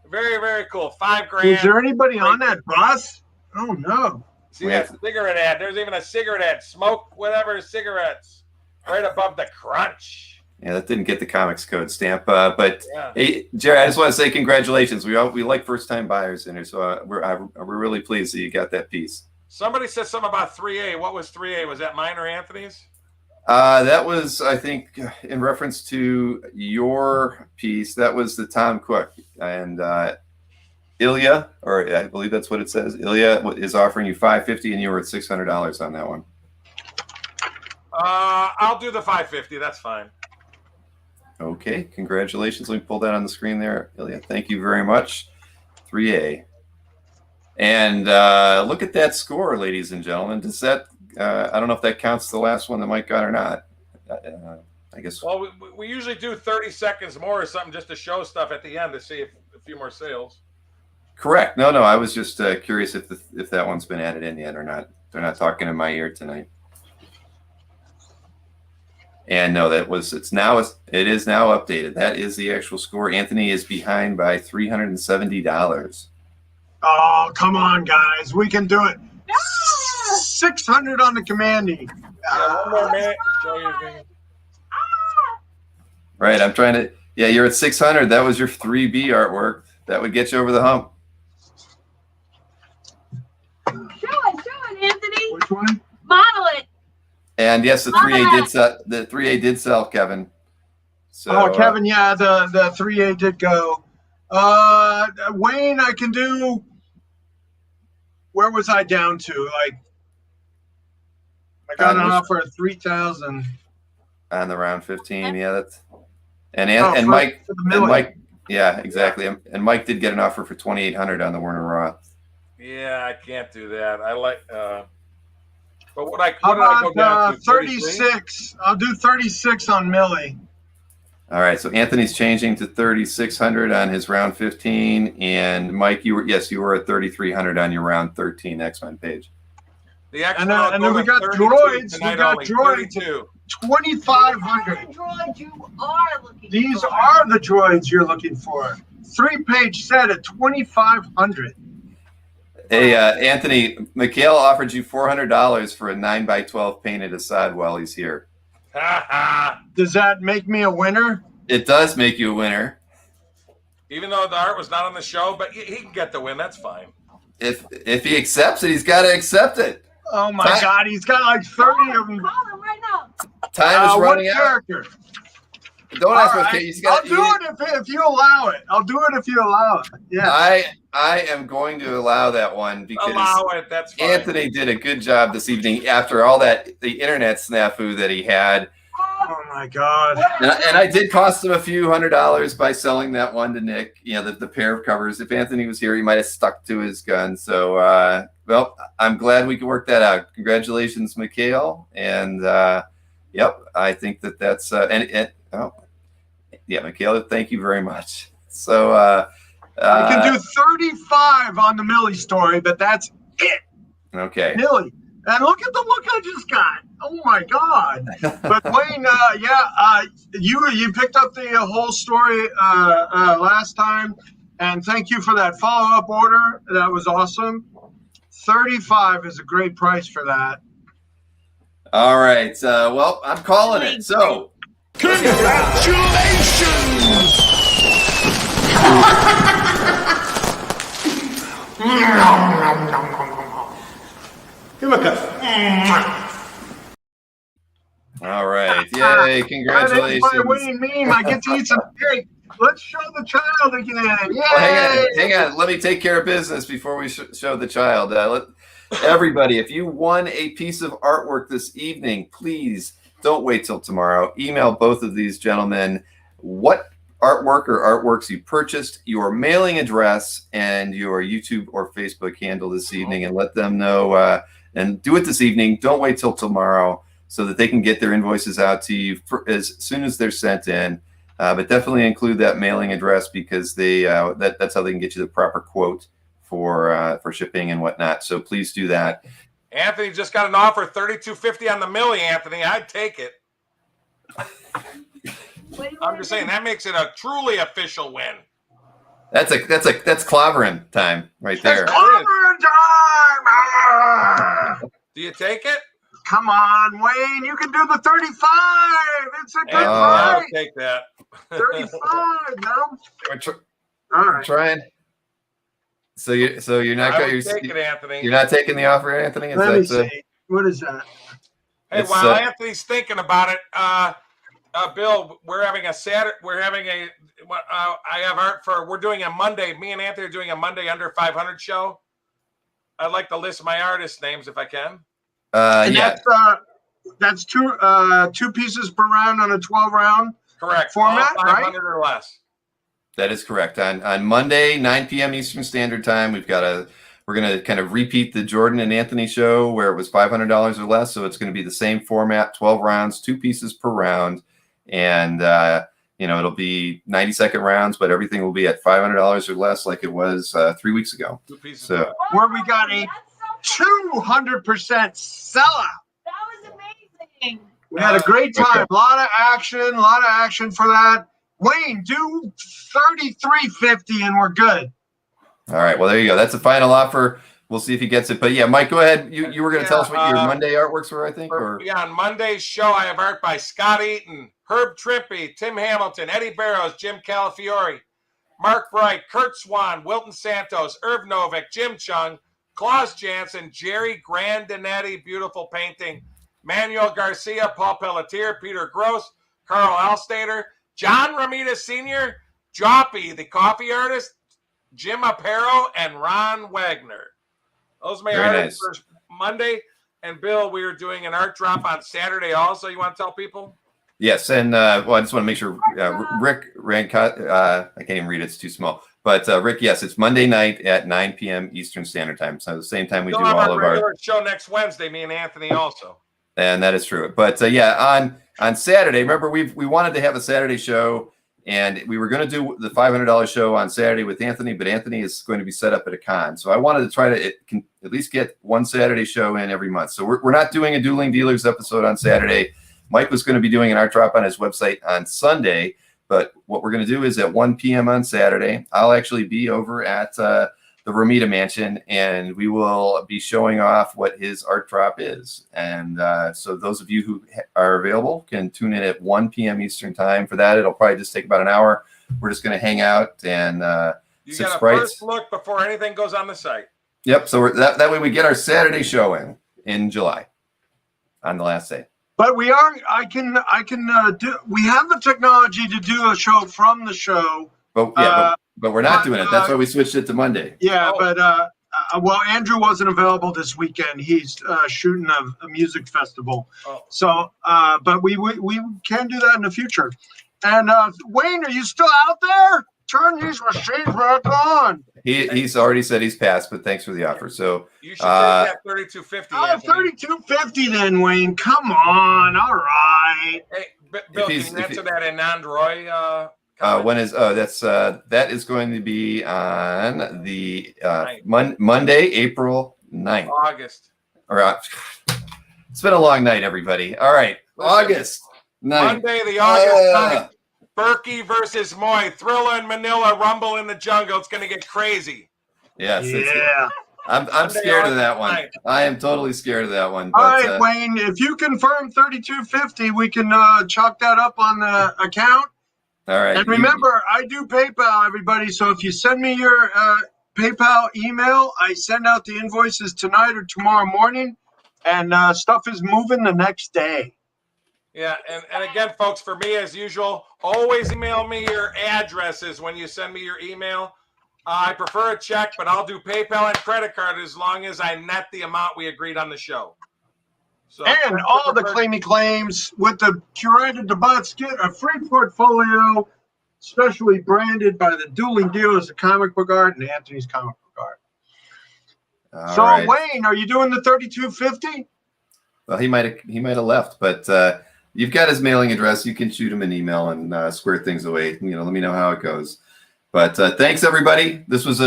[SPEAKER 4] Very, very cool. $5,000.
[SPEAKER 2] Is there anybody on that bus? Oh no.
[SPEAKER 4] See that cigarette ad? There's even a cigarette ad. Smoke whatever cigarettes. Right above the crunch.
[SPEAKER 1] Yeah, that didn't get the Comics Code stamp. But hey, Jerry, I just want to say congratulations. We like first-time buyers in here, so we're really pleased that you got that piece.
[SPEAKER 4] Somebody said something about 3A. What was 3A? Was that mine or Anthony's?
[SPEAKER 1] That was, I think, in reference to your piece. That was the Tom Cook. And Ilya, or I believe that's what it says. Ilya is offering you $550, and you were at $600 on that one.
[SPEAKER 4] I'll do the $550. That's fine.
[SPEAKER 1] Okay, congratulations. Let me pull that on the screen there, Ilya. Thank you very much. 3A. And look at that score, ladies and gentlemen. Does that? I don't know if that counts the last one that Mike got or not. I guess.
[SPEAKER 4] Well, we usually do 30 seconds more or something just to show stuff at the end to see if a few more sales.
[SPEAKER 1] Correct. No. I was just curious if that one's been added in yet or not. They're not talking in my ear tonight. And no, it is now updated. That is the actual score. Anthony is behind by $370.
[SPEAKER 2] Oh, come on, guys. We can do it. 600 on the commanding.
[SPEAKER 4] One more minute. Show your thing.
[SPEAKER 1] Right. I'm trying to. Yeah, you're at 600. That was your 3B artwork. That would get you over the hump.
[SPEAKER 3] Show it, Anthony.
[SPEAKER 2] Which one?
[SPEAKER 3] Model it.
[SPEAKER 1] And yes, the 3A did sell. The 3A did sell, Kevin. So,
[SPEAKER 2] Kevin, yeah, the 3A did go. Wayne, I can do. Where was I down to? Like, I got an offer of 3,000
[SPEAKER 1] on the round 15. Yeah, that's and Mike. Yeah, exactly. And Mike did get an offer for 2,800 on the Werner Roth.
[SPEAKER 4] Yeah, I can't do that. I like. But what I
[SPEAKER 2] go
[SPEAKER 4] down to?
[SPEAKER 2] 36. I'll do 36 on Millie.
[SPEAKER 1] All right, so Anthony's changing to 3,600 on his round 15, and Mike, you were at 3,300 on your round 13 X-Men page.
[SPEAKER 4] The
[SPEAKER 2] X-Men, and then we got droids. We got droids. 2,500.
[SPEAKER 3] Droids you are looking
[SPEAKER 2] These
[SPEAKER 3] for.
[SPEAKER 2] are the droids you're looking for. 3-page set at 2,500.
[SPEAKER 1] Hey, Anthony, Mikhail offered you $400 for a 9x12 painted Assad while he's here.
[SPEAKER 2] Does that make me a winner?
[SPEAKER 1] It does make you a winner.
[SPEAKER 4] Even though the art was not on the show, but he can get the win. That's fine.
[SPEAKER 1] If he accepts it, he's got to accept it.
[SPEAKER 2] Oh my God, he's got like 30 of them.
[SPEAKER 3] Call him right now.
[SPEAKER 1] Time is running
[SPEAKER 2] what
[SPEAKER 1] out.
[SPEAKER 2] Character?
[SPEAKER 1] Don't ask me.
[SPEAKER 2] Right. I'll do it if you allow it. I'll do it if you allow it. Yeah.
[SPEAKER 1] I am going to allow that one because
[SPEAKER 4] allow it. That's fine.
[SPEAKER 1] Anthony did a good job this evening after all the internet snafu that he had.
[SPEAKER 2] Oh my God.
[SPEAKER 1] And I did cost him a few $100s by selling that one to Nick. You know, the pair of covers. If Anthony was here, he might have stuck to his gun. So, well, I'm glad we could work that out. Congratulations, Mikhail. And yep, I think that's Mikhail, thank you very much. So
[SPEAKER 2] I can do 35 on the Millie story, but that's it.
[SPEAKER 1] Okay.
[SPEAKER 2] Millie, And look at the look I just got. Oh my God! But Wayne, you picked up the whole story last time, and thank you for that follow-up order. That was awesome. 35 is a great price for that.
[SPEAKER 1] All right. Well, I'm calling it. So,
[SPEAKER 7] Congratulations!
[SPEAKER 6] Give him a cut.
[SPEAKER 1] all right. Yay! Congratulations.
[SPEAKER 2] By Wayne meme, I get to eat some cake. Let's show the child again. Yay!
[SPEAKER 1] Well, hang on. Let me take care of business before we show the child. Everybody, if you won a piece of artwork this evening, please don't wait till tomorrow. Email both of these gentlemen what artwork or artworks you purchased, your mailing address, and your YouTube or Facebook handle this evening, and let them know. And do it this evening. Don't wait till tomorrow so that they can get their invoices out to you as soon as they're sent in. But definitely include that mailing address because that's how they can get you the proper quote for shipping and whatnot. So please do that.
[SPEAKER 4] Anthony just got an offer, $32.50 on the milli. Anthony, I'd take it. I'm just saying that makes it a truly official win.
[SPEAKER 1] That's clobbering time right there.
[SPEAKER 2] It's clobbering time!
[SPEAKER 4] Do you take it?
[SPEAKER 2] Come on, Wayne, you can do the 35. It's a good
[SPEAKER 4] I'll
[SPEAKER 2] price.
[SPEAKER 4] take that.
[SPEAKER 2] 35, no?
[SPEAKER 1] All right. Trying. So you're not
[SPEAKER 4] going to take it, Anthony.
[SPEAKER 1] You're not taking the offer, Anthony?
[SPEAKER 2] Let me see. What is that?
[SPEAKER 4] Hey, while Anthony's thinking about it, Bill, we're having a Saturday. I have art for. We're doing a Monday. Me and Anthony are doing a Monday under 500 show. I'd like to list my artist names if I can.
[SPEAKER 1] Yeah.
[SPEAKER 2] That's two pieces per round on a 12 round.
[SPEAKER 4] Correct.
[SPEAKER 2] Format,
[SPEAKER 4] all 500 or less.
[SPEAKER 1] That is correct. On Monday, 9 p.m. Eastern Standard Time, we're going to kind of repeat the Jordan and Anthony show where it was $500 or less. So it's going to be the same format, 12 rounds, 2 pieces per round. And, it'll be 90-second rounds, but everything will be at $500 or less like it was 3 weeks ago.
[SPEAKER 4] 2 pieces.
[SPEAKER 1] So
[SPEAKER 2] where we got a 200% sellout.
[SPEAKER 3] That was amazing.
[SPEAKER 2] We had a great time. A lot of action for that. Wayne, do 33.50 and we're good.
[SPEAKER 1] All right. Well, there you go. That's the final offer. We'll see if he gets it. But yeah, Mike, go ahead. You were going to tell us what your Monday artworks were, I think.
[SPEAKER 4] On Monday's show, I have art by Scott Eaton, Herb Trimpe, Tim Hamilton, Eddie Barrows, Jim Calafiore, Mark Bright, Kurt Swan, Wilton Santos, Irv Novick, Jim Chung, Klaus Jansen, Jerry Grandinetti, beautiful painting, Manuel Garcia, Paul Pelletier, Peter Gross, Carl Alstater, John Ramita Sr., Joppy, the coffee artist, Jim Aparo, and Ron Wagner. Those are my artists for Monday. And Bill, we are doing an art drop on Saturday also. You want to tell people?
[SPEAKER 1] Yes. And I just want to make sure Rick Rancott, I can't even read it. It's too small. But Rick, yes, it's Monday night at 9 p.m. Eastern Standard Time. So the same time we do all of our
[SPEAKER 4] show next Wednesday, me and Anthony also.
[SPEAKER 1] And that is true. But on Saturday, remember we wanted to have a Saturday show, and we were going to do the $500 show on Saturday with Anthony, but Anthony is going to be set up at a con. So I wanted to try to at least get one Saturday show in every month. So we're not doing a Dueling Dealers episode on Saturday. Mike was going to be doing an art drop on his website on Sunday, but what we're going to do is at 1 p.m. on Saturday, I'll actually be over at the Ramita Mansion, and we will be showing off what his art drop is. And so those of you who are available can tune in at 1 p.m. Eastern Time for that. It'll probably just take about an hour. We're just going to hang out and
[SPEAKER 4] you get a first look before anything goes on the site.
[SPEAKER 1] Yep. So that way we get our Saturday show in July on the last day.
[SPEAKER 2] But we have the technology to do a show from the show.
[SPEAKER 1] But we're not doing it. That's why we switched it to Monday.
[SPEAKER 2] Yeah, but Andrew wasn't available this weekend. He's shooting a music festival. Oh. So, but we can do that in the future. And Wayne, are you still out there? Turn these machines back on.
[SPEAKER 1] He's already said he's passed, but thanks for the offer. So
[SPEAKER 4] you should take that $32.50.
[SPEAKER 2] Oh, $32.50 then, Wayne. Come on. All right.
[SPEAKER 4] Hey, Bill, can you answer that in Android?
[SPEAKER 1] That is going to be on the Monday, April 9th. It's been a long night, everybody. All right,
[SPEAKER 4] Listen,
[SPEAKER 1] August 9th.
[SPEAKER 4] Monday, the August 9th. Berkey versus Moy. Thriller in Manila, Rumble in the Jungle. It's going to get crazy.
[SPEAKER 1] Yes.
[SPEAKER 2] Yeah.
[SPEAKER 1] I'm scared of that one. I am totally scared of that one. But,
[SPEAKER 2] All right, Wayne, if you confirm 3250, we can chalk that up on the account.
[SPEAKER 1] All right.
[SPEAKER 2] And remember, I do PayPal, everybody. So if you send me your PayPal email, I send out the invoices tonight or tomorrow morning, and stuff is moving the next day.
[SPEAKER 4] Yeah, and again, folks, for me, as usual, always email me your addresses when you send me your email. I prefer a check, but I'll do PayPal and credit card as long as I net the amount we agreed on the show. So,
[SPEAKER 2] and all the claimy claims with the curated debates get a free portfolio, specially branded by the Dueling Dealers of Comic Book Art and Anthony's Comic Book Art.
[SPEAKER 1] All
[SPEAKER 2] so,
[SPEAKER 1] right.
[SPEAKER 2] Wayne, are you doing the 3250?
[SPEAKER 1] Well, he might have left, but you've got his mailing address. You can shoot him an email and square things away. Let me know how it goes. But thanks, everybody. This was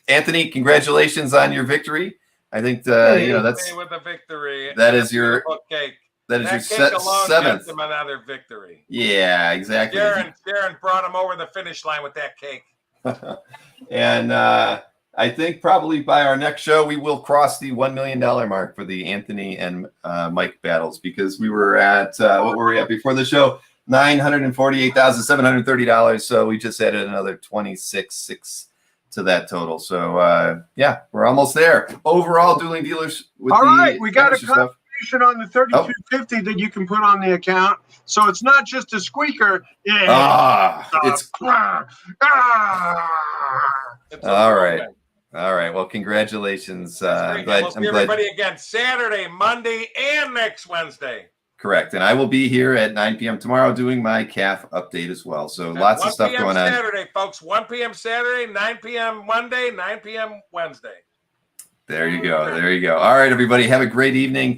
[SPEAKER 1] Anthony. Congratulations on your victory. I think that's
[SPEAKER 4] with a victory.
[SPEAKER 1] That is your
[SPEAKER 4] cake.
[SPEAKER 1] That is
[SPEAKER 4] that
[SPEAKER 1] your
[SPEAKER 4] cake alone
[SPEAKER 1] seventh.
[SPEAKER 4] Gets him another victory.
[SPEAKER 1] Yeah, exactly.
[SPEAKER 4] Darren brought him over the finish line with that cake.
[SPEAKER 1] And I think probably by our next show we will cross the $1 million mark for the Anthony and Mike battles, because we were at what were we at before the show? $948,730. So we just added another 26.6 to that total. So yeah, we're almost there. Overall, Dueling Dealers.
[SPEAKER 2] All right, we got a contribution on the 3250 that you can put on the account. So it's not just a squeaker. Yeah.
[SPEAKER 1] It's all right. All right. Well, congratulations.
[SPEAKER 4] We'll see everybody again Saturday, Monday, and next Wednesday.
[SPEAKER 1] Correct. And I will be here at 9 p.m. tomorrow doing my CAF update as well. So lots of stuff going on.
[SPEAKER 4] Saturday, folks. 1 p.m. Saturday, 9 p.m. Monday, 9 p.m. Wednesday.
[SPEAKER 1] There you go. There you go. All right, everybody. Have a great evening.